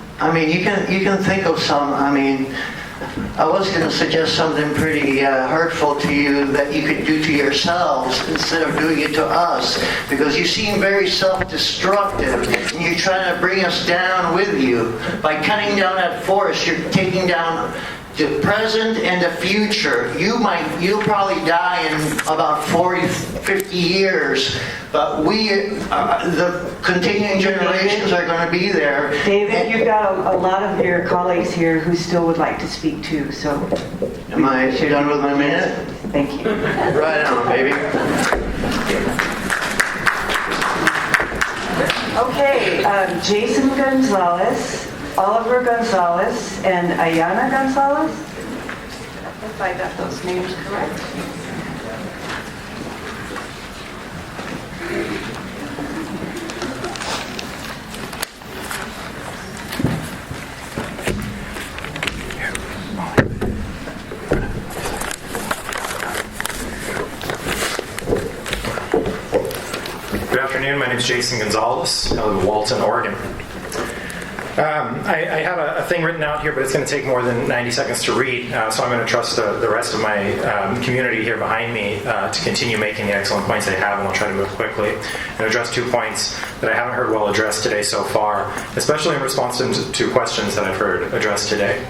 you can think of some. I mean, I was going to suggest something pretty hurtful to you that you could do to yourselves instead of doing it to us, because you seem very self-destructive and you're trying to bring us down with you. By cutting down that forest, you're taking down the present and the future. You'll probably die in about 40, 50 years, but the continuing generations are going to be there. David, you've got a lot of your colleagues here who still would like to speak too, so. Am I done with my minute? Thank you. Right on, baby. Okay, Jason Gonzalez, Oliver Gonzalez, and Ayana Gonzalez. If I got those names correct. Good afternoon, my name is Jason Gonzalez. I live in Walton, Oregon. I have a thing written out here, but it's going to take more than 90 seconds to read, so I'm going to trust the rest of my community here behind me to continue making the excellent points they have, and I'll try to move quickly and address 2 points that I haven't heard well addressed today so far, especially in response to questions that I've heard addressed today.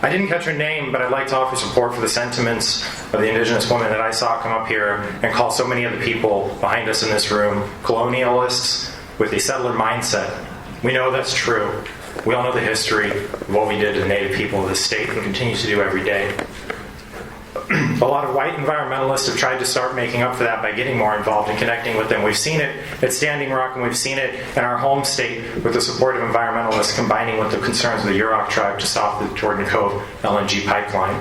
I didn't catch her name, but I'd like to offer support for the sentiments of the Indigenous woman that I saw come up here and call so many of the people behind us in this room colonialists with a settler mindset. We know that's true. We all know the history of what we did to the native people of this state and continue to do every day. A lot of white environmentalists have tried to start making up for that by getting more involved and connecting with them. We've seen it at Standing Rock, and we've seen it in our home state with the support of environmentalists combining with the concerns of the Yurok tribe to stop the Jordan Cove LNG pipeline.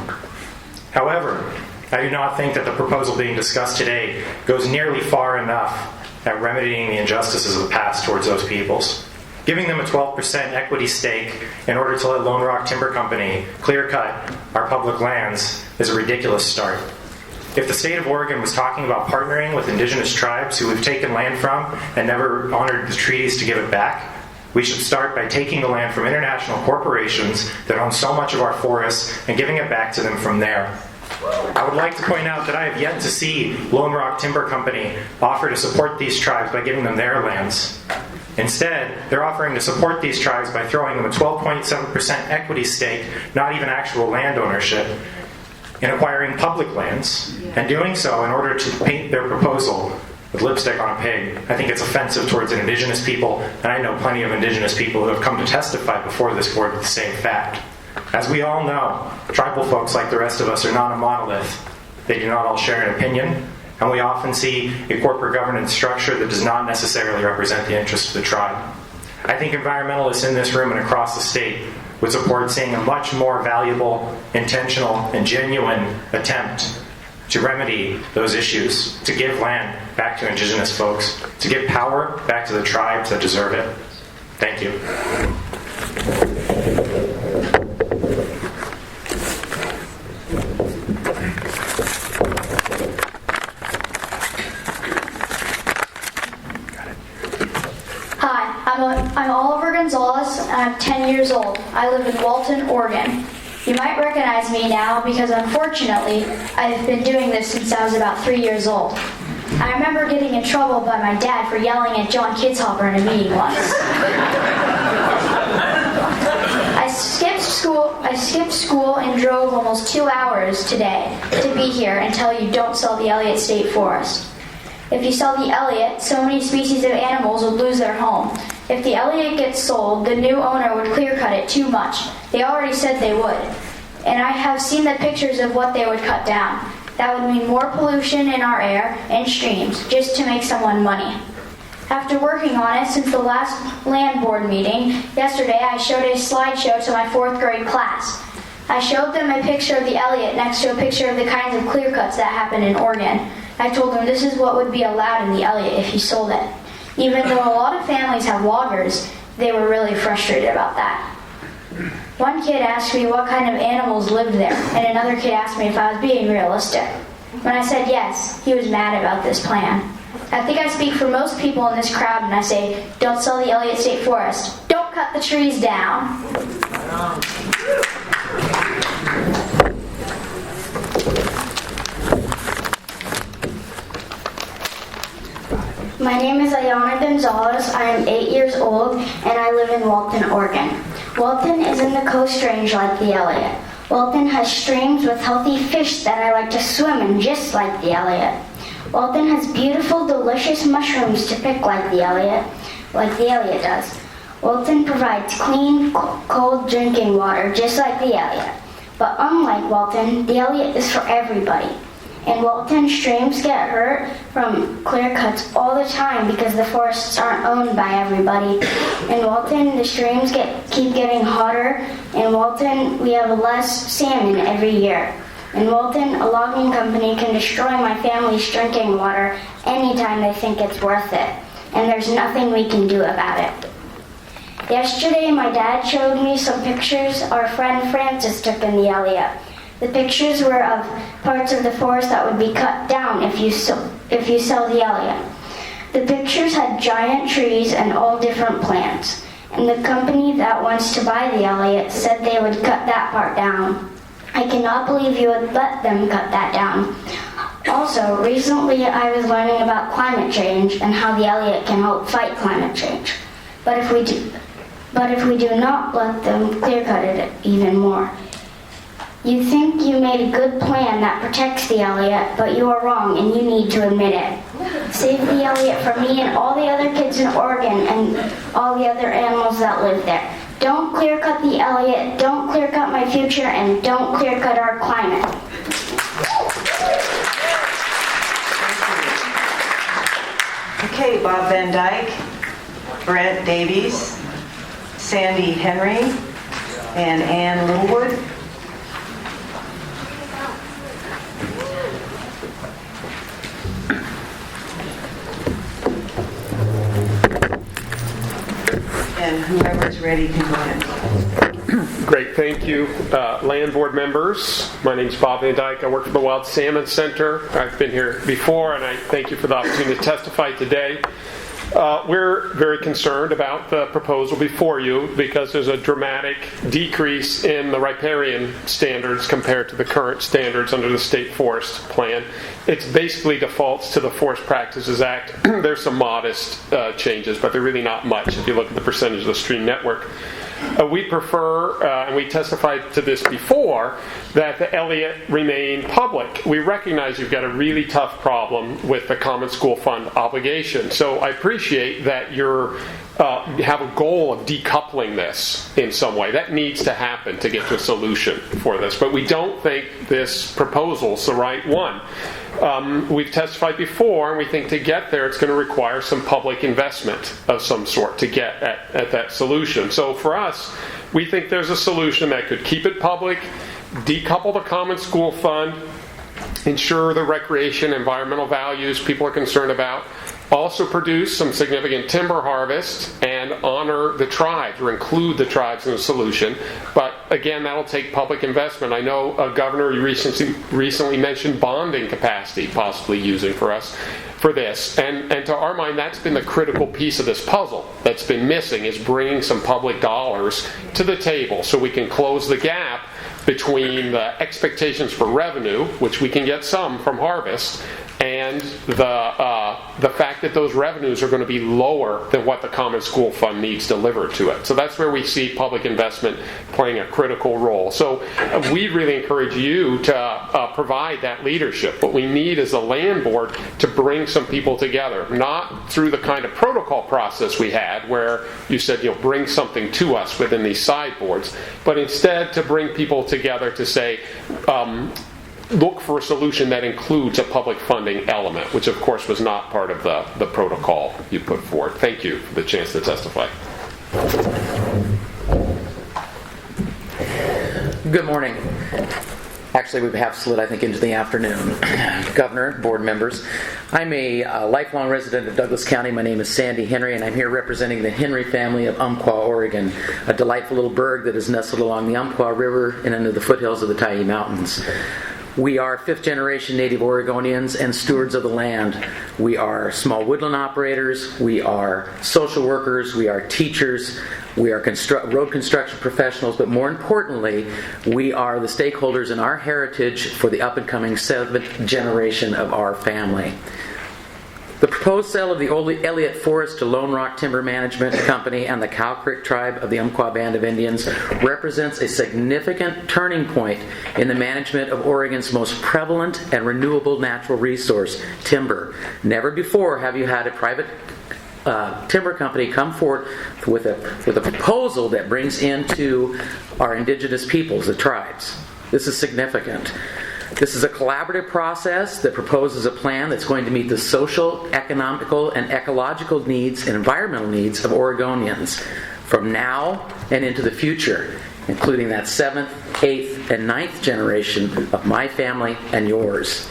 However, I do not think that the proposal being discussed today goes nearly far enough at remedying the injustices of the past towards those peoples. Giving them a 12% equity stake in order to let Lone Rock Timber Company clear-cut our public lands is a ridiculous start. If the state of Oregon was talking about partnering with indigenous tribes who we've taken land from and never honored the treaties to give it back, we should start by taking the land from international corporations that own so much of our forests and giving it back to them from there. I would like to point out that I have yet to see Lone Rock Timber Company offer to support these tribes by giving them their lands. Instead, they're offering to support these tribes by throwing them a 12.7% equity stake, not even actual land ownership, in acquiring public lands, and doing so in order to paint their proposal with lipstick on a pig. I think it's offensive towards an indigenous people, and I know plenty of indigenous people who have come to testify before this board with the same fact. As we all know, tribal folks, like the rest of us, are not a monolith. They do not all share an opinion, and we often see a corporate governance structure that does not necessarily represent the interests of the tribe. I think environmentalists in this room and across the state would support seeing a much more valuable, intentional, and genuine attempt to remedy those issues, to give land back to indigenous folks, to give power back to the tribes that deserve it. Thank you. I'm Oliver Gonzalez, and I'm 10 years old. I live in Walton, Oregon. You might recognize me now because, unfortunately, I've been doing this since I was about 3 years old. I remember getting in trouble by my dad for yelling at John Kidshopper in a meeting once. I skipped school and drove almost 2 hours today to be here and tell you don't sell the Elliott State Forest. If you sell the Elliott, so many species of animals would lose their home. If the Elliott gets sold, the new owner would clear-cut it too much. They already said they would. And I have seen the pictures of what they would cut down. That would mean more pollution in our air and streams, just to make someone money. After working on it since the last land board meeting, yesterday I showed a slideshow to my 4th grade class. I showed them a picture of the Elliott next to a picture of the kinds of clear-cuts that happen in Oregon. I told them this is what would be allowed in the Elliott if you sold it. Even though a lot of families have loggers, they were really frustrated about that. One kid asked me what kind of animals lived there, and another kid asked me if I was being realistic. When I said yes, he was mad about this plan. I think I speak for most people in this crowd when I say, don't sell the Elliott State Forest. Don't cut the trees down. My name is Ayana Gonzalez. I am 8 years old, and I live in Walton, Oregon. Walton is in the Coast Range like the Elliott. Walton has streams with healthy fish that I like to swim in just like the Elliott. Walton has beautiful, delicious mushrooms to pick like the Elliott does. Walton provides clean, cold drinking water just like the Elliott. But unlike Walton, the Elliott is for everybody. In Walton, streams get hurt from clear cuts all the time because the forests aren't owned by everybody. In Walton, the streams keep getting hotter. In Walton, we have less salmon every year. In Walton, a logging company can destroy my family's drinking water anytime they think it's worth it, and there's nothing we can do about it. Yesterday, my dad showed me some pictures our friend Francis took in the Elliott. The pictures were of parts of the forest that would be cut down if you sell the Elliott. The pictures had giant trees and all different plants, and the company that wants to buy the Elliott said they would cut that part down. I cannot believe you would let them cut that down. Also, recently I was learning about climate change and how the Elliott can help fight climate change. But if we do not let them clear cut it even more. You think you made a good plan that protects the Elliott, but you are wrong and you need to admit it. Save the Elliott for me and all the other kids in Oregon and all the other animals that live there. Don't clear cut the Elliott, don't clear cut my future, and don't clear cut our climate. Okay, Bob Van Dyke, Brent Davies, Sandy Henry, and Ann Littlewood. And whoever's ready can go ahead. Great, thank you. Land board members, my name is Bob Van Dyke. I work for the Wild Salmon Center. I've been here before, and I thank you for the opportunity to testify today. We're very concerned about the proposal before you because there's a dramatic decrease in the riparian standards compared to the current standards under the State Forest Plan. It's basically defaults to the Forest Practices Act. There's some modest changes, but they're really not much if you look at the percentage of the stream network. We prefer, and we testified to this before, that the Elliott remain public. We recognize you've got a really tough problem with the Common School Fund obligation. So I appreciate that you have a goal of decoupling this in some way. That needs to happen to get to a solution for this. But we don't think this proposal is the right one. We've testified before, and we think to get there, it's going to require some public investment of some sort to get at that solution. So for us, we think there's a solution that could keep it public, decouple the Common School Fund, ensure the recreation, environmental values people are concerned about, also produce some significant timber harvest and honor the tribes or include the tribes in the solution. But again, that'll take public investment. I know a governor recently mentioned bonding capacity possibly using for us for this. And to our mind, that's been the critical piece of this puzzle that's been missing, is bringing some public dollars to the table so we can close the gap between the expectations for revenue, which we can get some from harvest, and the fact that those revenues are going to be lower than what the Common School Fund needs delivered to it. So that's where we see public investment playing a critical role. So we really encourage you to provide that leadership. What we need is a land board to bring some people together, not through the kind of protocol process we had where you said, bring something to us within these side boards, but instead to bring people together to say, look for a solution that includes a public funding element, which of course was not part of the protocol you put forward. Thank you for the chance to testify. Good morning. Actually, we have slid, I think, into the afternoon. Governor, board members, I'm a lifelong resident of Douglas County. My name is Sandy Henry, and I'm here representing the Henry family of Umpqua, Oregon, a delightful little burg that is nestled along the Umpqua River and under the foothills of the Tyee Mountains. We are fifth-generation Native Oregonians and stewards of the land. We are small woodland operators. We are social workers. We are teachers. We are road construction professionals. But more importantly, we are the stakeholders in our heritage for the up-and-coming seventh generation of our family. The proposed sale of the old Elliott Forest to Lone Rock Timber Management Company and the Cow Creek Tribe of the Umpqua Band of Indians represents a significant turning point in the management of Oregon's most prevalent and renewable natural resource, timber. Never before have you had a private timber company come forward with a proposal that brings into our indigenous peoples, the tribes. This is significant. This is a collaborative process that proposes a plan that's going to meet the social, economical, and ecological needs and environmental needs of Oregonians from now and into the future, including that 7th, 8th, and 9th generation of my family and yours.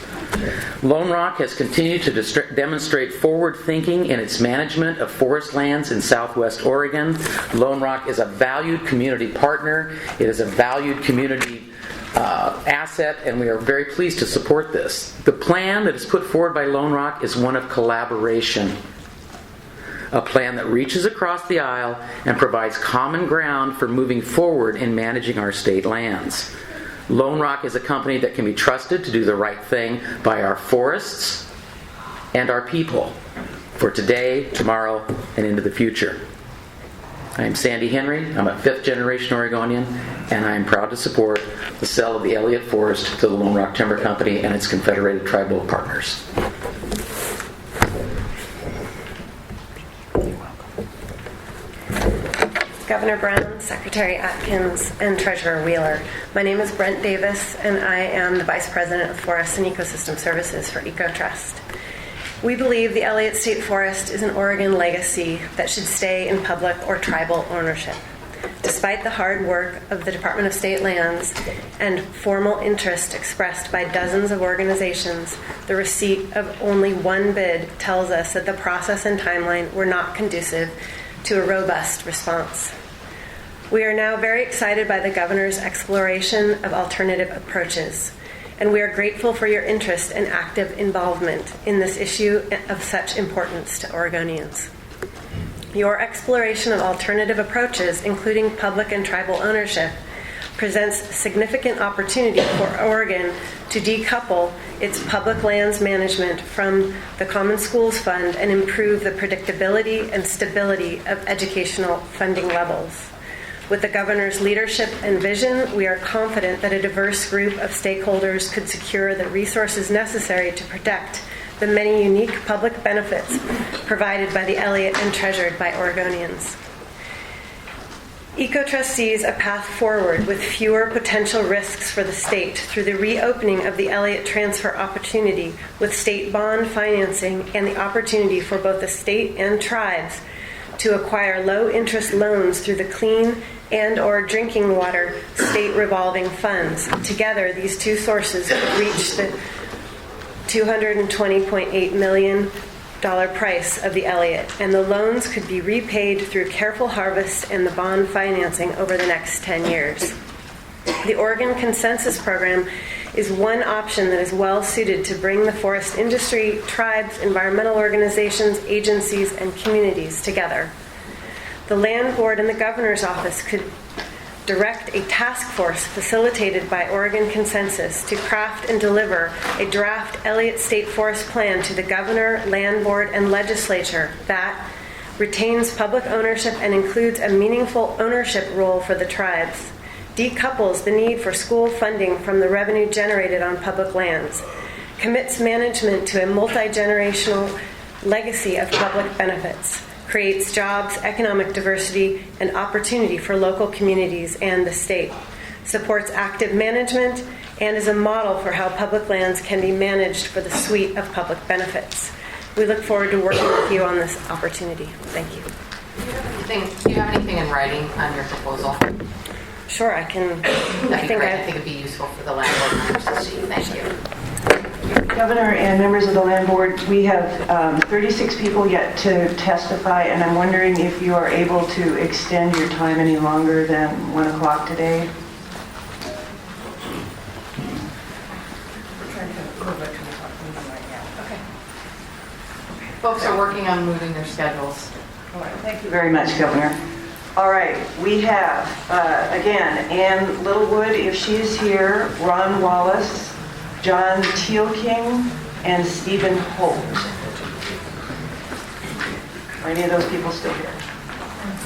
Lone Rock has continued to demonstrate forward thinking in its management of forest lands in southwest Oregon. Lone Rock is a valued community partner. It is a valued community asset, and we are very pleased to support this. The plan that is put forward by Lone Rock is one of collaboration. A plan that reaches across the aisle and provides common ground for moving forward in managing our state lands. Lone Rock is a company that can be trusted to do the right thing by our forests and our people for today, tomorrow, and into the future. I am Sandy Henry. I'm a fifth-generation Oregonian, and I am proud to support the sale of the Elliott Forest to the Lone Rock Timber Company and its confederated tribal partners. Governor Brown, Secretary Atkins, and Treasurer Wheeler. My name is Brent Davis, and I am the Vice President of Forest and Ecosystem Services for EcoTrust. We believe the Elliott State Forest is an Oregon legacy that should stay in public or tribal ownership. Despite the hard work of the Department of State Lands and formal interest expressed by dozens of organizations, the receipt of only one bid tells us that the process and timeline were not conducive to a robust response. We are now very excited by the Governor's exploration of alternative approaches, and we are grateful for your interest and active involvement in this issue of such importance to Oregonians. Your exploration of alternative approaches, including public and tribal ownership, presents significant opportunity for Oregon to decouple its public lands management from the Common Schools Fund and improve the predictability and stability of educational funding levels. With the Governor's leadership and vision, we are confident that a diverse group of stakeholders could secure the resources necessary to protect the many unique public benefits provided by the Elliott and treasured by Oregonians. EcoTrust sees a path forward with fewer potential risks for the state through the reopening of the Elliott transfer opportunity with state bond financing and the opportunity for both the state and tribes to acquire low-interest loans through the Clean and/or Drinking Water State Revolving Funds. Together, these two sources would reach the $220.8 million price of the Elliott, and the loans could be repaid through careful harvest and the bond financing over the next 10 years. The Oregon Consensus Program is one option that is well suited to bring the forest industry, tribes, environmental organizations, agencies, and communities together. The Land Board and the Governor's Office could direct a task force facilitated by Oregon Consensus to craft and deliver a draft Elliott State Forest Plan to the Governor, Land Board, and Legislature that retains public ownership and includes a meaningful ownership role for the tribes, decouples the need for school funding from the revenue generated on public lands, commits management to a multi-generational legacy of public benefits, creates jobs, economic diversity, and opportunity for local communities and the state, supports active management, and is a model for how public lands can be managed for the suite of public benefits. We look forward to working with you on this opportunity. Thank you. Do you have anything in writing on your proposal? Sure, I can. That'd be great. I think it'd be useful for the landlord members to see. Thank you. Governor and members of the land board, we have 36 people yet to testify, and I'm wondering if you are able to extend your time any longer than 1 o'clock today. Folks are working on moving their schedules. All right, thank you very much, Governor. All right, we have, again, Ann Littlewood, if she is here, Ron Wallace, John Tealking, and Stephen Holt. Are any of those people still here?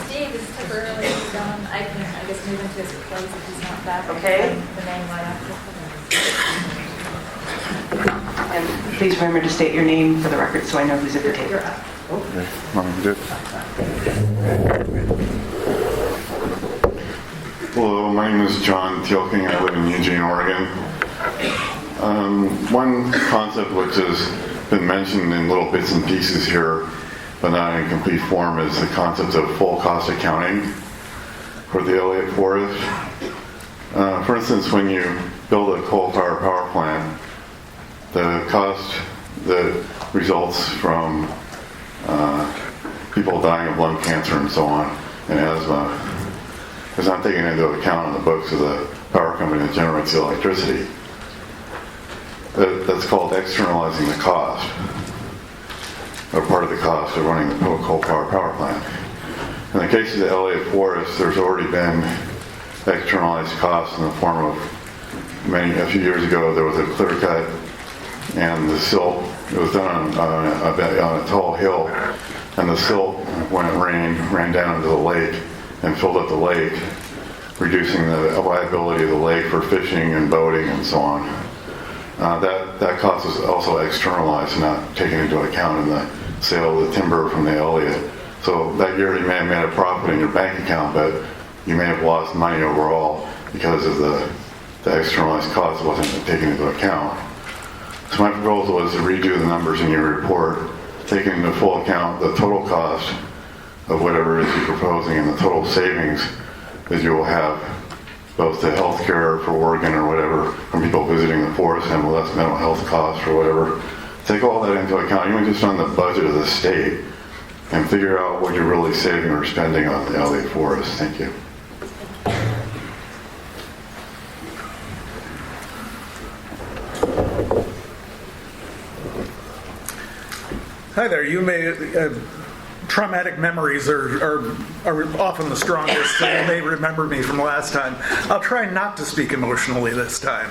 Steve is temporarily gone. I guess move into his place if he's not back. Okay. The name right after. And please remember to state your name for the record so I know who's at the table. Hello, my name is John Tealking. I live in Eugene, Oregon. One concept which has been mentioned in little bits and pieces here, but not in complete form, is the concept of full cost accounting for the Elliott Forest. For instance, when you build a coal-fired power plant, the cost that results from people dying of lung cancer and so on, and asthma, is not taken into account in the books of the power company that generates the electricity. That's called externalizing the cost, or part of the cost of running the coal-fired power plant. In the case of the Elliott Forest, there's already been externalized costs in the form of a few years ago there was a clear cut, and the silt, it was done on a tall hill, and the silt, when it rained, ran down into the lake and filled up the lake, reducing the viability of the lake for fishing and boating and so on. That cost is also externalized and not taken into account in the sale of the timber from the Elliott. So that year you may have made a profit in your bank account, but you may have lost money overall because of the externalized cost wasn't taken into account. So my proposal is to redo the numbers in your report, taking into full account the total cost of whatever it is you're proposing and the total savings that you will have, both the health care for Oregon or whatever, from people visiting the forest and less mental health costs or whatever. Take all that into account, even just on the budget of the state, and figure out what you're really saving or spending on the Elliott Forest. Thank you. Hi there. You may traumatic memories are often the strongest, so you may remember me from last time. I'll try not to speak emotionally this time.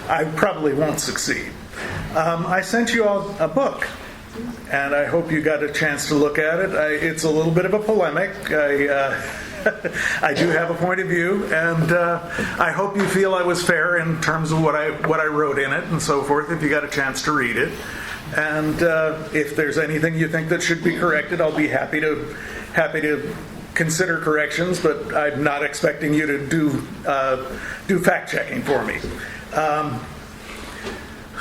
I probably won't succeed. I sent you all a book, and I hope you got a chance to look at it. It's a little bit of a polemic. I do have a point of view, and I hope you feel I was fair in terms of what I wrote in it and so forth, if you got a chance to read it. And if there's anything you think that should be corrected, I'll be happy to consider corrections, but I'm not expecting you to do fact checking for me.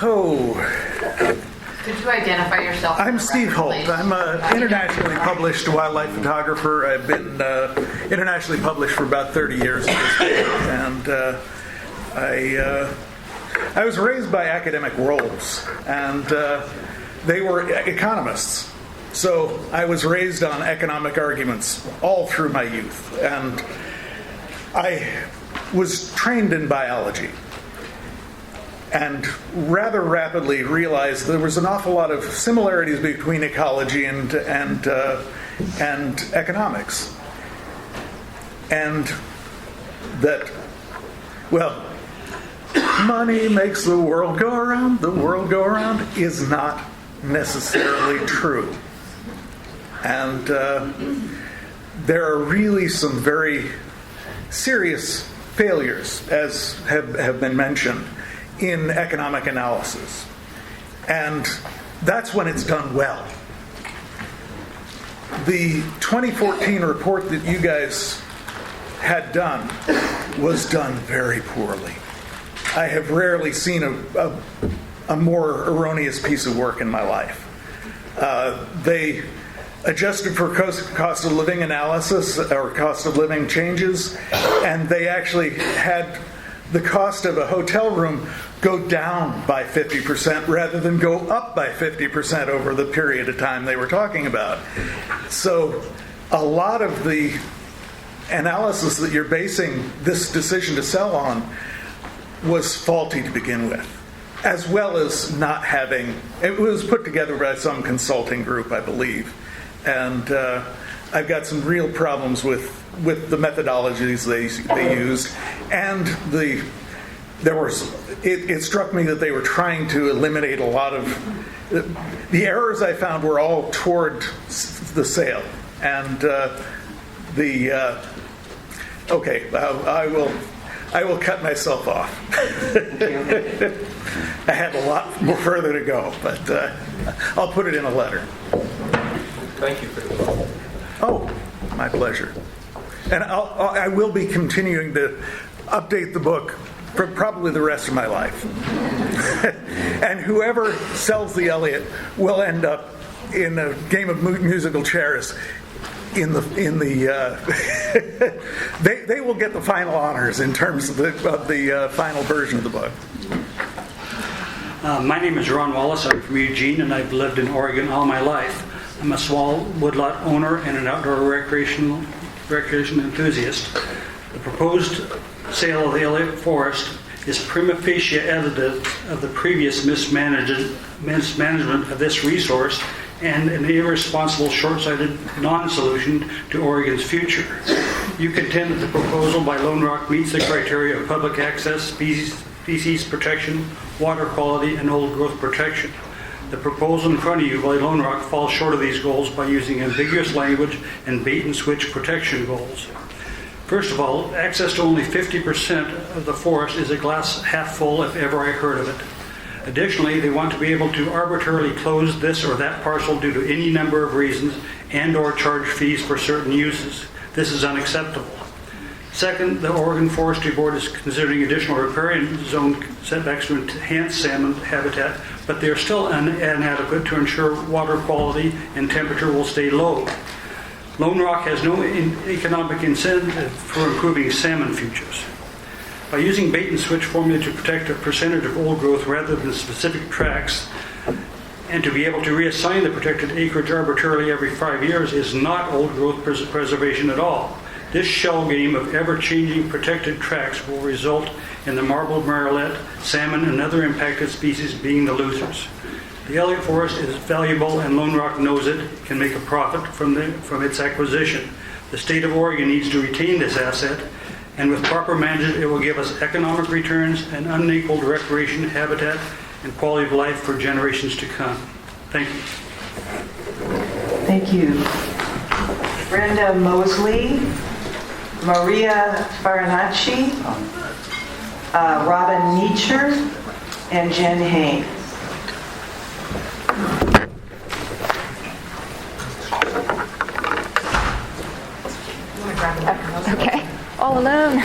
Could you identify yourself? I'm Steve Holt. I'm an internationally published wildlife photographer. I've been internationally published for about 30 years at this point, and I was raised by academic roles, and they were economists. So I was raised on economic arguments all through my youth, and I was trained in biology, and rather rapidly realized there was an awful lot of similarities between ecology and economics, and that, well, money makes the world go around is not necessarily true. And there are really some very serious failures, as have been mentioned, in economic analysis. And that's when it's done well. The 2014 report that you guys had done was done very poorly. I have rarely seen a more erroneous piece of work in my life. adjusted for cost of living analysis or cost of living changes, and they actually had the cost of a hotel room go down by 50% rather than go up by 50% over the period of time they were talking about. So a lot of the analysis that you're basing this decision to sell on was faulty to begin with, as well as not having, it was put together by some consulting group, I believe. And I've got some real problems with the methodologies they used, and it struck me that they were trying to eliminate a lot of the errors I found were all toward the sale, and I will cut myself off. I had a lot more further to go, but I'll put it in a letter. Thank you for the call. Oh, my pleasure. And I will be continuing to update the book for probably the rest of my life. And whoever sells the Elliott will end up in a game of musical chairs. They will get the final honors in terms of the final version of the book. My name is Ron Wallace. I'm from Eugene, and I've lived in Oregon all my life. I'm a small woodlot owner and an outdoor recreation enthusiast. The proposed sale of the Elliott Forest is prima facie evidence of the previous mismanagement of this resource and an irresponsible, short-sighted non-solution to Oregon's future. You contend that the proposal by Lone Rock meets the criteria of public access, species protection, water quality, and old growth protection. The proposal in front of you by Lone Rock falls short of these goals by using ambiguous language and bait-and-switch protection goals. First of all, access to only 50% of the forest is a glass half full if ever I heard of it. Additionally, they want to be able to arbitrarily close this or that parcel due to any number of reasons and or charge fees for certain uses. This is unacceptable. Second, the Oregon Forestry Board is considering additional riparian zone setbacks to enhance salmon habitat, but they are still inadequate to ensure water quality and temperature will stay low. Lone Rock has no economic incentive for improving salmon futures. By using bait-and-switch formula to protect a percentage of old growth rather than specific tracts, and to be able to reassign the protected acreage arbitrarily every 5 years is not old growth preservation at all. This shell game of ever-changing protected tracts will result in the marbled marrolet, salmon, and other impacted species being the losers. The Elliott Forest is valuable, and Lone Rock knows it can make a profit from its acquisition. The state of Oregon needs to retain this asset, and with proper management, it will give us economic returns and unequaled recreation, habitat, and quality of life for generations to come. Thank you. Thank you. Brenda Mosley, Maria Farinacci, Robin Nietzscher, and Jen Haynes. Okay. All alone.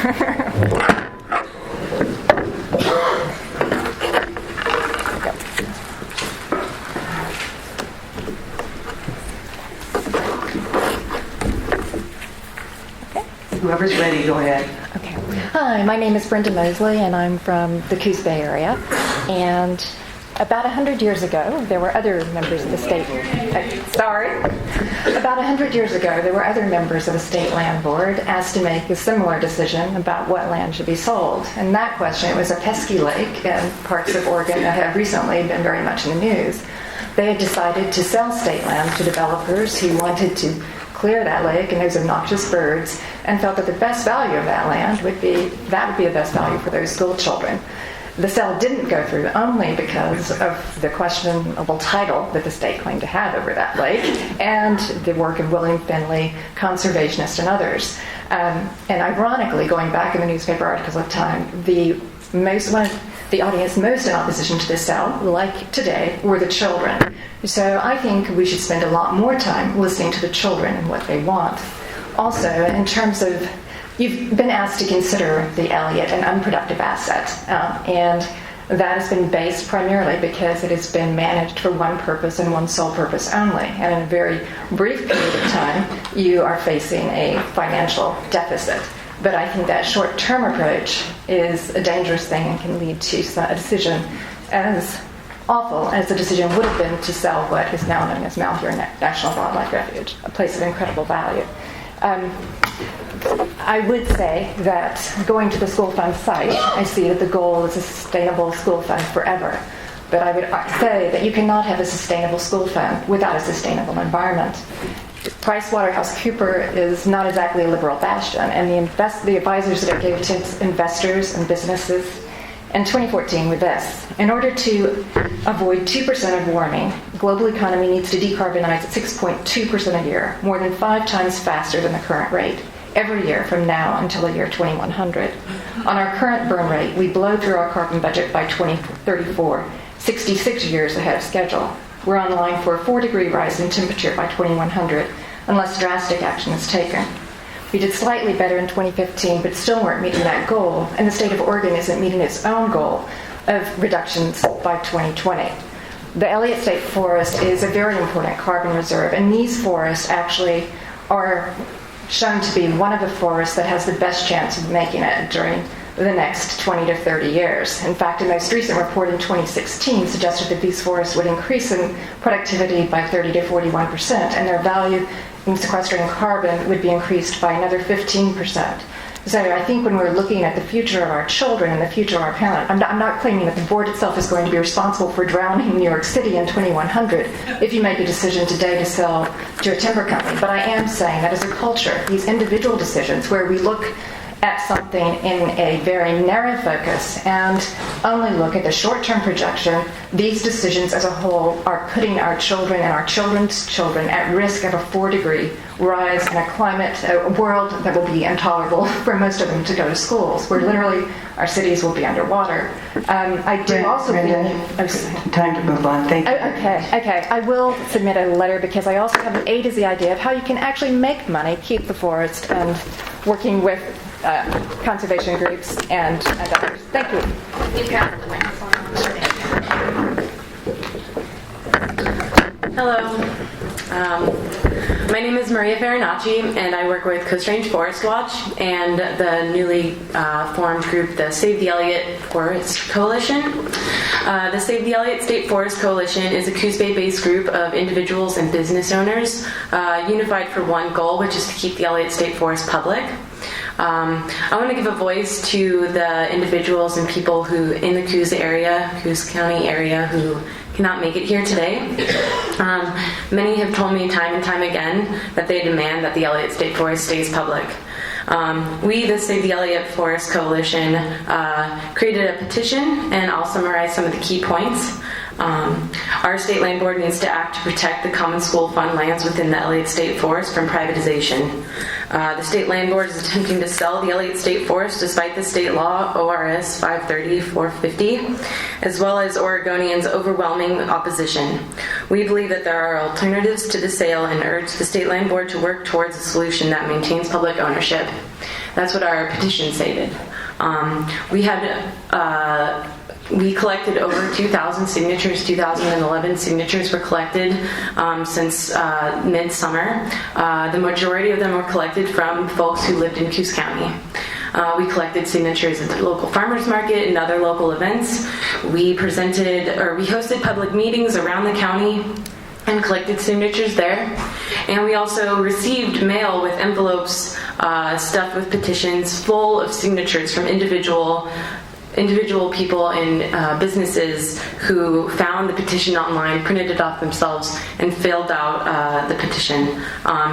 Whoever's ready, go ahead. Okay. Hi, my name is Brenda Mosley, and I'm from the Coos Bay area. And about 100 years ago, there were other members of the state. About 100 years ago, there were other members of the state land board asked to make a similar decision about what land should be sold. And that question, it was a pesky lake in parts of Oregon that have recently been very much in the news. They had decided to sell state land to developers who wanted to clear that lake and those obnoxious birds, and felt that the best value of that land would be the best value for those school children. The sale didn't go through only because of the questionable title that the state claimed to have over that lake and the work of William Finley, conservationists, and others. And ironically, going back in the newspaper articles of the time, the audience most in opposition to this sale, like today, were the children. So I think we should spend a lot more time listening to the children and what they want. Also, in terms of, you've been asked to consider the Elliott an unproductive asset. And That has been based primarily because it has been managed for one purpose and one sole purpose only. And in a very brief period of time, you are facing a financial deficit. But I think that short-term approach is a dangerous thing and can lead to a decision as awful as the decision would have been to sell what is now known as Malheur National Wildlife Refuge, a place of incredible value. I would say that going to the school fund site, I see that the goal is a sustainable school fund forever. But I would say that you cannot have a sustainable school fund without a sustainable environment. PricewaterhouseCoopers is not exactly a liberal bastion, and the advisors that it gave to investors and businesses in 2014 were this: in order to avoid 2% of warming, global economy needs to decarbonize at 6.2% a year, more than 5 times faster than the current rate, every year from now until the year 2100. On our current burn rate, we blow through our carbon budget by 2034, 66 years ahead of schedule. We're on line for a 4-degree rise in temperature by 2100, unless drastic action is taken. We did slightly better in 2015, but still weren't meeting that goal, and the state of Oregon isn't meeting its own goal of reductions by 2020. The Elliott State Forest is a very important carbon reserve, and these forests actually are shown to be one of the forests that has the best chance of making it during the next 20 to 30 years. In fact, a most recent report in 2016 suggested that these forests would increase in productivity by 30 to 41%, and their value in sequestering carbon would be increased by another 15%. So I think when we're looking at the future of our children and the future of our planet, I'm not claiming that the board itself is going to be responsible for drowning New York City in 2100 if you make a decision today to sell to a timber company. But I am saying that as a culture, these individual decisions where we look at something in a very narrow focus and only look at the short-term projection, these decisions as a whole are putting our children and our children's children at risk of a 4-degree rise in a world that will be intolerable for most of them to go to schools, where literally our cities will be underwater. I do also think... Time to move on. Thank you. Okay. I will submit a letter because I also have an A to Z idea of how you can actually make money, keep the forest, and working with conservation groups and others. Thank you. Hello. My name is Maria Farinacci, and I work with Coast Range Forest Watch and the newly formed group, the Save the Elliott Forest Coalition. The Save the Elliott State Forest Coalition is a Coos Bay-based group of individuals and business owners unified for one goal, which is to keep the Elliott State Forest public. I want to give a voice to the individuals and people who in the Coos County area who cannot make it here today. Many have told me time and time again that they demand that the Elliott State Forest stays public. We, the Save the Elliott Forest Coalition, created a petition, and I'll summarize some of the key points. Our state land board needs to act to protect the common school fund lands within the Elliott State Forest from privatization. The state land board is attempting to sell the Elliott State Forest despite the state law ORS 530-450, as well as Oregonians' overwhelming opposition. We believe that there are alternatives to the sale and urge the state land board to work towards a solution that maintains public ownership. That's what our petition stated. We collected over 2,000 signatures. 2,011 signatures were collected since midsummer. The majority of them were collected from folks who lived in Coos County. We collected signatures at the local farmers market and other local events. We hosted public meetings around the county and collected signatures there. And we also received mail with envelopes stuffed with petitions full of signatures from individual people and businesses who found the petition online, printed it off themselves, and filled out the petition.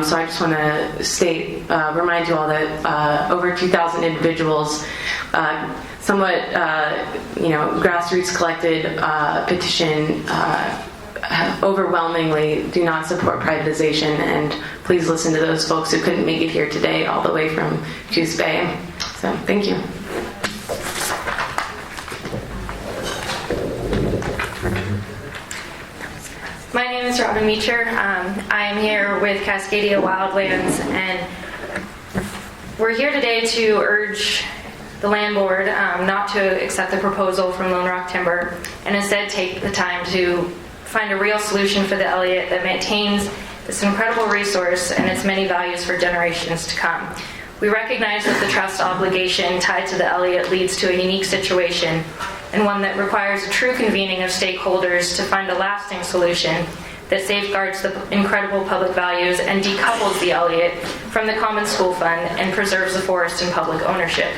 So I just want to remind you all that over 2,000 individuals, somewhat grassroots collected petition overwhelmingly do not support privatization, and please listen to those folks who couldn't make it here today all the way from Coos Bay. So thank you. My name is Robin Meacher. I am here with Cascadia Wildlands, and we're here today to urge the land board not to accept the proposal from Lone Rock Timber and instead take the time to find a real solution for the Elliott that maintains this incredible resource and its many values for generations to come. We recognize that the trust obligation tied to the Elliott leads to a unique situation and one that requires a true convening of stakeholders to find a lasting solution that safeguards the incredible public values and decouples the Elliott from the Common School Fund and preserves the forest in public ownership.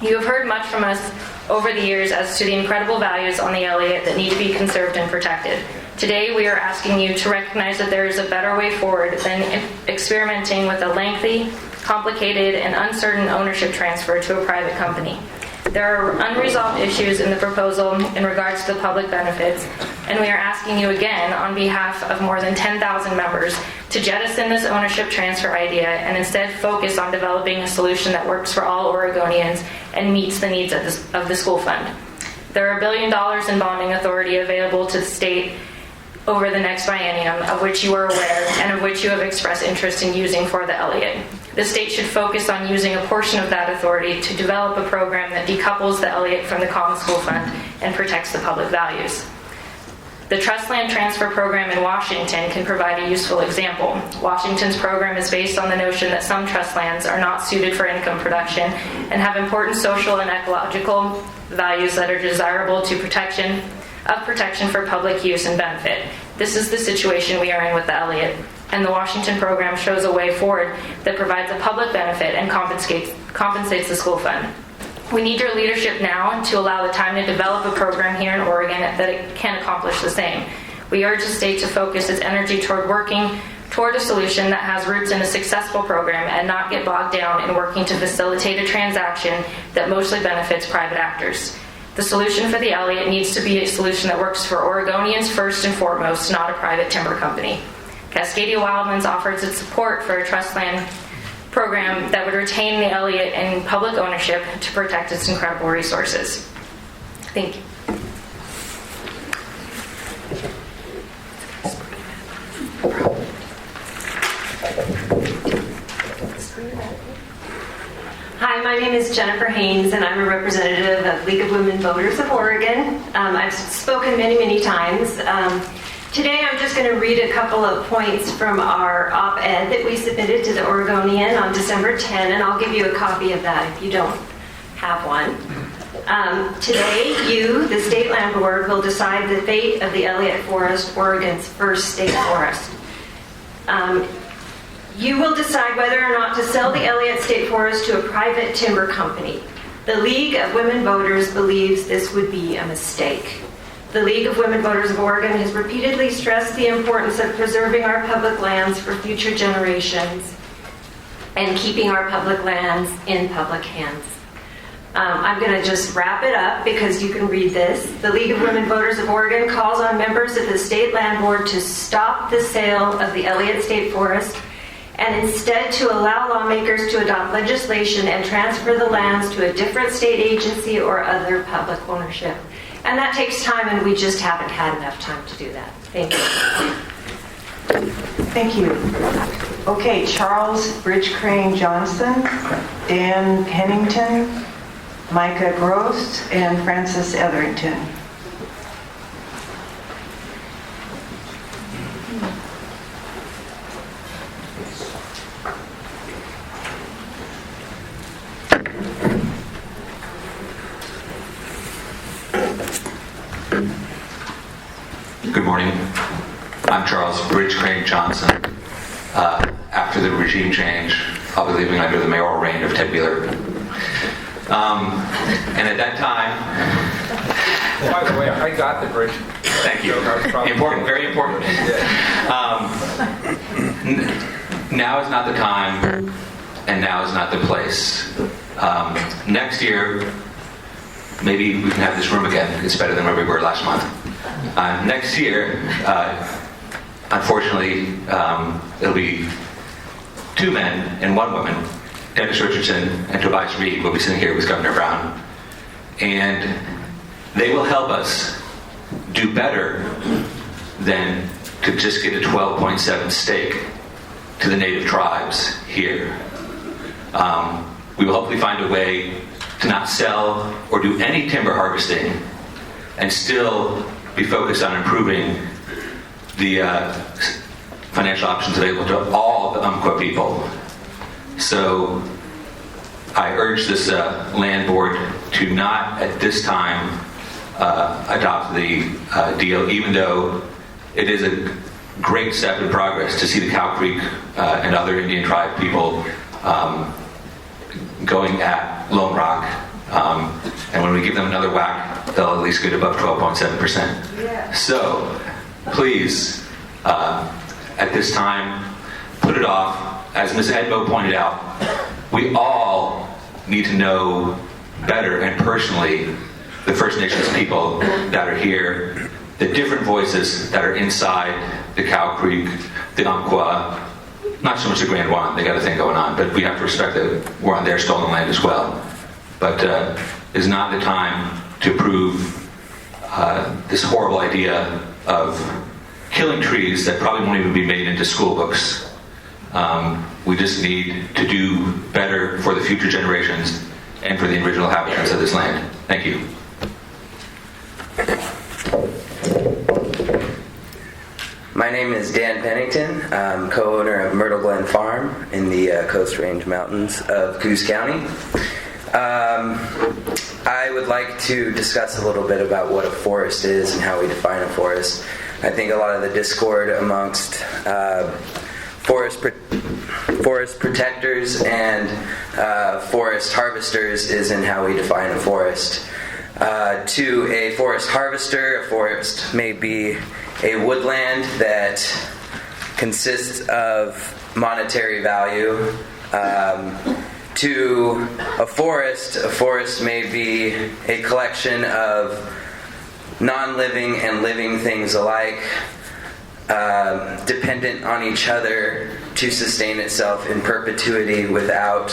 You have heard much from us over the years as to the incredible values on the Elliott that need to be conserved and protected. Today, we are asking you to recognize that there is a better way forward than experimenting with a lengthy, complicated, and uncertain ownership transfer to a private company. There are unresolved issues in the proposal in regards to the public benefits, and we are asking you again on behalf of more than 10,000 members to jettison this ownership transfer idea and instead focus on developing a solution that works for all Oregonians and meets the needs of the school fund. There are $1 billion in bonding authority available to the state over the next biennium, of which you are aware and of which you have expressed interest in using for the Elliott. The state should focus on using a portion of that authority to develop a program that decouples the Elliott from the Common School Fund and protects the public values. The Trust Land Transfer Program in Washington can provide a useful example. Washington's program is based on the notion that some trust lands are not suited for income production and have important social and ecological values that are desirable to protection for public use and benefit. This is the situation we are in with the Elliott, and the Washington program shows a way forward that provides a public benefit and compensates the school fund. We need your leadership now to allow the time to develop a program here in Oregon that it can accomplish the same. We urge the state to focus its energy toward working toward a solution that has roots in a successful program and not get bogged down in working to facilitate a transaction that mostly benefits private actors. The solution for the Elliott needs to be a solution that works for Oregonians first and foremost, not a private timber company. Cascadia Wildlands offers its support for a trust land program that would retain the Elliott in public ownership to protect its incredible resources. Thank you. Hi, my name is Jennifer Haynes, and I'm a representative of League of Women Voters of Oregon. I've spoken many times. Today I'm just going to read a couple of points from our op-ed that we submitted to the Oregonian on December 10, and I'll give you a copy of that if you don't have one. Today, you, the State Land Board, will decide the fate of the Elliott Forest, Oregon's first state forest. You will decide whether or not to sell the Elliott State Forest to a private timber company. The League of Women Voters believes this would be a mistake. The League of Women Voters of Oregon has repeatedly stressed the importance of preserving our public lands for future generations and keeping our public lands in public hands. I'm going to just wrap it up because you can read this. The League of Women Voters of Oregon calls on members of the State Land Board to stop the sale of the Elliott State Forest and instead to allow lawmakers to adopt legislation and transfer the lands to a different state agency or other public ownership. And that takes time, and we just haven't had enough time to do that. Thank you. Thank you. Okay, Charles Bridge Crane Johnson, Dan Pennington, Micah Gross, and Francis Etherington. Good morning. I'm Charles Bridge Crane Johnson. After the regime change, I'll be leaving under the mayoral reign of Ted Wheeler. And at that time... By the way, I got the bridge. Thank you. Important, very important. Now is not the time, and now is not the place. Next year, maybe we can have this room again. It's better than where we were last month. Next year, unfortunately, it'll be 2 men and 1 woman. Dennis Richardson and Tobias Reed will be sitting here with Governor Brown. And they will help us do better than to just get a 12.7 stake to the native tribes here. We will hopefully find a way to not sell or do any timber harvesting and still be focused on improving the financial options available to all the Umpqua people. So I urge this land board to not at this time adopt the deal, even though it is a great step in progress to see the Cow Creek and other Indian tribe people going at Lone Rock. And when we give them another whack, they'll at least get above 12.7%. Yeah. So please, at this time, put it off. As Ms. Edmo pointed out, we all need to know better and personally the First Nations people that are here, the different voices that are inside the Cow Creek, the Umpqua, not so much the Grand Juan, they got a thing going on, but we have to respect that we're on their stolen land as well. But is not the time to approve this horrible idea of killing trees that probably won't even be made into school books. We just need to do better for the future generations and for the original inhabitants of this land. Thank you. My name is Dan Pennington. I'm co-owner of Myrtle Glen Farm in the Coast Range Mountains of Coos County. I would like to discuss a little bit about what a forest is and how we define a forest. I think a lot of the discord amongst forest protectors and forest harvesters is in how we define a forest. To a forest harvester, a forest may be a woodland that consists of monetary value. To a forest may be a collection of non-living and living things alike, dependent on each other to sustain itself in perpetuity without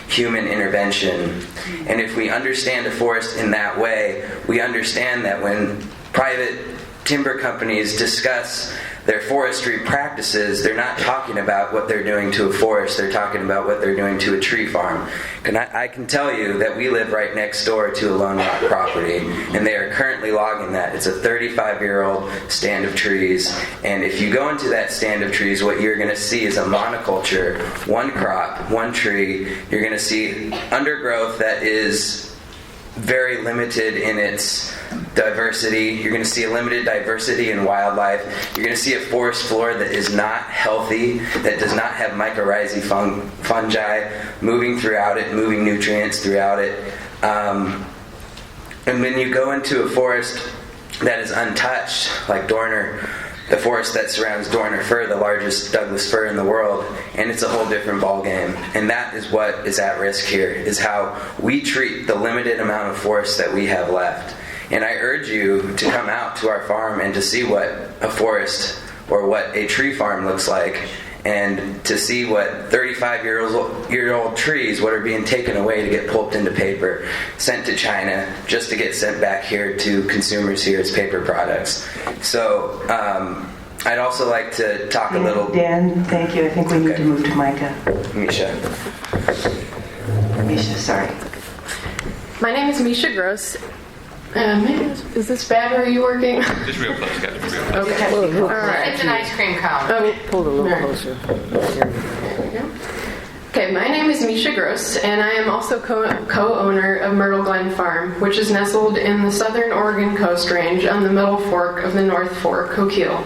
human intervention. And if we understand a forest in that way, we understand that when private timber companies discuss their forestry practices, they're not talking about what they're doing to a forest, they're talking about what they're doing to a tree farm. And I can tell you that we live right next door to a Lone Rock property, and they are currently logging that. It's a 35-year-old stand of trees, and if you go into that stand of trees, what you're going to see is a monoculture, one crop, one tree. You're going to see undergrowth that is very limited in its diversity. You're going to see a limited diversity in wildlife. You're going to see a forest floor that is not healthy, that does not have mycorrhizae fungi moving throughout it, moving nutrients throughout it. And when you go into a forest that is untouched, like Dorner, the forest that surrounds Dorner fir, the largest Douglas fir in the world, and it's a whole different ballgame. And that is what is at risk here, is how we treat the limited amount of forest that we have left. And I urge you to come out to our farm and to see what a forest or what a tree farm looks like, and to see what 35-year-old trees, what are being taken away to get pulped into paper, sent to China, just to get sent back here to consumers here as paper products. So I'd also like to talk a little... Dan, thank you. I think we need to move to Micah. Misha, sorry. My name is Misha Gross. Is this bad, or are you working? Just real close, guys. Real close. Okay. All right. It's an ice cream cone. Pull a little closer. Okay, my name is Misha Gross, and I am also co-owner of Myrtle Glen Farm, which is nestled in the southern Oregon Coast Range on the Middle Fork of the North Fork, Coquille.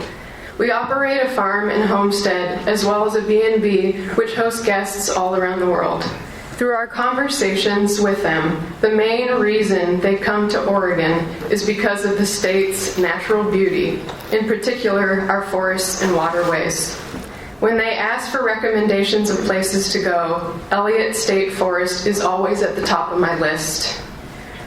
We operate a farm and homestead, as well as a B&B, which hosts guests all around the world. Through our conversations with them, the main reason they come to Oregon is because of the state's natural beauty, in particular our forests and waterways. When they ask for recommendations of places to go, Elliott State Forest is always at the top of my list.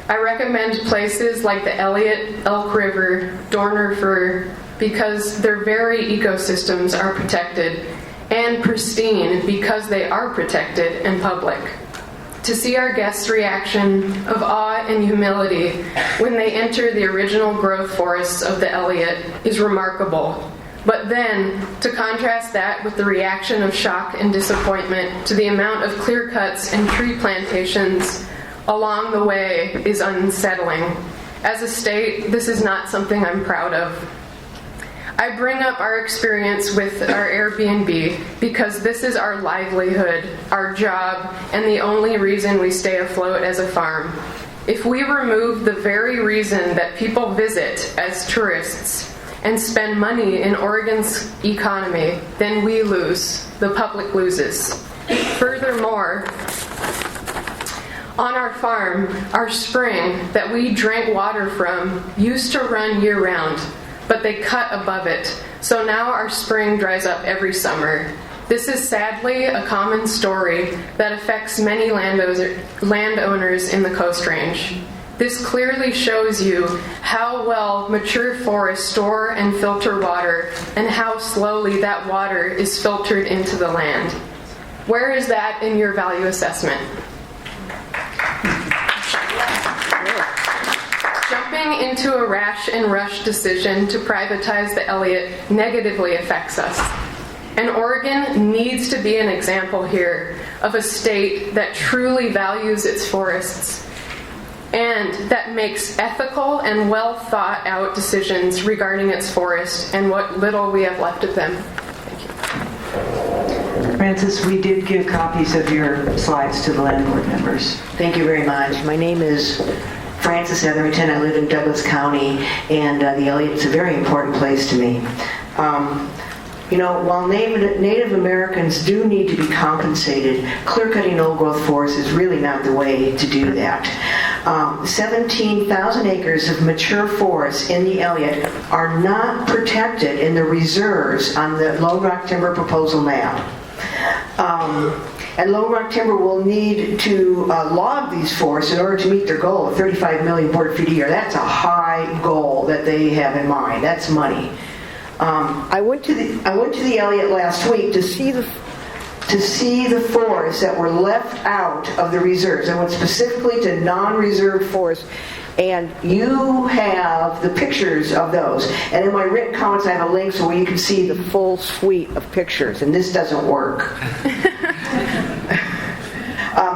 I recommend places like the Elliott, Elk River, Dorner Fir, because their very ecosystems are protected, and pristine because they are protected and public. To see our guests' reaction of awe and humility when they enter the original growth forests of the Elliott is remarkable. But then, to contrast that with the reaction of shock and disappointment to the amount of clear cuts and tree plantations along the way is unsettling. As a state, this is not something I'm proud of. I bring up our experience with our Airbnb because this is our livelihood, our job, and the only reason we stay afloat as a farm. If we remove the very reason that people visit as tourists and spend money in Oregon's economy, then we lose. The public loses. Furthermore, on our farm, our spring that we drank water from used to run year-round, but they cut above it, so now our spring dries up every summer. This is sadly a common story that affects many landowners in the Coast Range. This clearly shows you how well mature forests store and filter water and how slowly that water is filtered into the land. Where is that in your value assessment? Jumping into a rash and rush decision to privatize the Elliott negatively affects us. And Oregon needs to be an example here of a state that truly values its forests and that makes ethical and well thought out decisions regarding its forest and what little we have left of them. Francis, we did give copies of your slides to the land board members. Thank you very much. My name is Francis Etherington. I live in Douglas County, and the Elliott's a very important place to me. While Native Americans do need to be compensated, clear-cutting old-growth forests is really not the way to do that. 17,000 acres of mature forests in the Elliott are not protected in the reserves on the Lone Rock Timber proposal map. And Lone Rock Timber will need to log these forests in order to meet their goal of 35 million board feet a year. That's a high goal that they have in mind. That's money. I went to the Elliott last week to see the forests that were left out of the reserves. I went specifically to non-reserved forests, and you have the pictures of those. And in my written comments, I have a link so where you can see the full suite of pictures. And this doesn't work.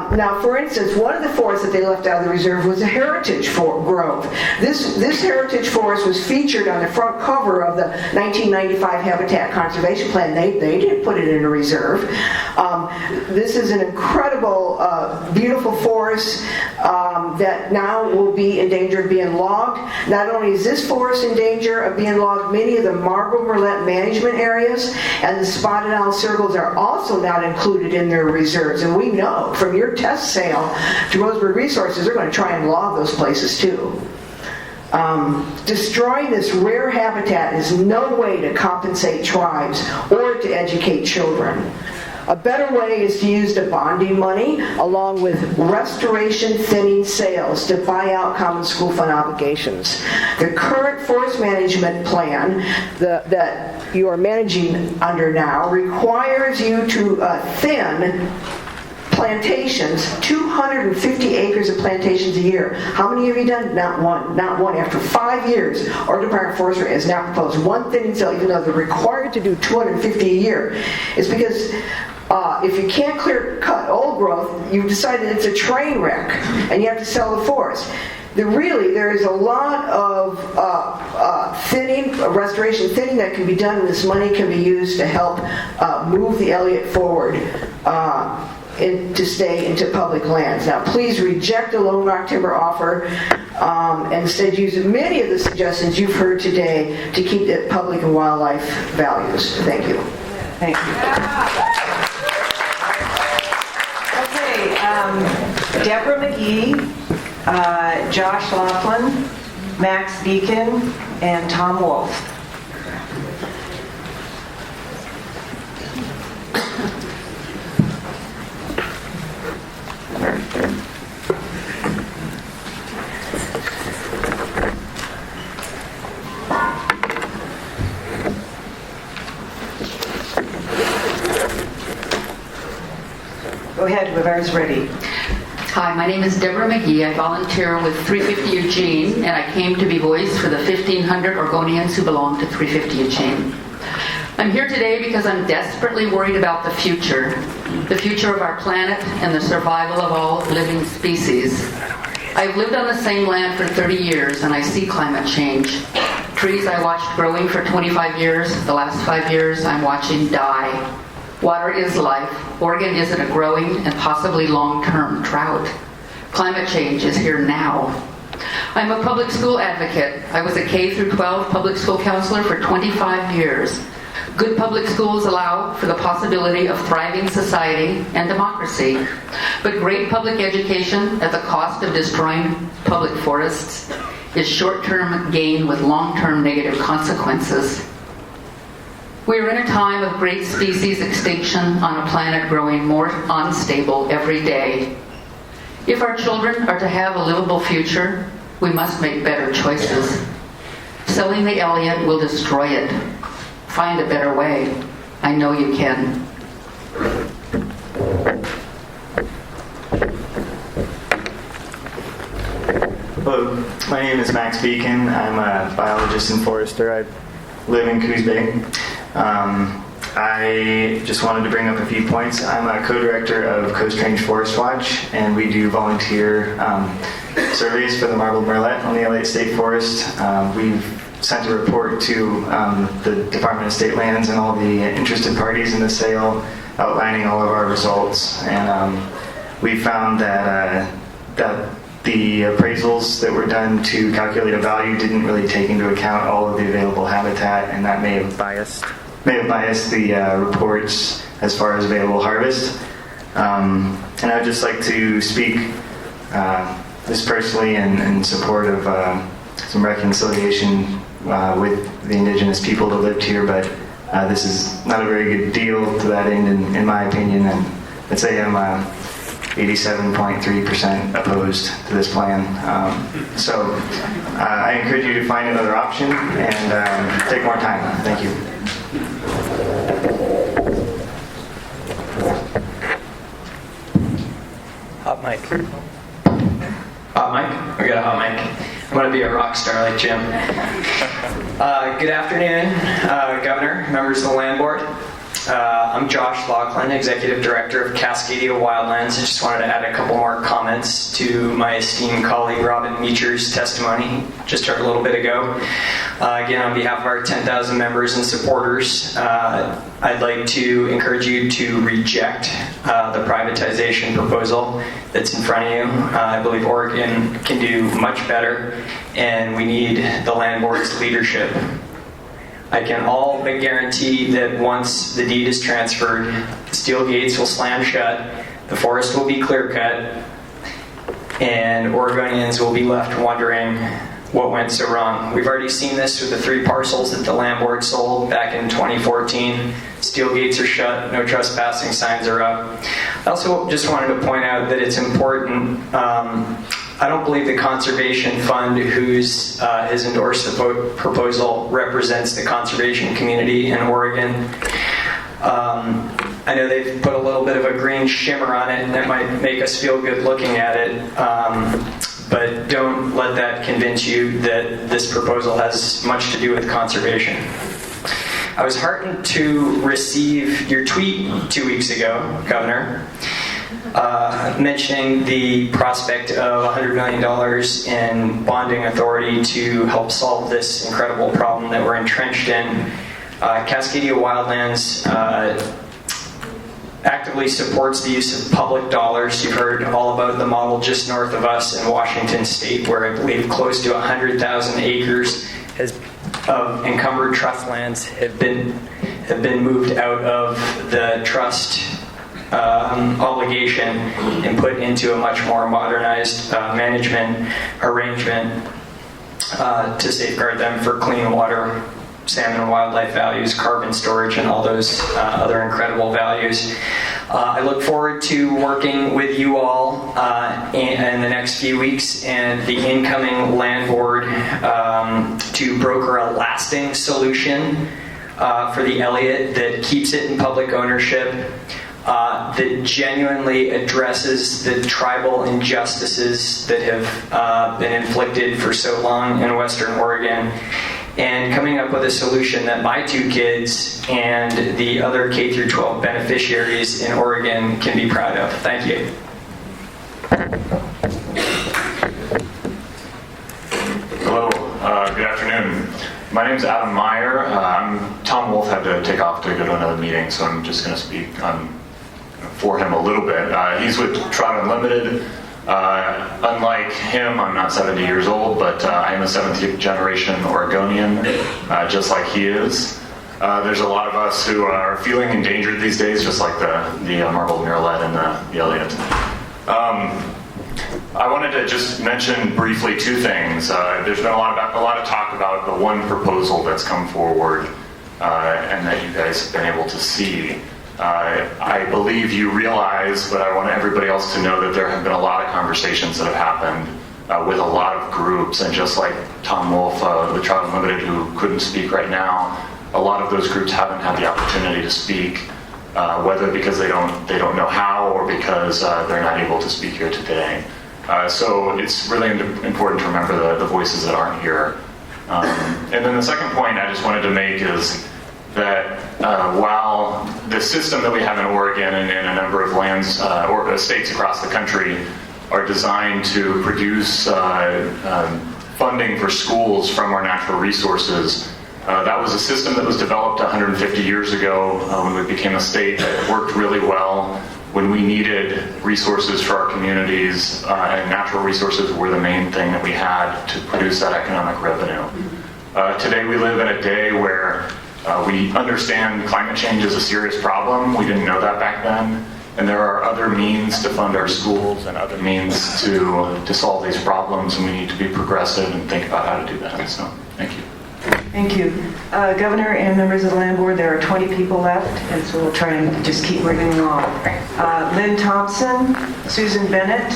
Now, for instance, one of the forests that they left out of the reserve was a heritage grove. This heritage forest was featured on the front cover of the 1995 Habitat Conservation Plan. They didn't put it in a reserve. This is an incredible, beautiful forest that now will be in danger of being logged. Not only is this forest in danger of being logged, many of the Marble Merlet management areas and the spotted owl circles are also not included in their reserves. And we know from your test sale to Roseburg Resources, they're going to try and log those places too. Destroying this rare habitat is no way to compensate tribes or to educate children. A better way is to use the bonding money along with restoration thinning sales to buy out common school fund obligations. The current forest management plan that you are managing under now requires you to thin plantations, 250 acres of plantations a year. How many have you done? Not one. Not one. After 5 years, Oregon Department of Forestry has now proposed one thinning sale, even though they're required to do 250 a year. It's because if you can't clear cut old growth, you've decided it's a train wreck, and you have to sell the forest. There is a lot of thinning, restoration thinning that can be done, and this money can be used to help move the Elliott forward to stay into public lands. Now, please reject the Lone Rock Timber offer and instead use many of the suggestions you've heard today to keep the public and wildlife values. Thank you. Thank you. Deborah McGee, Josh Laughlin, Max Beacon, and Tom Wolf. Go ahead, whoever's ready. Hi, my name is Deborah McGee. I volunteer with 350 Eugene, and I came to be voice for the 1,500 Oregonians who belong to 350 Eugene. I'm here today because I'm desperately worried about the future of our planet and the survival of all living species. I've lived on the same land for 30 years and I see climate change. Trees I watched growing for 25 years, the last 5 years I'm watching die. Water is life. Oregon is in a growing and possibly long-term drought. Climate change is here now. I'm a public school advocate. I was a K through 12 public school counselor for 25 years. Good public schools allow for the possibility of thriving society and democracy. But great public education at the cost of destroying public forests is short-term gain with long-term negative consequences. We are in a time of great species extinction on a planet growing more unstable every day. If our children are to have a livable future, we must make better choices. Selling the Elliott will destroy it. Find a better way. I know you can. Hello, my name is Max Beacon. I'm a biologist and forester. I live in Coos Bay. I just wanted to bring up a few points. I'm a co-director of Coast Range Forest Watch, and we do volunteer surveys for the marbled murrelet on the Elliott State Forest. We've sent a report to the Department of State Lands and all the interested parties in the sale, outlining all of our results. And we found that the appraisals that were done to calculate a value didn't really take into account all of the available habitat, and that may have biased the reports as far as available harvest. And I would just like to speak this personally in support of some reconciliation with the indigenous people that lived here, but this is not a very good deal to that end, in my opinion, and I'd say I'm 87.3% opposed to this plan. So I encourage you to find another option and take more time. Thank you. Hot mic. Hot mic? We got a hot mic. I'm going to be a rock star like Jim. Good afternoon, Governor, members of the Land Board. I'm Josh Laughlin, Executive Director of Cascadia Wildlands. I just wanted to add a couple more comments to my esteemed colleague Robin Meacher's testimony just heard a little bit ago. Again, on behalf of our 10,000 members and supporters, I'd like to encourage you to reject the privatization proposal that's in front of you. I believe Oregon can do much better, and we need the Land Board's leadership. I can all but guarantee that once the deed is transferred, the steel gates will slam shut, the forest will be clear cut, and Oregonians will be left wondering what went so wrong. We've already seen this with the 3 parcels that the Land Board sold back in 2014. Steel gates are shut, no trespassing signs are up. I also just wanted to point out that it's important. I don't believe the Conservation Fund, has endorsed the proposal, represents the conservation community in Oregon. I know they've put a little bit of a green shimmer on it, and that might make us feel good looking at it. But don't let that convince you that this proposal has much to do with conservation. I was heartened to receive your tweet 2 weeks ago, Governor, mentioning the prospect of $100 million in bonding authority to help solve this incredible problem that we're entrenched in. Cascadia Wildlands actively supports the use of public dollars. You've heard all about the model just north of us in Washington State, where I believe close to 100,000 acres of encumbered trust lands have been moved out of the trust obligation and put into a much more modernized management arrangement to safeguard them for clean water, salmon and wildlife values, carbon storage, and all those other incredible values. I look forward to working with you all in the next few weeks and the incoming Land Board to broker a lasting solution for the Elliott that keeps it in public ownership, that genuinely addresses the tribal injustices that have been inflicted for so long in Western Oregon, and coming up with a solution that my 2 kids and the other K through 12 beneficiaries in Oregon can be proud of. Thank you. Hello, good afternoon. My name is Adam Meyer. Tom Wolf had to take off to go to another meeting, so I'm just going to speak for him a little bit. He's with Trout Unlimited. Unlike him, I'm not 70 years old, but I am a 7th generation Oregonian, just like he is. There's a lot of us who are feeling endangered these days, just like the Marble Murrelet and the Elliott. I wanted to just mention briefly 2 things. There's been a lot of talk about the one proposal that's come forward and that you guys have been able to see. I believe you realize, but I want everybody else to know that there have been a lot of conversations that have happened with a lot of groups, and just like Tom Wolf with Trout Unlimited, who couldn't speak right now, a lot of those groups haven't had the opportunity to speak, whether because they don't know how or because they're not able to speak here today. So it's really important to remember the voices that aren't here. And then the second point I just wanted to make is that while the system that we have in Oregon and in a number of lands or states across the country are designed to produce funding for schools from our natural resources, that was a system that was developed 150 years ago when we became a state that worked really well when we needed resources for our communities, and natural resources were the main thing that we had to produce that economic revenue. Today we live in a day where we understand climate change is a serious problem. We didn't know that back then. And there are other means to fund our schools and other means to solve these problems, and we need to be progressive and think about how to do that. So, thank you. Thank you. Governor and members of the Land Board, there are 20 people left, and so we'll try and just keep moving along. Lynn Thompson, Susan Bennett,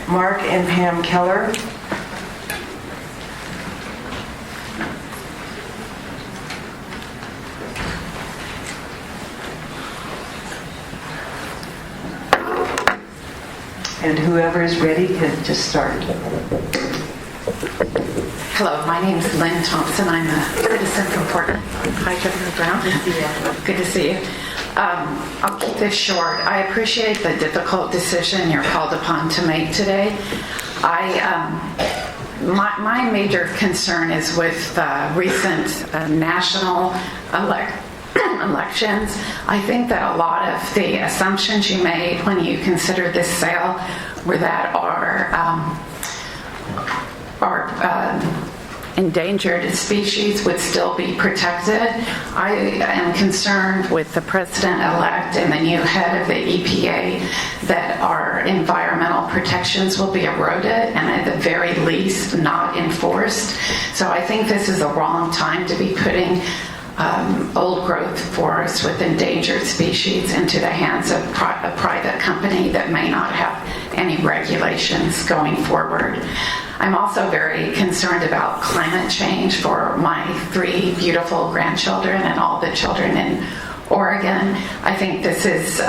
Mark and Pam Keller. And whoever is ready can just start. Hello, my name is Lynn Thompson. I'm a citizen from Portland. Hi, Governor Brown. Good to see you. I'll keep this short. I appreciate the difficult decision you're called upon to make today. My major concern is with recent national elections. I think that a lot of the assumptions you made when you considered this sale were that our endangered species would still be protected. I am concerned with the president-elect and the new head of the EPA that our environmental protections will be eroded and at the very least not enforced. So I think this is the wrong time to be putting old growth forests with endangered species into the hands of a private company that may not have any regulations going forward. I'm also very concerned about climate change for my 3 beautiful grandchildren and all the children in Oregon. I think this is,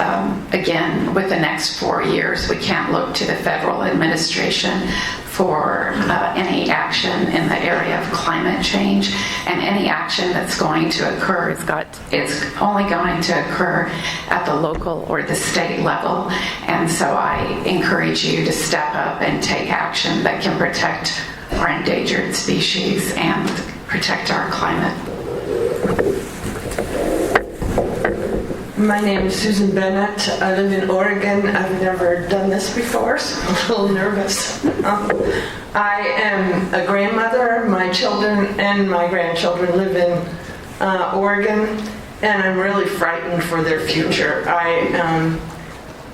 again, with the next 4 years, we can't look to the federal administration for any action in the area of climate change, and any action that's going to occur is only going to occur at the local or the state level. And so I encourage you to step up and take action that can protect our endangered species and protect our climate. My name is Susan Bennett. I live in Oregon. I've never done this before, so I'm a little nervous. I am a grandmother. My children and my grandchildren live in Oregon, and I'm really frightened for their future.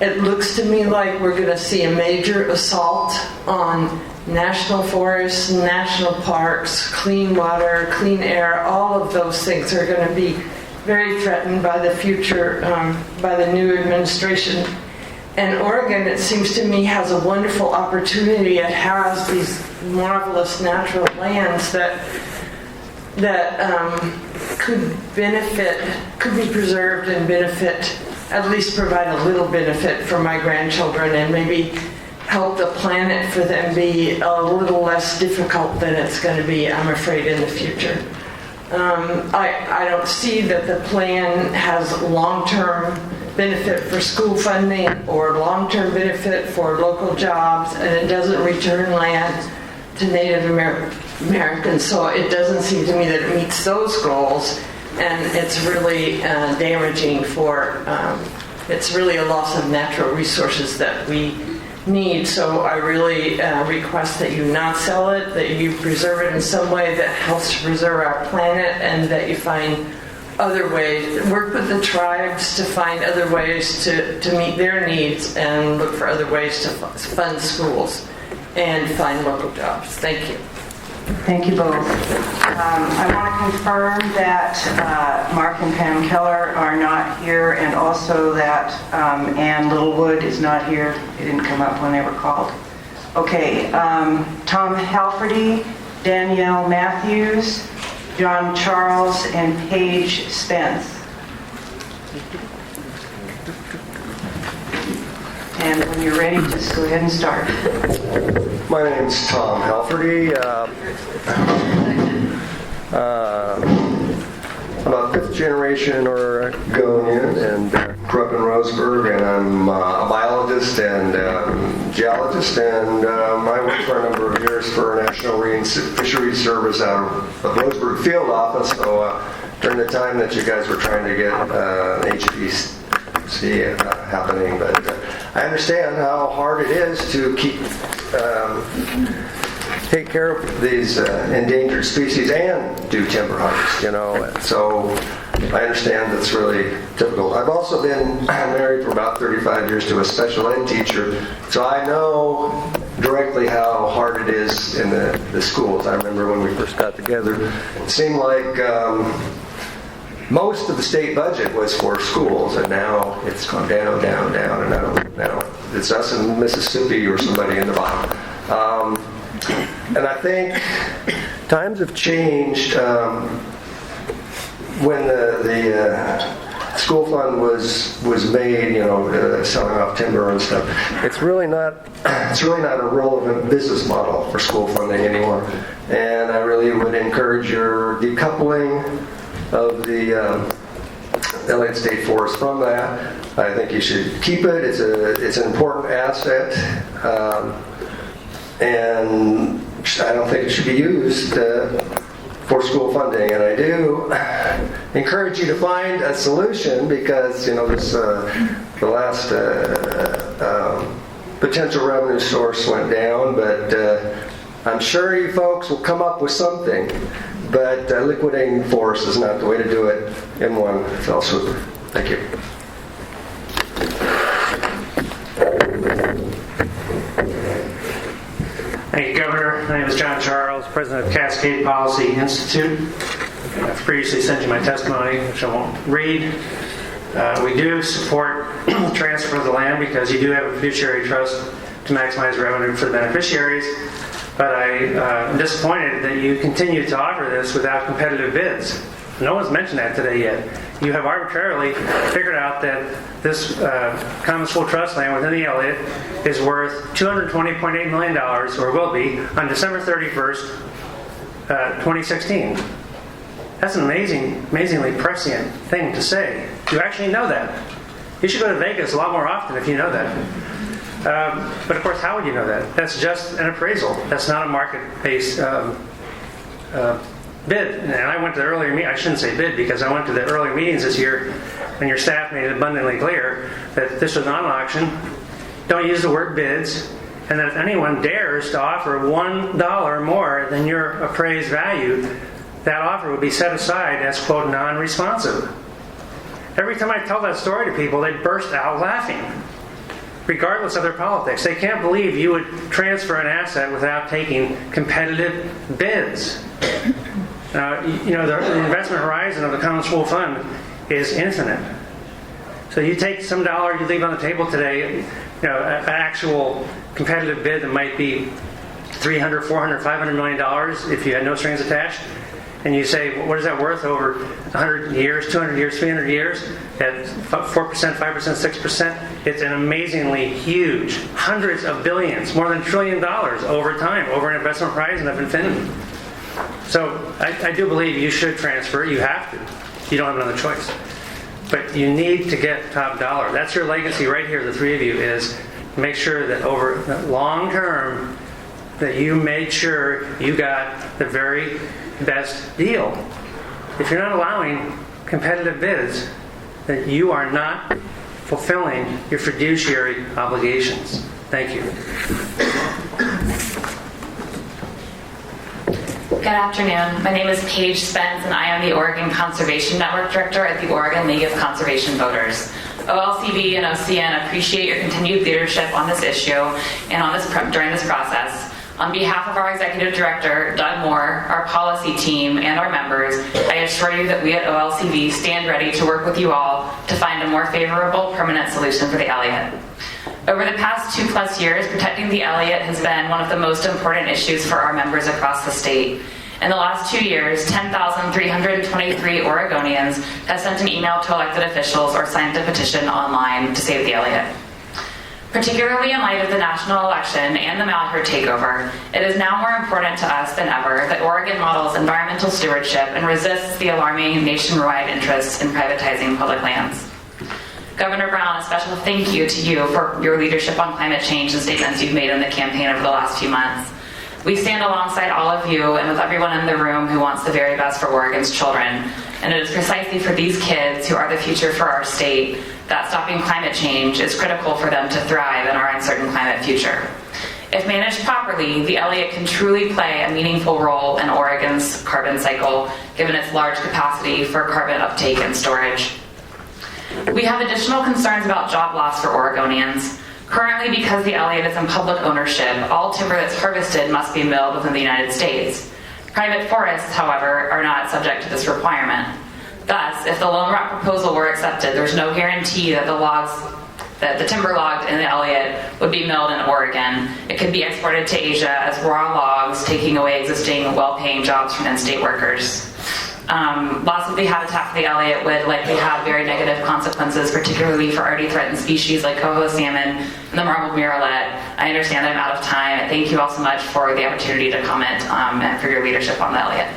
It looks to me like we're going to see a major assault on national forests, national parks, clean water, clean air. All of those things are going to be very threatened by the future, by the new administration. And Oregon, it seems to me, has a wonderful opportunity. It has these marvelous natural lands that could be preserved and benefit, at least provide a little benefit for my grandchildren, and maybe help the planet for them be a little less difficult than it's going to be, I'm afraid, in the future. I don't see that the plan has long-term benefit for school funding or long-term benefit for local jobs, and it doesn't return land to Native Americans. So it doesn't seem to me that it meets those goals, and it's really damaging for, it's really a loss of natural resources that we need. So I really request that you not sell it, that you preserve it in some way that helps to preserve our planet, and that you find other ways, work with the tribes to find other ways to meet their needs, and look for other ways to fund schools and find local jobs. Thank you. Thank you both. I want to confirm that Mark and Pam Keller are not here, and also that Ann Littlewood is not here. They didn't come up when they were called. Okay, Tom Halferty, Danielle Matthews, John Charles, and Paige Spence. And when you're ready, just go ahead and start. My name's Tom Halferty. I'm a fifth generation Oregonian and grew up in Roseburg, and I'm a biologist and geologist, and I worked for a number of years for National Marine Fisheries Service out of the Roseburg field office. So during the time that you guys were trying to get an HPC happening, but I understand how hard it is to take care of these endangered species and do timber harvest, so I understand that's really difficult. I've also been married for about 35 years to a special ed teacher, so I know directly how hard it is in the schools. I remember when we first got together, it seemed like most of the state budget was for schools, and now it's gone down, and now it's us in Mississippi or somebody in the bottom. And I think times have changed. When the school fund was made, selling off timber and stuff, it's really not a relevant business model for school funding anymore. And I really would encourage your decoupling of the Elliott State Forest from that. I think you should keep it. It's an important asset, and I don't think it should be used for school funding. And I do encourage you to find a solution, because this the last potential revenue source went down, but I'm sure you folks will come up with something. But liquidating forests is not the way to do it in one fell swoop. Thank you. Thank you, Governor. My name is John Charles, president of Cascade Policy Institute. I've previously sent you my testimony, which I won't read. We do support the transfer of the land because you do have a fiduciary trust to maximize revenue for the beneficiaries. But I'm disappointed that you continue to offer this without competitive bids. No one's mentioned that today yet. You have arbitrarily figured out that this common school trust land within the Elliott is worth $220.8 million, or will be, on December 31st, 2016. That's an amazingly prescient thing to say. You actually know that. You should go to Vegas a lot more often if you know that. But of course, how would you know that? That's just an appraisal. That's not a market-based bid. And I went to the earlier meeting. I shouldn't say bid, because I went to the earlier meetings this year, and your staff made it abundantly clear that this was not an auction. Don't use the word bids, and that if anyone dares to offer $1 more than your appraised value, that offer would be set aside as, quote, non-responsive. Every time I tell that story to people, they burst out laughing, regardless of their politics. They can't believe you would transfer an asset without taking competitive bids. The investment horizon of the Common School Fund is infinite. So you take some dollar you leave on the table today, an actual competitive bid that might be $300, $400, $500 million if you had no strings attached, and you say, what is that worth over 100 years, 200 years, 300 years, at 4%, 5%, 6%? It's an amazingly huge, hundreds of billions, more than $1 trillion over time, over an investment horizon of infinity. So I do believe you should transfer. You have to. You don't have another choice. But you need to get top dollar. That's your legacy right here, the three of you, is make sure that over the long term that you made sure you got the very best deal. If you're not allowing competitive bids, then you are not fulfilling your fiduciary obligations. Thank you. Good afternoon. My name is Paige Spence, and I am the Oregon Conservation Network Director at the Oregon League of Conservation Voters. OLCV and OCN appreciate your continued leadership on this issue and during this process. On behalf of our Executive Director, Doug Moore, our policy team, and our members, I assure you that we at OLCV stand ready to work with you all to find a more favorable permanent solution for the Elliott. Over the past 2+ years, protecting the Elliott has been one of the most important issues for our members across the state. In the last 2 years, 10,323 Oregonians have sent an email to elected officials or signed a petition online to save the Elliott. Particularly in light of the national election and the Malheur takeover, it is now more important to us than ever that Oregon models environmental stewardship and resists the alarming nationwide interest in privatizing public lands. Governor Brown, a special thank you to you for your leadership on climate change and statements you've made in the campaign over the last few months. We stand alongside all of you and with everyone in the room who wants the very best for Oregon's children. And it is precisely for these kids who are the future for our state that stopping climate change is critical for them to thrive in our uncertain climate future. If managed properly, the Elliott can truly play a meaningful role in Oregon's carbon cycle, given its large capacity for carbon uptake and storage. We have additional concerns about job loss for Oregonians. Currently, because the Elliott is in public ownership, all timber that's harvested must be milled within the United States. Private forests, however, are not subject to this requirement. Thus, if the Lone Rock proposal were accepted, there's no guarantee that the timber logged in the Elliott would be milled in Oregon. It could be exported to Asia as raw logs, taking away existing well-paying jobs from in-state workers. Loss of the habitat for the Elliott would likely have very negative consequences, particularly for already threatened species like coho salmon and the marbled murrelet. I understand that I'm out of time. Thank you all so much for the opportunity to comment and for your leadership on the Elliott.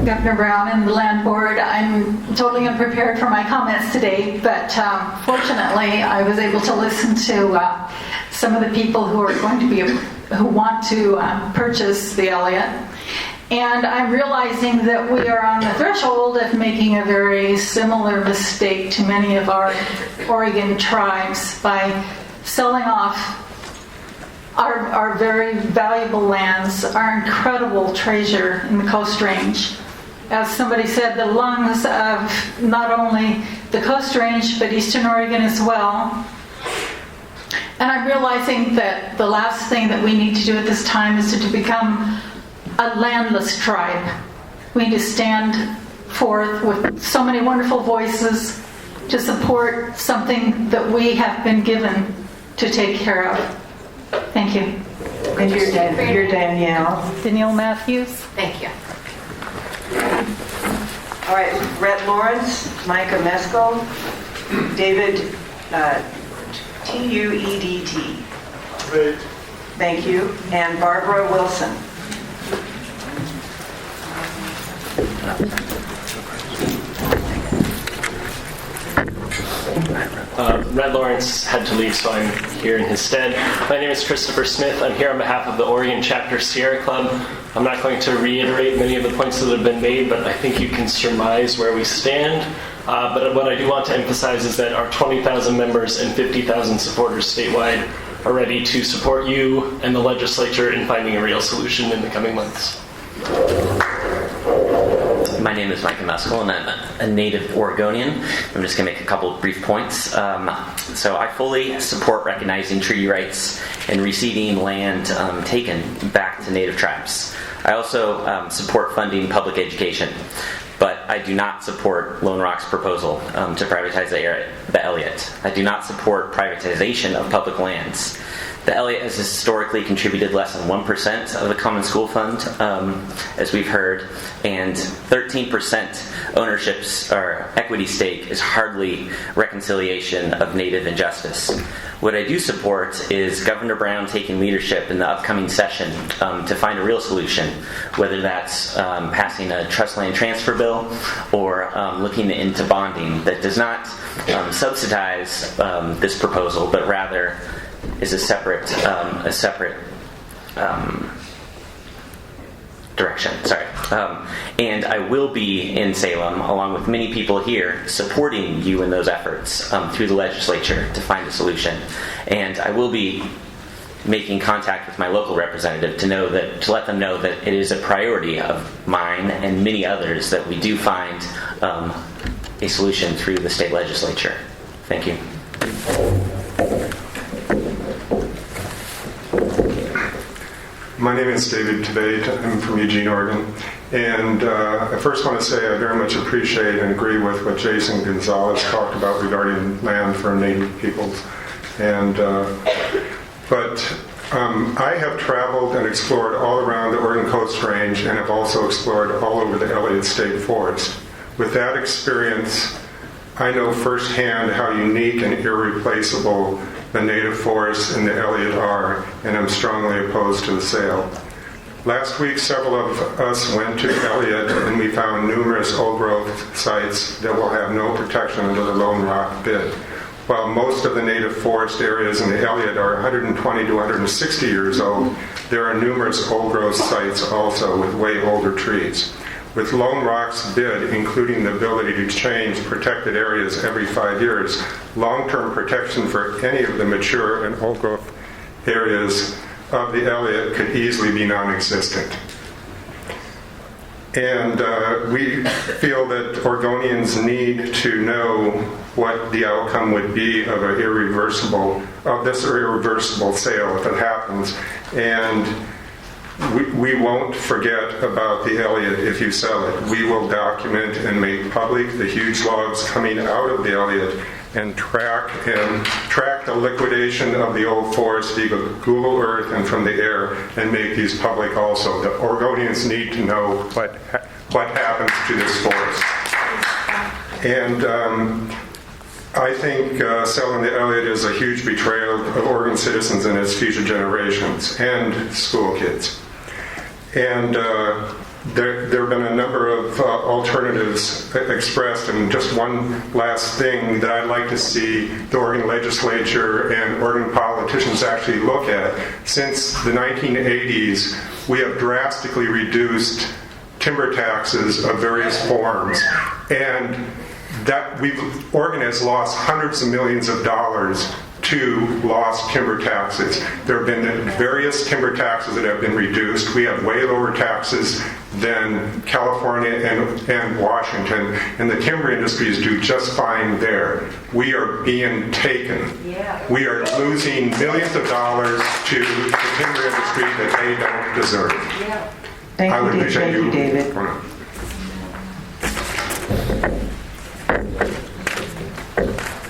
Governor Brown and the Land Board, I'm totally unprepared for my comments today, but fortunately I was able to listen to some of the people who are going to be, who want to purchase the Elliott. And I'm realizing that we are on the threshold of making a very similar mistake to many of our Oregon tribes by selling off our very valuable lands, our incredible treasure in the Coast Range. As somebody said, the lungs of not only the Coast Range, but Eastern Oregon as well. And I'm realizing that the last thing that we need to do at this time is to become a landless tribe. We need to stand forth with so many wonderful voices to support something that we have been given to take care of. Thank you. And you're Danielle. Danielle Matthews. Thank you. All right, Rhett Lawrence, Micah Meskel, David Tuedt. Great. Thank you. And Barbara Wilson. Red Lawrence had to leave, so I'm here in his stead. My name is Christopher Smith. I'm here on behalf of the Oregon Chapter Sierra Club. I'm not going to reiterate many of the points that have been made, but I think you can surmise where we stand. But what I do want to emphasize is that our 20,000 members and 50,000 supporters statewide are ready to support you and the legislature in finding a real solution in the coming months. My name is Micah Meskel, and I'm a native Oregonian. I'm just going to make a couple of brief points. So I fully support recognizing treaty rights and receiving land taken back to Native tribes. I also support funding public education, but I do not support Lone Rock's proposal to privatize the Elliott. I do not support privatization of public lands. The Elliott has historically contributed less than 1% of the Common School Fund, as we've heard, and 13% ownerships or equity stake is hardly reconciliation of Native injustice. What I do support is Governor Brown taking leadership in the upcoming session to find a real solution, whether that's passing a trust land transfer bill or looking into bonding that does not subsidize this proposal, but rather is a separate direction. Sorry. And I will be in Salem, along with many people here, supporting you in those efforts through the legislature to find a solution. And I will be making contact with my local representative to let them know that it is a priority of mine and many others that we do find a solution through the state legislature. Thank you. My name is David Tveit. I'm from Eugene, Oregon. And I first want to say I very much appreciate and agree with what Jason Gonzalez talked about regarding land for Native peoples. And I have traveled and explored all around the Oregon Coast Range and have also explored all over the Elliott State Forest. With that experience, I know firsthand how unique and irreplaceable the native forests in the Elliott are, and I'm strongly opposed to the sale. Last week, several of us went to Elliott, and we found numerous old-growth sites that will have no protection under the Lone Rock bid. While most of the native forest areas in the Elliott are 120 to 160 years old, there are numerous old-growth sites also with way older trees. With Lone Rock's bid, including the ability to change protected areas every 5 years, long-term protection for any of the mature and old-growth areas of the Elliott could easily be non-existent. And we feel that Oregonians need to know what the outcome would be of this irreversible sale if it happens. And we won't forget about the Elliott if you sell it. We will document and make public the huge logs coming out of the Elliott and track the liquidation of the old forest via Google Earth and from the air, and make these public also. The Oregonians need to know what happens to this forest. And I think selling the Elliott is a huge betrayal of Oregon citizens and its future generations and school kids. And there have been a number of alternatives expressed, and just one last thing that I'd like to see the Oregon legislature and Oregon politicians actually look at. Since the 1980s, we have drastically reduced timber taxes of various forms, and Oregon has lost hundreds of millions of dollars to lost timber taxes. There have been various timber taxes that have been reduced. We have way lower taxes than California and Washington, and the timber industries do just fine there. We are being taken. We are losing millions of dollars to the timber industry that they don't deserve. Thank you, David.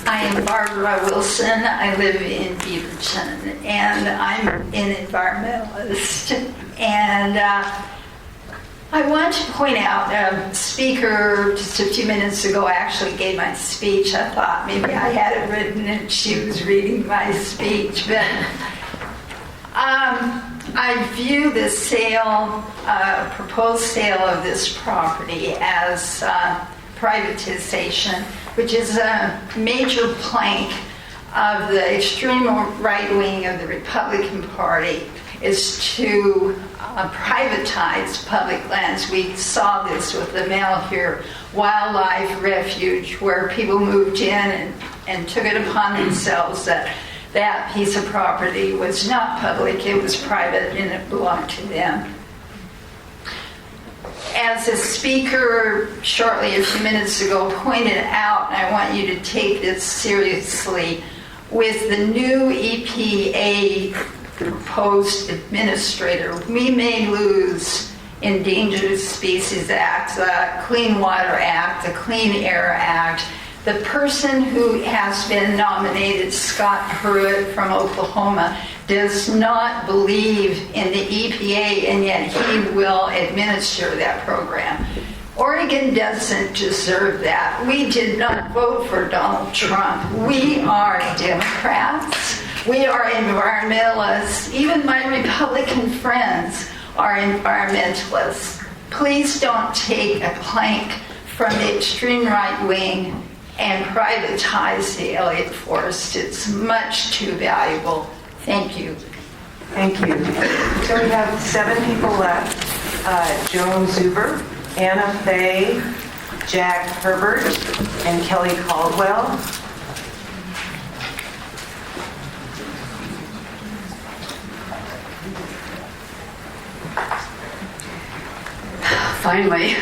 I am Barbara Wilson. I live in Beaverton, and I'm an environmentalist. And I want to point out, a speaker just a few minutes ago actually gave my speech. I thought maybe I had it written and she was reading my speech. But I view the proposed sale of this property as privatization, which is a major plank of the extreme right wing of the Republican Party, is to privatize public lands. We saw this with the Malheur Wildlife Refuge, where people moved in and took it upon themselves that that piece of property was not public, it was private, and it belonged to them. As a speaker shortly a few minutes ago pointed out, and I want you to take this seriously, with the new EPA proposed administrator, we may lose Endangered Species Act, the Clean Water Act, the Clean Air Act, The person who has been nominated, Scott Pruitt from Oklahoma, does not believe in the EPA, and yet he will administer that program. Oregon doesn't deserve that. We did not vote for Donald Trump. We are Democrats. We are environmentalists. Even my Republican friends are environmentalists. Please don't take a plank from the extreme right wing and privatize the Elliott Forest. It's much too valuable. Thank you. Thank you. So we have 7 people left. Joan Zuber, Anna Fay, Jack Herbert, and Kelly Caldwell. Finally.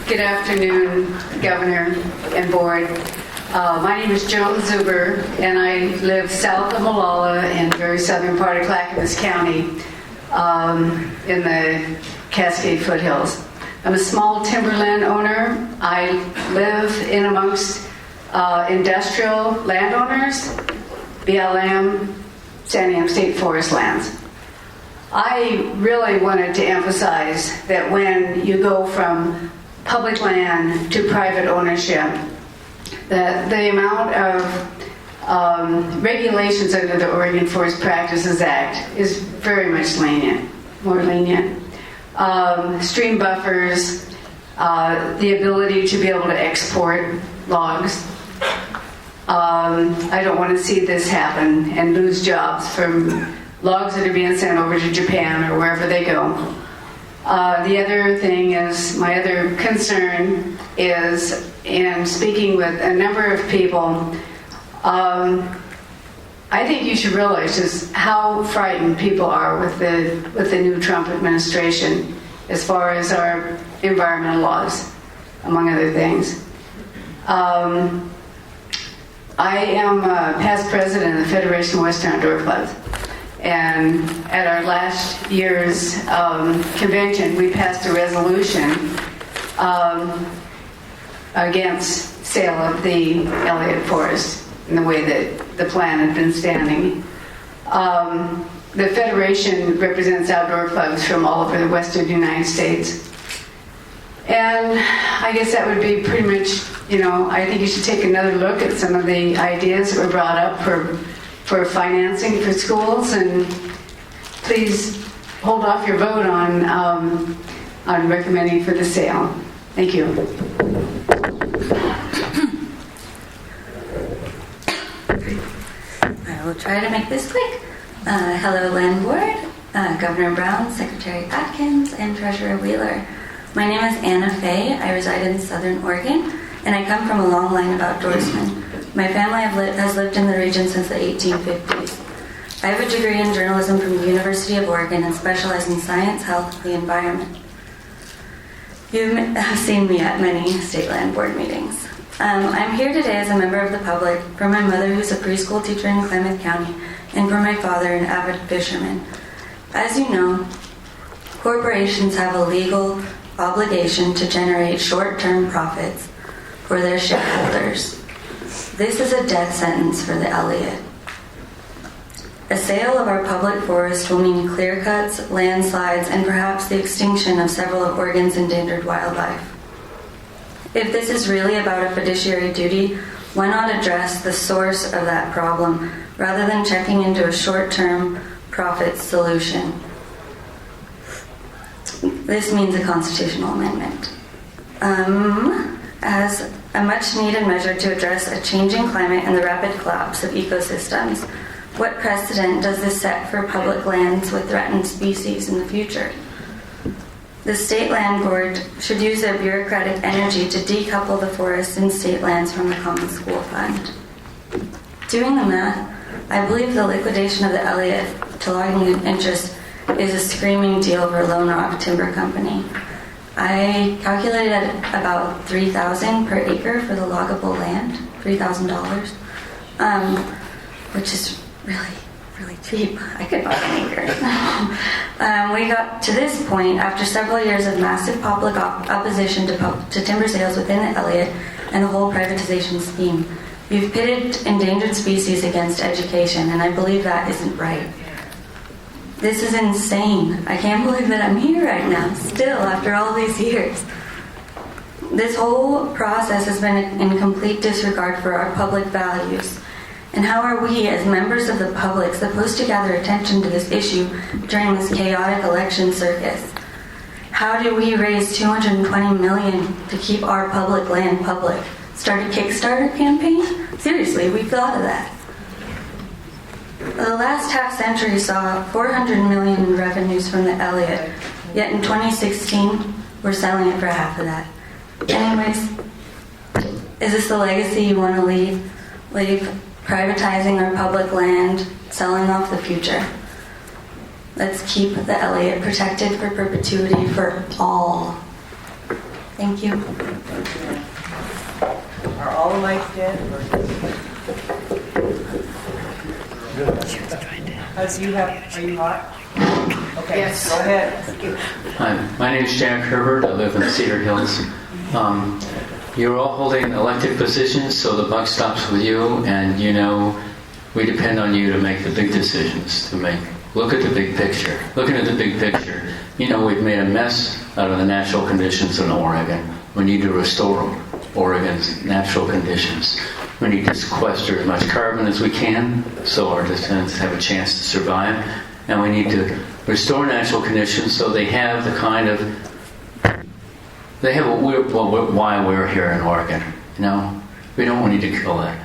Good afternoon, Governor and Board. My name is Joan Zuber, and I live south of Molalla in the very southern part of Clackamas County in the Cascade Foothills. I'm a small timberland owner. I live in amongst industrial landowners, BLM, Santiam State Forest lands. I really wanted to emphasize that when you go from public land to private ownership, that the amount of regulations under the Oregon Forest Practices Act is very much lenient, more lenient. Stream buffers, the ability to be able to export logs. I don't want to see this happen and lose jobs from logs that are being sent over to Japan or wherever they go. The other thing is, my other concern is, in speaking with a number of people, I think you should realize just how frightened people are with the new Trump administration as far as our environmental laws, among other things. I am a past president of the Federation of Western Outdoor Clubs. And at our last year's convention, we passed a resolution against sale of the Elliott Forest in the way that the plan had been standing. The Federation represents outdoor clubs from all over the western United States. And I guess that would be pretty much, I think you should take another look at some of the ideas that were brought up for financing for schools, and please hold off your vote on recommending for the sale. Thank you. I will try to make this quick. Hello, Land Board, Governor Brown, Secretary Atkins, and Treasurer Wheeler. My name is Anna Fay. I reside in Southern Oregon, and I come from a long line of outdoorsmen. My family has lived in the region since the 1850s. I have a degree in journalism from the University of Oregon and specialize in science, health, and the environment. You have seen me at many state land board meetings. I'm here today as a member of the public for my mother, who's a preschool teacher in Klamath County, and for my father, an avid fisherman. As you know, corporations have a legal obligation to generate short-term profits for their shareholders. This is a death sentence for the Elliott. A sale of our public forest will mean clear cuts, landslides, and perhaps the extinction of several of Oregon's endangered wildlife. If this is really about a fiduciary duty, why not address the source of that problem rather than checking into a short-term profit solution? This means a constitutional amendment. As a much-needed measure to address a changing climate and the rapid collapse of ecosystems, what precedent does this set for public lands with threatened species in the future? The State Land Board should use their bureaucratic energy to decouple the forests and state lands from the Common School Fund. Doing the math, I believe the liquidation of the Elliott to logging interest is a screaming deal for Lone Rock Timber Company. I calculated at about $3,000 per acre for the loggable land, $3,000, which is really cheap. I could buy an acre. We got to this point after several years of massive public opposition to timber sales within the Elliott, and the whole privatization scheme. You've pitted endangered species against education, and I believe that isn't right. This is insane. I can't believe that I'm here right now, still, after all these years. This whole process has been in complete disregard for our public values. And how are we, as members of the public, supposed to gather attention to this issue during this chaotic election circus? How do we raise $220 million to keep our public land public? Start a Kickstarter campaign? Seriously, we've thought of that. The last half century saw $400 million in revenues from the Elliott, yet in 2016, we're selling it for half of that. Anyways, is this the legacy you want to leave? Leave privatizing our public land, selling off the future? Let's keep the Elliott protected for perpetuity for all. Thank you. Are all the mics dead? Are you hot? Okay, yes. Go ahead. Hi, my name is Jack Herbert. I live in Cedar Hills. You're all holding elected positions, so the buck stops with you, and you know we depend on you to make the big decisions, look at the big picture. Looking at the big picture, you know we've made a mess out of the natural conditions in Oregon. We need to restore Oregon's natural conditions. We need to sequester as much carbon as we can so our descendants have a chance to survive. And we need to restore natural conditions so they have the kind of, why we're here in Oregon. You know, we don't need to kill that.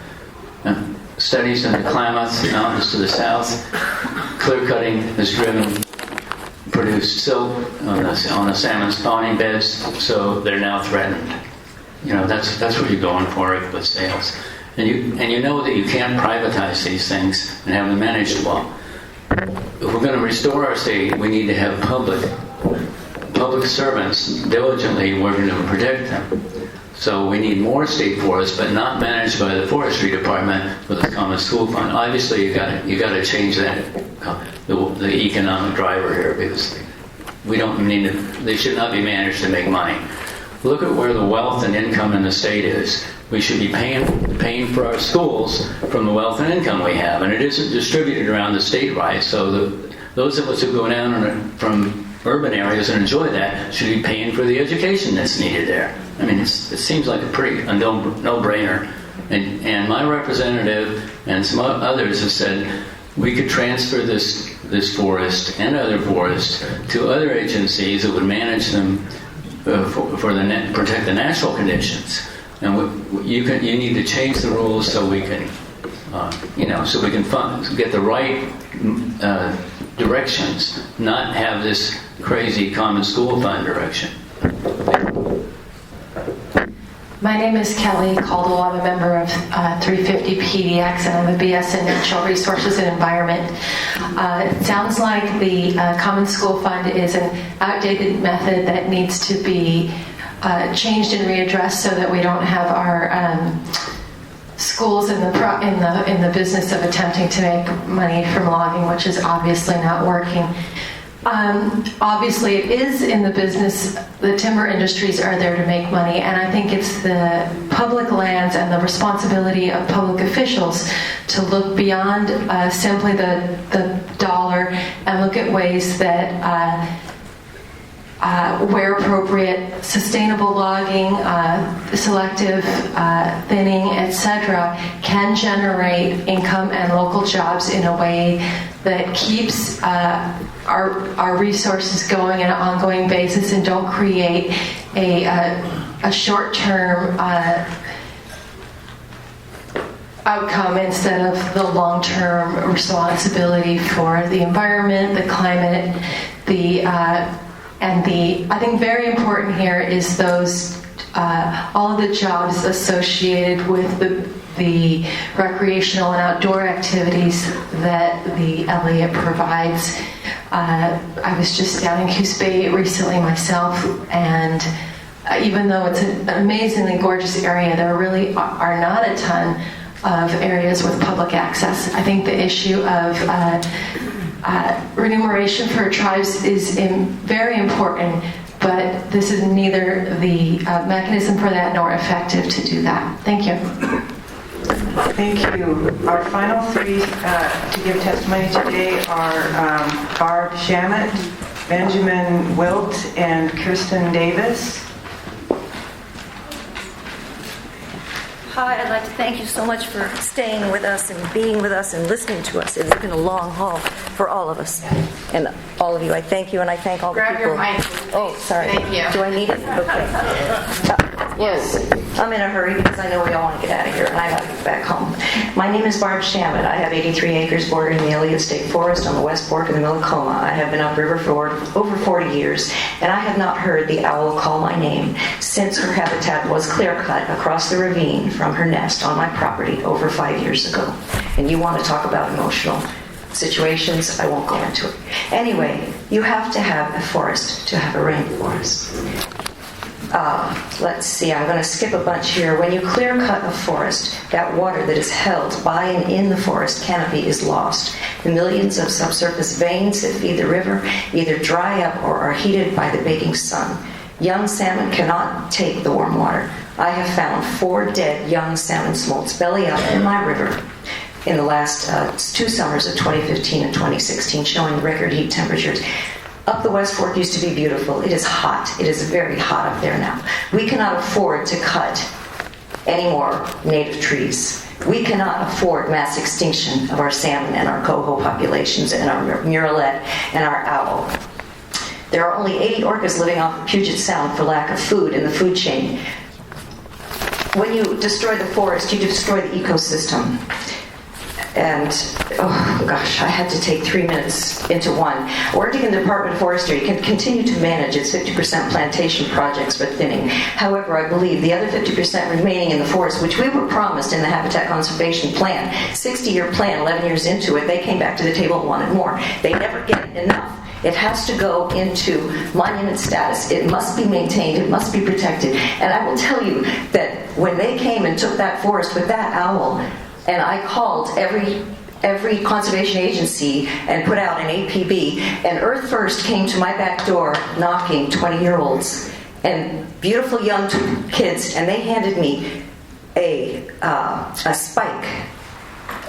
Studies in the Klamath Mountains to the south, clear cutting has produced silt on the salmon spawning beds, so they're now threatened. You know, that's what you're going for with sales. And you know that you can't privatize these things and have them managed well. If we're going to restore our state, we need to have public servants diligently working to protect them. So we need more state forests, but not managed by the forestry department with a common school fund. Obviously, you got to change that the economic driver here, because we don't need to. They should not be managed to make money. Look at where the wealth and income in the state is. We should be paying for our schools from the wealth and income we have, and it isn't distributed around the state right. So those of us who go down from urban areas and enjoy that should be paying for the education that's needed there. I mean, it seems like a no-brainer. And my representative and some others have said we could transfer this forest and other forests to other agencies that would manage them protect the natural conditions. And you need to change the rules so we can, so we can get the right directions, not have this crazy common school fund direction. My name is Kelly Caldwell. I'm a member of 350 PDX, and I'm a BS in Natural Resources and Environment. It sounds like the Common School Fund is an outdated method that needs to be changed and readdressed so that we don't have our schools in the business of attempting to make money from logging, which is obviously not working. Obviously, it is in the business. The timber industries are there to make money, and I think it's the public lands and the responsibility of public officials to look beyond simply the dollar and look at ways that, where appropriate, sustainable logging, selective thinning, etc., can generate income and local jobs in a way that keeps our resources going on an ongoing basis and don't create a short-term outcome instead of the long-term responsibility for the environment, the climate, I think very important here is those all of the jobs associated with the recreational and outdoor activities that the Elliott provides. I was just down in Coos Bay recently myself, and even though it's an amazingly gorgeous area, there really are not a ton of areas with public access. I think the issue of remuneration for tribes is very important but this is neither the mechanism for that nor effective to do that. Thank you. Thank you. Our final three to give testimony today are Barb Shamet, Benjamin Wilt, and Kirsten Davis. Hi, I'd like to thank you so much for staying with us and being with us and listening to us. It's been a long haul for all of us. And all of you, I thank you, and I thank all the people. Grab your mic. Oh, sorry. Thank you. Do I need it? Okay. Yes. I'm in a hurry because I know we all want to get out of here, and I got to get back home. My name is Barb Shamet. I have 83 acres bordering the Elliott State Forest on the West Fork of the Millicoma. I have been upriver for over 40 years, and I have not heard the owl call my name since her habitat was clear-cut across the ravine from her nest on my property over 5 years ago. And you want to talk about emotional situations, I won't go into it. Anyway, you have to have a forest to have a rainforest. Let's see, I'm going to skip a bunch here. When you clear cut a forest, that water that is held by and in the forest canopy is lost. The millions of subsurface veins that feed the river either dry up or are heated by the baking sun. Young salmon cannot take the warm water. I have found 4 dead young salmon smolts belly up in my river in the last 2 summers of 2015 and 2016, showing record heat temperatures. Up the West Fork used to be beautiful. It is hot. It is very hot up there now. We cannot afford to cut any more native trees. We cannot afford mass extinction of our salmon and our coho populations and our murrelet and our owl. There are only 80 orcas living off of Puget Sound for lack of food in the food chain. When you destroy the forest, you destroy the ecosystem. And, oh gosh, I had to take 3 minutes into one. Oregon Department of Forestry can continue to manage its 50% plantation projects for thinning. However, I believe the other 50% remaining in the forest, which we were promised in the Habitat Conservation Plan, 60-year plan, 11 years into it, they came back to the table and wanted more. They never get enough. It has to go into monument status. It must be maintained. It must be protected. And I will tell you that when they came and took that forest with that owl, and I called every conservation agency and put out an APB, and Earth First came to my back door knocking, 20-year-olds and beautiful young kids, and they handed me a spike,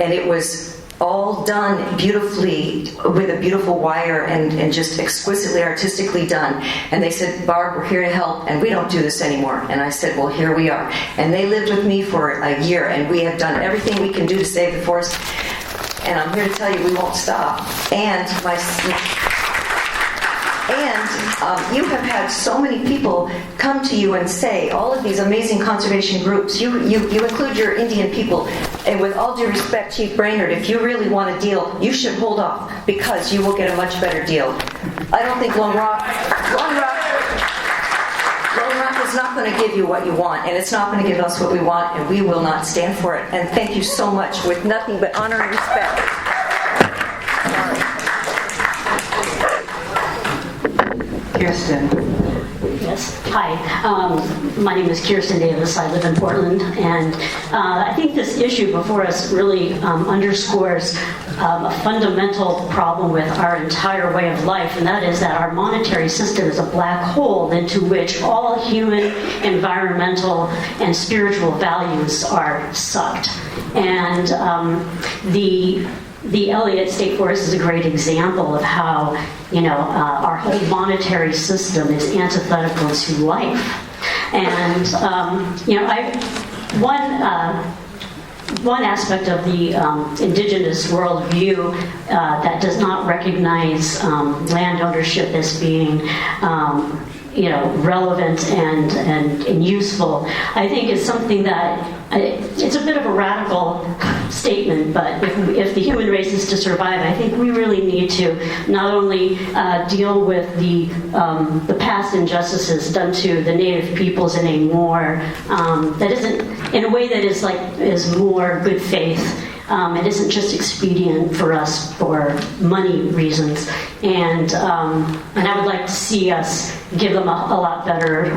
and it was all done beautifully with a beautiful wire and just exquisitely artistically done. And they said, Barb, we're here to help, and we don't do this anymore. And I said, well, here we are. And they lived with me for a year, and we have done everything we can do to save the forest. And I'm here to tell you we won't stop. And you have had so many people come to you and say, all of these amazing conservation groups, you include your Indian people, and with all due respect, Chief Brainerd, if you really want a deal, you should hold off, because you will get a much better deal. I don't think Lone Rock is not going to give you what you want, and it's not going to give us what we want, and we will not stand for it. And thank you so much, with nothing but honor and respect. Kirsten. Yes. Hi. My name is Kirsten Davis. I live in Portland, and I think this issue before us really underscores a fundamental problem with our entire way of life, and that is that our monetary system is a black hole into which all human, environmental, and spiritual values are sucked. And the Elliott State Forest is a great example of how, our whole monetary system is antithetical to life. And, one aspect of the indigenous worldview that does not recognize land ownership as being relevant and useful, I think is something that it's a bit of a radical statement, but if the human race is to survive, I think we really need to not only deal with the past injustices done to the native peoples in a more that isn't in a way that is more good faith. It isn't just expedient for us for money reasons, and I would like to see us give them a lot better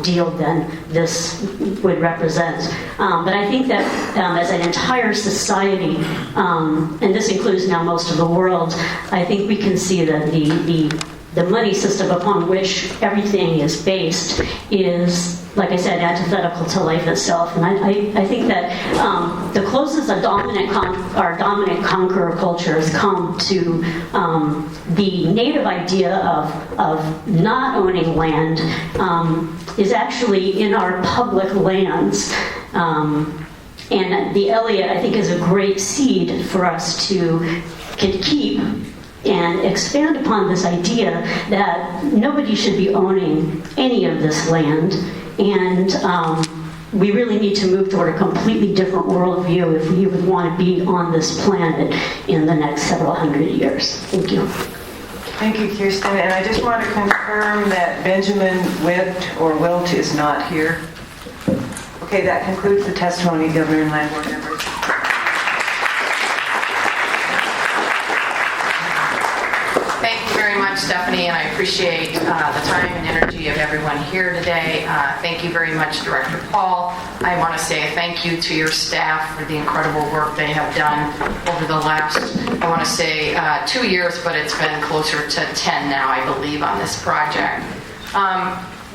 deal than this would represent. But I think that as an entire society, and this includes now most of the world, I think we can see that the the money system upon which everything is based is, like I said, antithetical to life itself. And I think that the closest our dominant conqueror culture has come to the native idea of not owning land is actually in our public lands. And the Elliott, I think, is a great seed for us to keep and expand upon this idea that nobody should be owning any of this land. And we really need to move toward a completely different worldview if we would want to be on this planet in the next several hundred years. Thank you. Thank you, Kirsten. And I just want to confirm that Benjamin Wilt is not here. Okay, that concludes the testimony, Governor and Land Board members. Thank you very much, Stephanie, and I appreciate the time and energy of everyone here today. Thank you very much, Director Paul. I want to say a thank you to your staff for the incredible work they have done over the last, I want to say 2 years, but it's been closer to 10 now, I believe, on this project.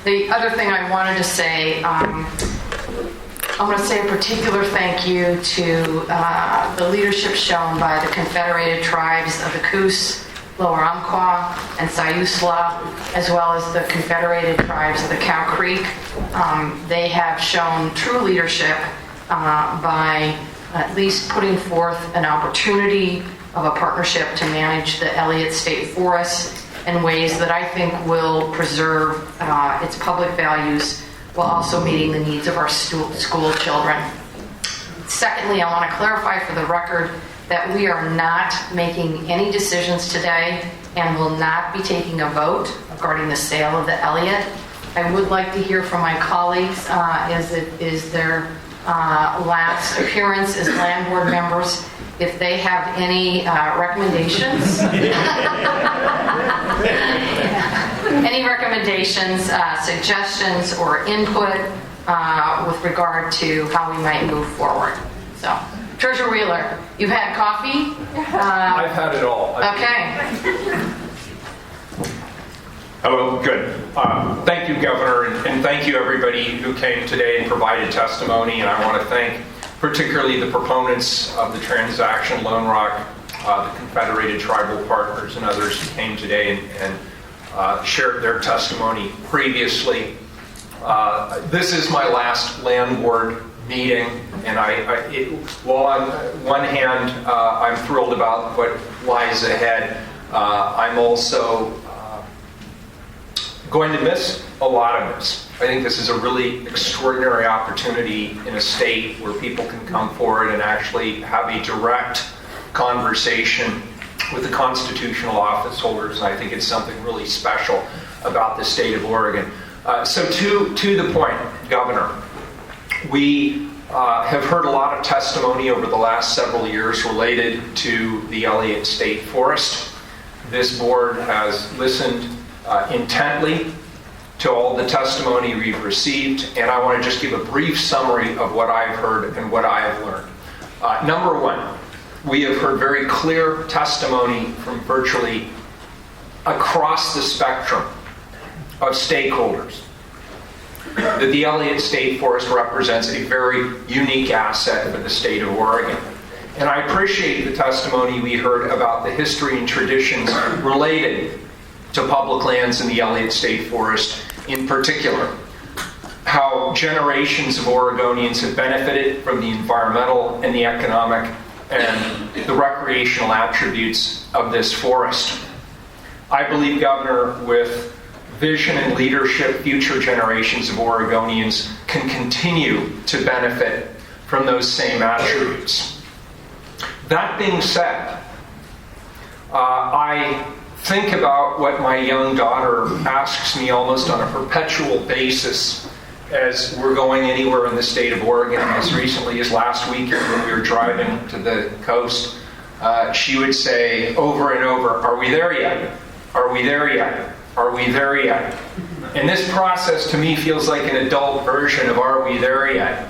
The other thing I wanted to say, I want to say a particular thank you to the leadership shown by the Confederated Tribes of the Coos, Lower Umpqua, and Siuslaw, as well as the Confederated Tribes of the Cow Creek. They have shown true leadership by at least putting forth an opportunity of a partnership to manage the Elliott State Forest in ways that I think will preserve its public values while also meeting the needs of our school children. Secondly, I want to clarify for the record that we are not making any decisions today and will not be taking a vote regarding the sale of the Elliott. I would like to hear from my colleagues as it is their last appearance as land board members, if they have any recommendations. Any recommendations, suggestions, or input with regard to how we might move forward. So, Treasurer Wheeler, you've had coffee? I've had it all. Okay. Hello, good. Thank you, Governor, and thank you everybody who came today and provided testimony. And I want to thank particularly the proponents of the transaction, Lone Rock, the Confederated Tribal Partners, and others who came today and shared their testimony previously. This is my last land board meeting, and while on one hand I'm thrilled about what lies ahead, I'm also going to miss a lot of this. I think this is a really extraordinary opportunity in a state where people can come forward and actually have a direct conversation with the constitutional office holders, and I think it's something really special about the state of Oregon. So to the point, Governor, we have heard a lot of testimony over the last several years related to the Elliott State Forest. This board has listened intently to all the testimony we've received, and I want to just give a brief summary of what I've heard and what I have learned. Number one, we have heard very clear testimony from virtually across the spectrum of stakeholders that the Elliott State Forest represents a very unique asset for the state of Oregon. And I appreciate the testimony we heard about the history and traditions related to public lands in the Elliott State Forest in particular. How generations of Oregonians have benefited from the environmental and the economic and the recreational attributes of this forest. I believe, Governor, with vision and leadership, future generations of Oregonians can continue to benefit from those same attributes. That being said, I think about what my young daughter asks me almost on a perpetual basis as we're going anywhere in the state of Oregon. As recently as last weekend when we were driving to the coast, she would say over and over, "Are we there yet? Are we there yet? Are we there yet?" And this process to me feels like an adult version of "Are we there yet?"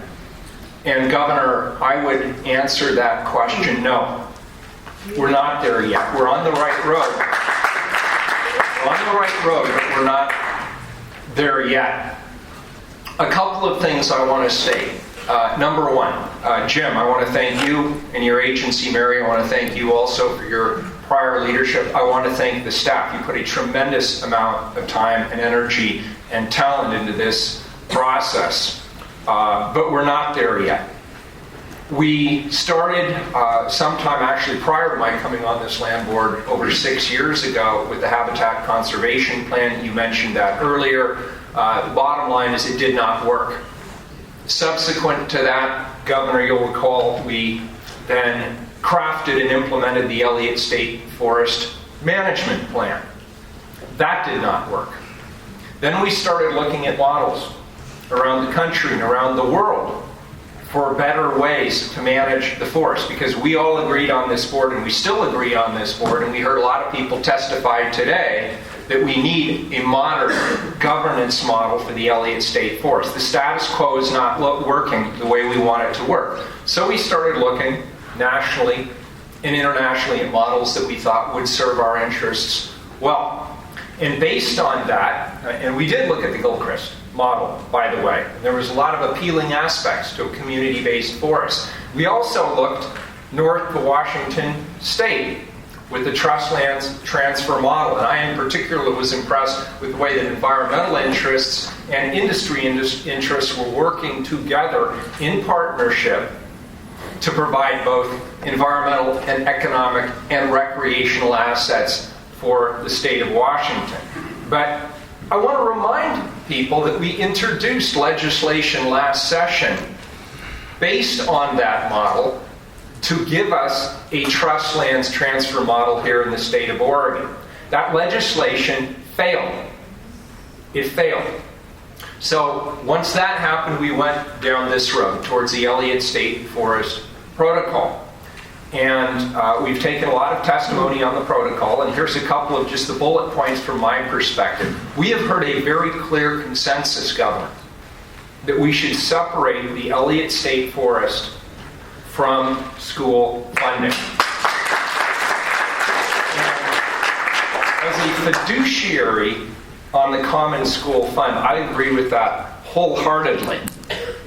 And Governor, I would answer that question, no. We're not there yet. We're on the right road. We're on the right road, but we're not there yet. A couple of things I want to state. Number one, Jim, I want to thank you and your agency, Mary. I want to thank you also for your prior leadership. I want to thank the staff. You put a tremendous amount of time and energy and talent into this process, but we're not there yet. We started sometime actually prior to my coming on this land board over 6 years ago with the Habitat Conservation Plan. You mentioned that earlier. The bottom line is it did not work. Subsequent to that, Governor, you'll recall, we then crafted and implemented the Elliott State Forest Management Plan. That did not work. Then we started looking at models around the country and around the world for better ways to manage the forest, because we all agreed on this board, and we still agree on this board, and we heard a lot of people testify today that we need a modern governance model for the Elliott State Forest. The status quo is not working the way we want it to work. So we started looking nationally and internationally at models that we thought would serve our interests well. And based on that, and we did look at the Gilchrist model, by the way. There was a lot of appealing aspects to a community-based forest. We also looked north to Washington State with the trust lands transfer model. And I in particular was impressed with the way that environmental interests and industry interests were working together in partnership to provide both environmental and economic and recreational assets for the state of Washington. But I want to remind people that we introduced legislation last session based on that model to give us a trust lands transfer model here in the state of Oregon. That legislation failed. It failed. So once that happened, we went down this road towards the Elliott State Forest Protocol. And we've taken a lot of testimony on the protocol, and here's a couple of just the bullet points from my perspective. We have heard a very clear consensus, Governor, that we should separate the Elliott State Forest from school funding. As a fiduciary on the Common School Fund, I agree with that wholeheartedly.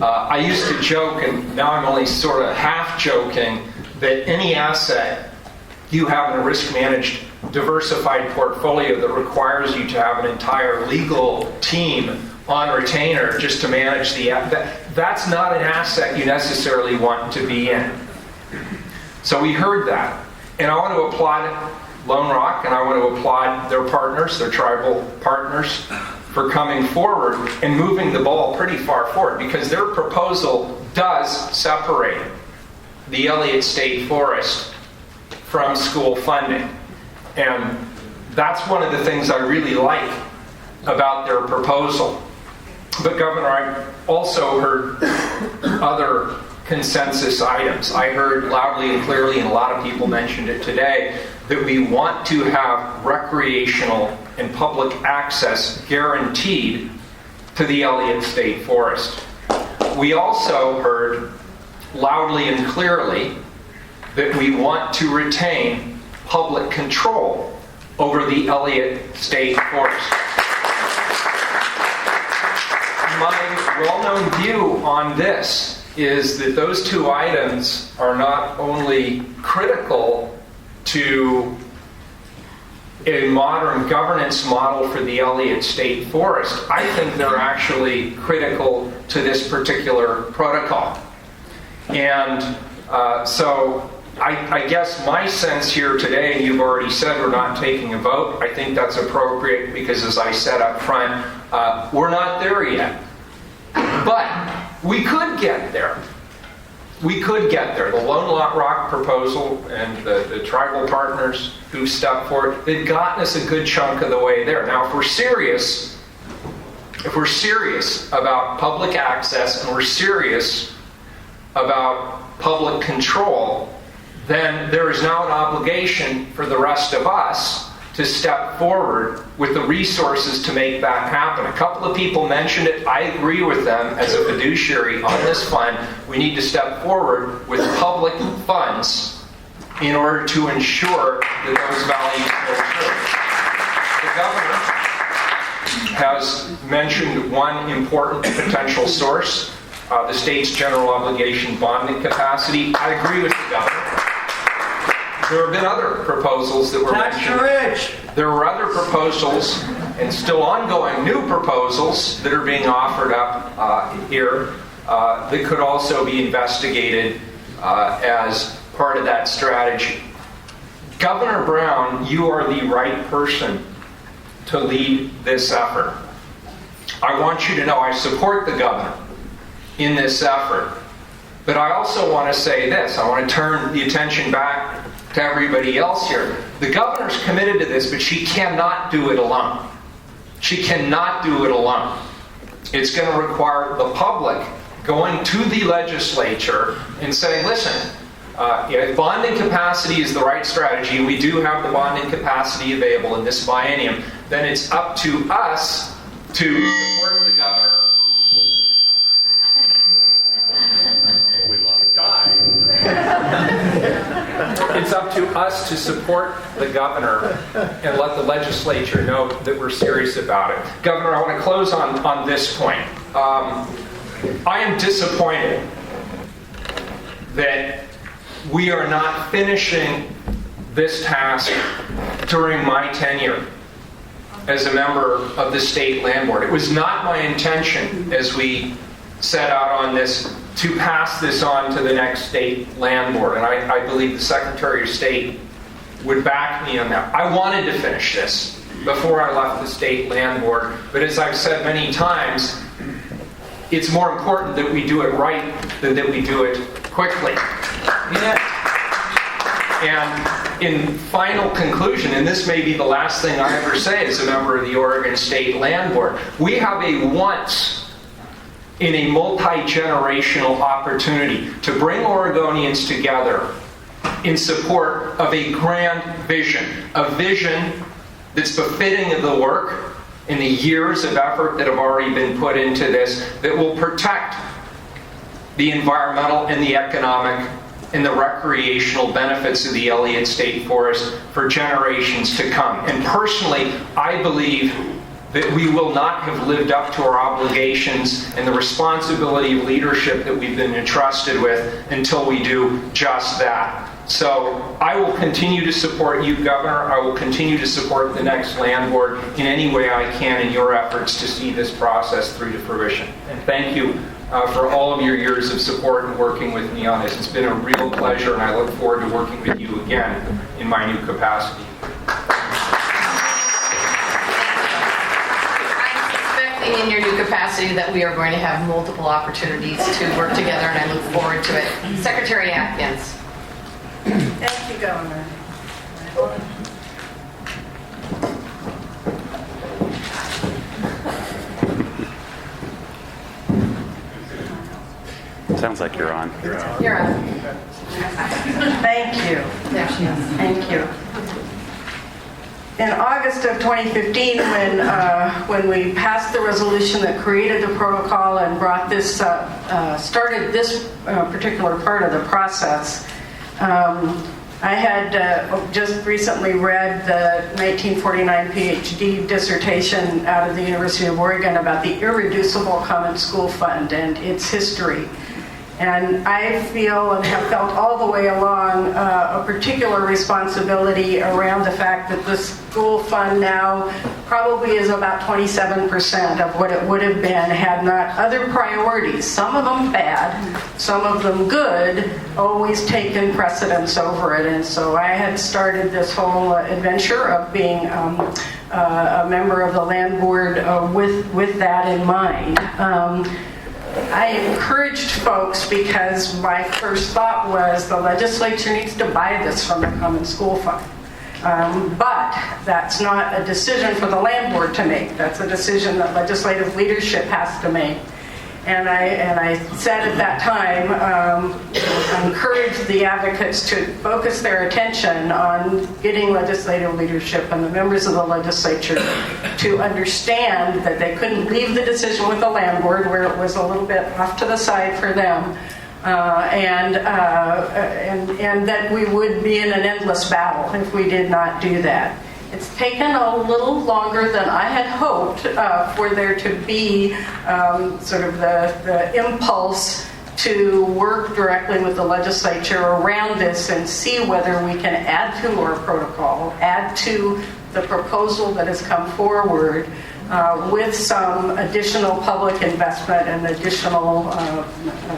I used to joke, and now I'm only sort of half joking, that any asset you have in a risk-managed, diversified portfolio that requires you to have an entire legal team on retainer just to manage that's not an asset you necessarily want to be in. So we heard that. And I want to applaud Lone Rock, and I want to applaud their partners, their tribal partners, for coming forward and moving the ball pretty far forward, because their proposal does separate the Elliott State Forest from school funding. And that's one of the things I really like about their proposal. But Governor, I also heard other consensus items. I heard loudly and clearly, and a lot of people mentioned it today, that we want to have recreational and public access guaranteed to the Elliott State Forest. We also heard loudly and clearly that we want to retain public control over the Elliott State Forest. My well-known view on this is that those two items are not only critical to a modern governance model for the Elliott State Forest, I think they're actually critical to this particular protocol. And so I guess my sense here today, and you've already said we're not taking a vote, I think that's appropriate because, as I said up front, we're not there yet. But we could get there. We could get there. The Lone Rock proposal and the tribal partners who stepped forward, they've gotten us a good chunk of the way there. Now, if we're serious about public access and we're serious about public control, then there is now an obligation for the rest of us to step forward with the resources to make that happen. A couple of people mentioned it. I agree with them. As a fiduciary on this fund, we need to step forward with public funds in order to ensure that those values are true. The governor has mentioned one important potential source, the state's general obligation bonding capacity. I agree with the governor. There have been other proposals that were mentioned. There were other proposals and still ongoing new proposals that are being offered up here that could also be investigated as part of that strategy. Governor Brown, you are the right person to lead this effort. I want you to know I support the governor in this effort. But I also want to say this. I want to turn the attention back to everybody else here. The governor's committed to this, but she cannot do it alone. She cannot do it alone. It's going to require the public going to the legislature and saying, listen, if bonding capacity is the right strategy, we do have the bonding capacity available in this biennium, then it's up to us to support the governor. It's up to us to support the governor and let the legislature know that we're serious about it. Governor, I want to close on this point. I am disappointed that we are not finishing this task during my tenure as a member of the State Land Board. It was not my intention as we set out on this to pass this on to the next State Land Board, and I believe the Secretary of State would back me on that. I wanted to finish this before I left the State Land Board, but as I've said many times, it's more important that we do it right than that we do it quickly. And in final conclusion, and this may be the last thing I ever say as a member of the Oregon State Land Board, we have a once in a multi-generational opportunity to bring Oregonians together in support of a grand vision, a vision that's befitting of the work and the years of effort that have already been put into this, that will protect the environmental and the economic and the recreational benefits of the Elliott State Forest for generations to come. And personally, I believe that we will not have lived up to our obligations and the responsibility of leadership that we've been entrusted with until we do just that. So I will continue to support you, Governor. I will continue to support the next Land Board in any way I can in your efforts to see this process through to fruition. And thank you for all of your years of support and working with me on this. It's been a real pleasure, and I look forward to working with you again in my new capacity. In your new capacity that we are going to have multiple opportunities to work together, and I look forward to it. Secretary Atkins. Thank you, Governor. Sounds like you're on. You're on. Thank you. There she is. Thank you. In August of 2015, when we passed the resolution that created the protocol and brought this, started this particular part of the process, I had just recently read the 1949 PhD dissertation out of the University of Oregon about the Irreducible Common School Fund and its history. And I feel and have felt all the way along a particular responsibility around the fact that the school fund now probably is about 27% of what it would have been had not other priorities, some of them bad, some of them good, always taken precedence over it. And so I had started this whole adventure of being a member of the Land Board with that in mind. I encouraged folks because my first thought was the legislature needs to buy this from the Common School Fund. But that's not a decision for the Land Board to make. That's a decision that legislative leadership has to make. And I said at that time, encouraged the advocates to focus their attention on getting legislative leadership and the members of the legislature to understand that they couldn't leave the decision with the Land Board, where it was a little bit off to the side for them, and that we would be in an endless battle if we did not do that. It's taken a little longer than I had hoped for there to be sort of the impulse to work directly with the legislature around this and see whether we can add to our protocol, add to the proposal that has come forward with some additional public investment and additional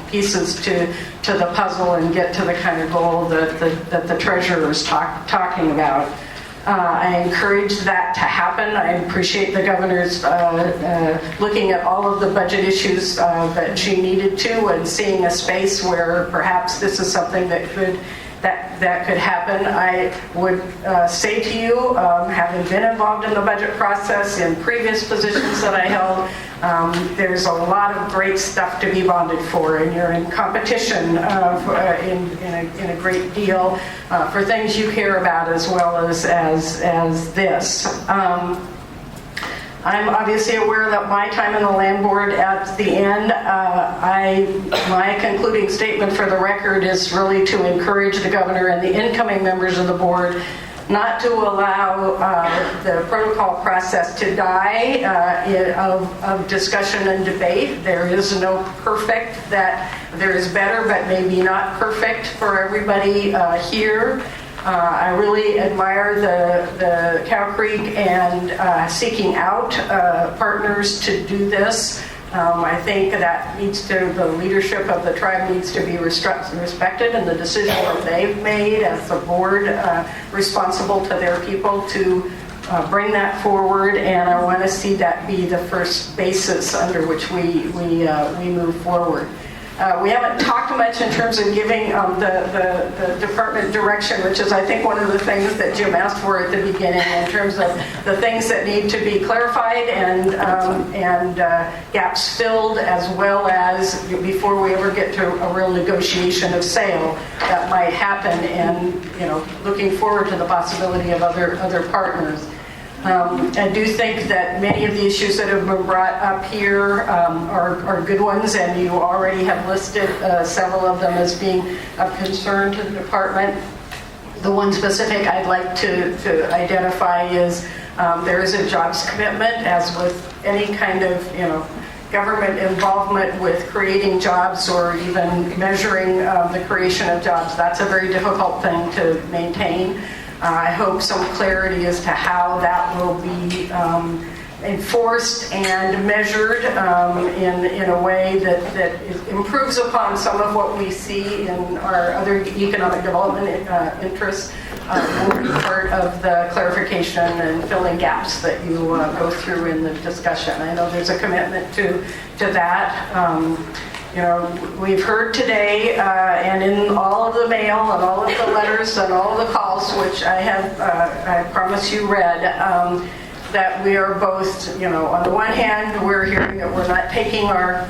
pieces to the puzzle and get to the kind of goal that the treasurer is talking about. I encourage that to happen. I appreciate the governor's looking at all of the budget issues that she needed to and seeing a space where perhaps this is something that could happen. I would say to you, having been involved in the budget process in previous positions that I held, there's a lot of great stuff to be bonded for, and you're in competition in a great deal for things you care about as well as this. I'm obviously aware that my time in the land board at the end, my concluding statement for the record is really to encourage the governor and the incoming members of the board not to allow the protocol process to die of discussion and debate. There is no perfect, that there is better but maybe not perfect for everybody here. I really admire the Cow Creek and seeking out partners to do this. I think that the leadership of the tribe needs to be respected, and the decision that they've made as a board responsible to their people to bring that forward, and I want to see that be the first basis under which we move forward. We haven't talked much in terms of giving the department direction, which is, I think, one of the things that Jim asked for at the beginning in terms of the things that need to be clarified and gaps filled, as well as before we ever get to a real negotiation of sale that might happen, and looking forward to the possibility of other partners. I do think that many of the issues that have been brought up here are good ones, and you already have listed several of them as being of concern to the department. The one specific I'd like to identify is there is a jobs commitment, as with any kind of government involvement with creating jobs or even measuring the creation of jobs. That's a very difficult thing to maintain. I hope some clarity as to how that will be enforced and measured in a way that improves upon some of what we see in our other economic development interests. Will be part of the clarification and filling gaps that you go through in the discussion. I know there's a commitment to that. We've heard today, and in all of the mail and all of the letters and all of the calls, which I promise you read, that we are both, on the one hand, we're hearing that we're not taking our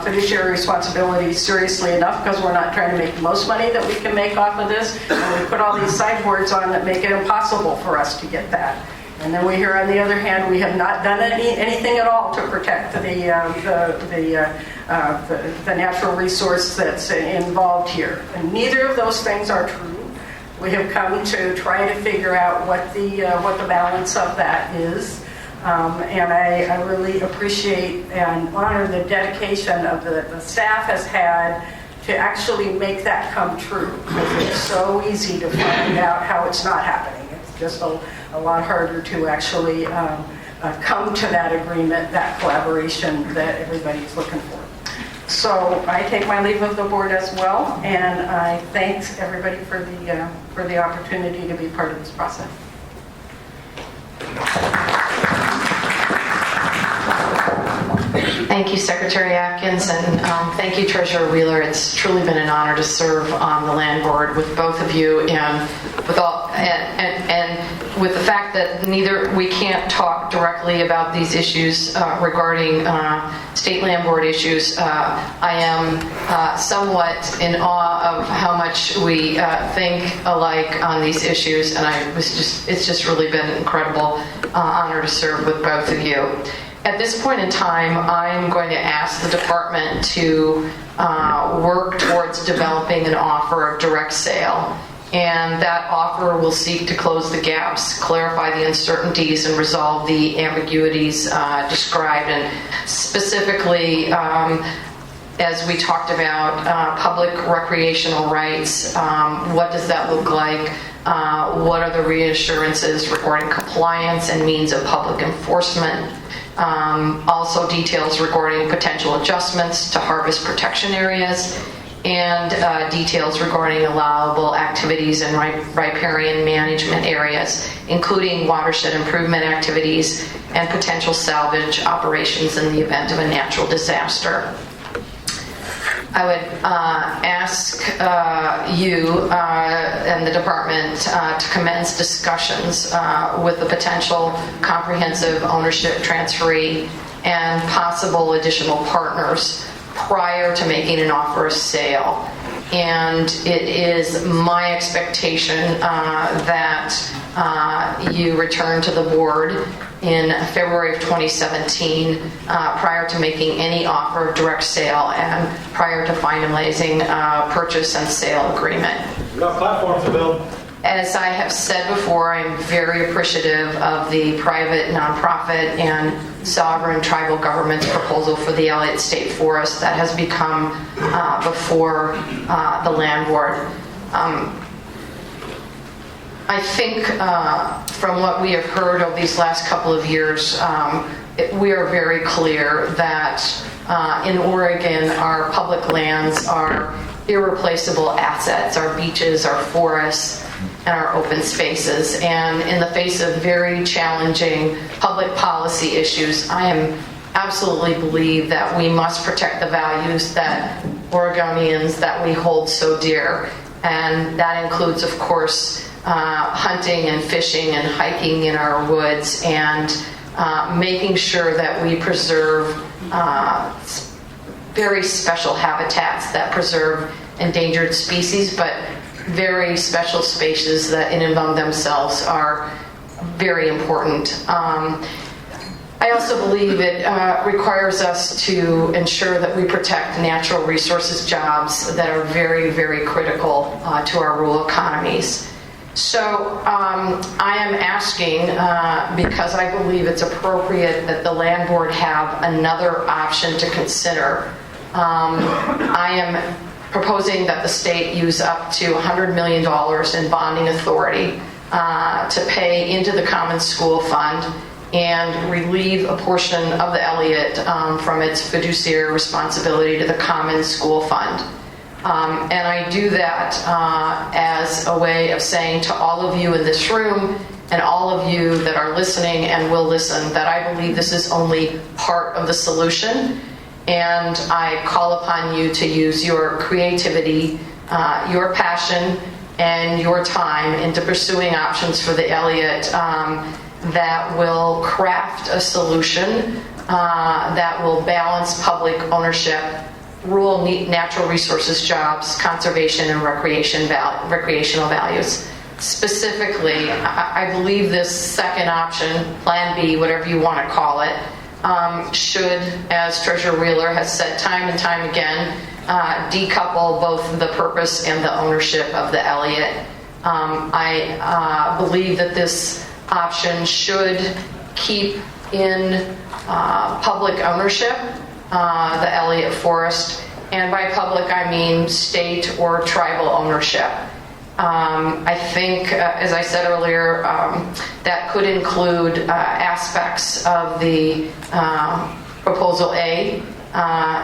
fiduciary responsibilities seriously enough because we're not trying to make the most money that we can make off of this, and we put all these sideboards on that make it impossible for us to get that. And then we hear, on the other hand, we have not done anything at all to protect the natural resource that's involved here. And neither of those things are true. We have come to try to figure out what the balance of that is. And I really appreciate and honor the dedication of the staff has had to actually make that come true. Because it's so easy to find out how it's not happening. It's just a lot harder to actually come to that agreement, that collaboration that everybody's looking for. So I take my leave of the board as well, and I thank everybody for the opportunity to be part of this process. Thank you, Secretary Atkins, and thank you, Treasurer Wheeler. It's truly been an honor to serve on the land board with both of you, and with the fact that we can't talk directly about these issues regarding state land board issues. I am somewhat in awe of how much we think alike on these issues, and it's just really been an incredible honor to serve with both of you. At this point in time, I'm going to ask the department to work towards developing an offer of direct sale. And that offer will seek to close the gaps, clarify the uncertainties, and resolve the ambiguities described. And specifically, as we talked about public recreational rights, what does that look like? What are the reassurances regarding compliance and means of public enforcement? Also details regarding potential adjustments to harvest protection areas, and details regarding allowable activities in riparian management areas, including watershed improvement activities and potential salvage operations in the event of a natural disaster. I would ask you and the department to commence discussions with the potential comprehensive ownership transferee and possible additional partners prior to making an offer of sale. And it is my expectation that you return to the board in February of 2017 prior to making any offer of direct sale and prior to finalizing a purchase and sale agreement. No platforms to build. As I have said before, I'm very appreciative of the private, nonprofit, and sovereign tribal government's proposal for the Elliott State Forest that has become before the land board. I think from what we have heard over these last couple of years, we are very clear that in Oregon, our public lands are irreplaceable assets, our beaches, our forests, and our open spaces. And in the face of very challenging public policy issues, I am absolutely believe that we must protect the values that Oregonians that we hold so dear. And that includes, of course, hunting and fishing and hiking in our woods, and making sure that we preserve very special habitats that preserve endangered species, but very special spaces that in and of themselves are very important. I also believe it requires us to ensure that we protect natural resources jobs that are very, very critical to our rural economies. So I am asking, because I believe it's appropriate that the land board have another option to consider. I am proposing that the state use up to $100 million in bonding authority to pay into the Common School Fund and relieve a portion of the Elliott from its fiduciary responsibility to the Common School Fund. And I do that as a way of saying to all of you in this room and all of you that are listening and will listen that I believe this is only part of the solution. And I call upon you to use your creativity, your passion, and your time into pursuing options for the Elliott that will craft a solution that will balance public ownership, rural natural resources jobs, conservation, and recreational values. Specifically, I believe this second option, Plan B, whatever you want to call it, should, as Treasurer Wheeler has said time and time again, decouple both the purpose and the ownership of the Elliott. I believe that this option should keep in public ownership the Elliott Forest, and by public I mean state or tribal ownership. I think, as I said earlier, that could include aspects of the Proposal A,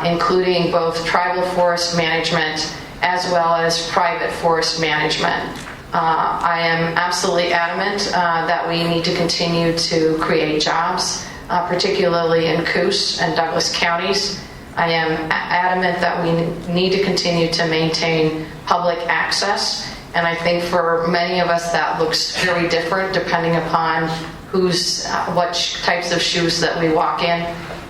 including both tribal forest management as well as private forest management. I am absolutely adamant that we need to continue to create jobs, particularly in Coos and Douglas counties. I am adamant that we need to continue to maintain public access. And I think for many of us that looks very different depending upon what types of shoes that we walk in,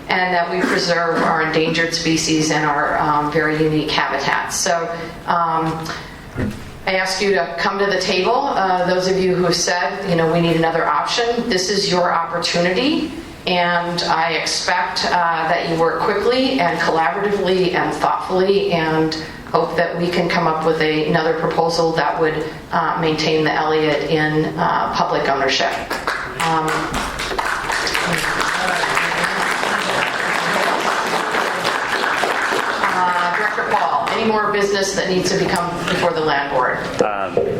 and that we preserve our endangered species and our very unique habitats. So I ask you to come to the table. Those of you who have said, we need another option, this is your opportunity. And I expect that you work quickly and collaboratively and thoughtfully and hope that we can come up with another proposal that would maintain the Elliott in public ownership. Director Paul, any more business that needs to become before the land board?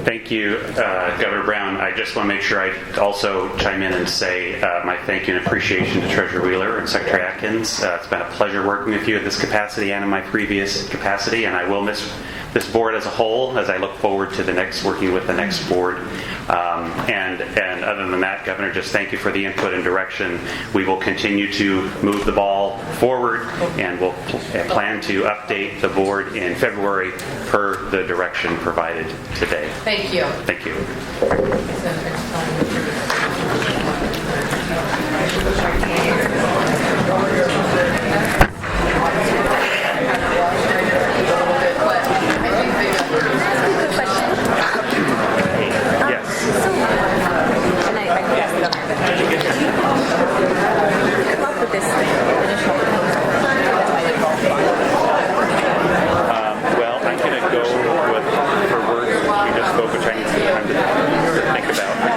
Thank you, Governor Brown. I just want to make sure I also chime in and say my thank you and appreciation to Treasurer Wheeler and Secretary Atkins. It's been a pleasure working with you at this capacity and in my previous capacity, and I will miss this board as a whole as I look forward to working with the next board. And other than that, Governor, just thank you for the input and direction. We will continue to move the ball forward, and we'll plan to update the board in February per the direction provided today. Thank you. Thank you. Well, I'm going to go with her words. She just spoke, which I need some time to think about.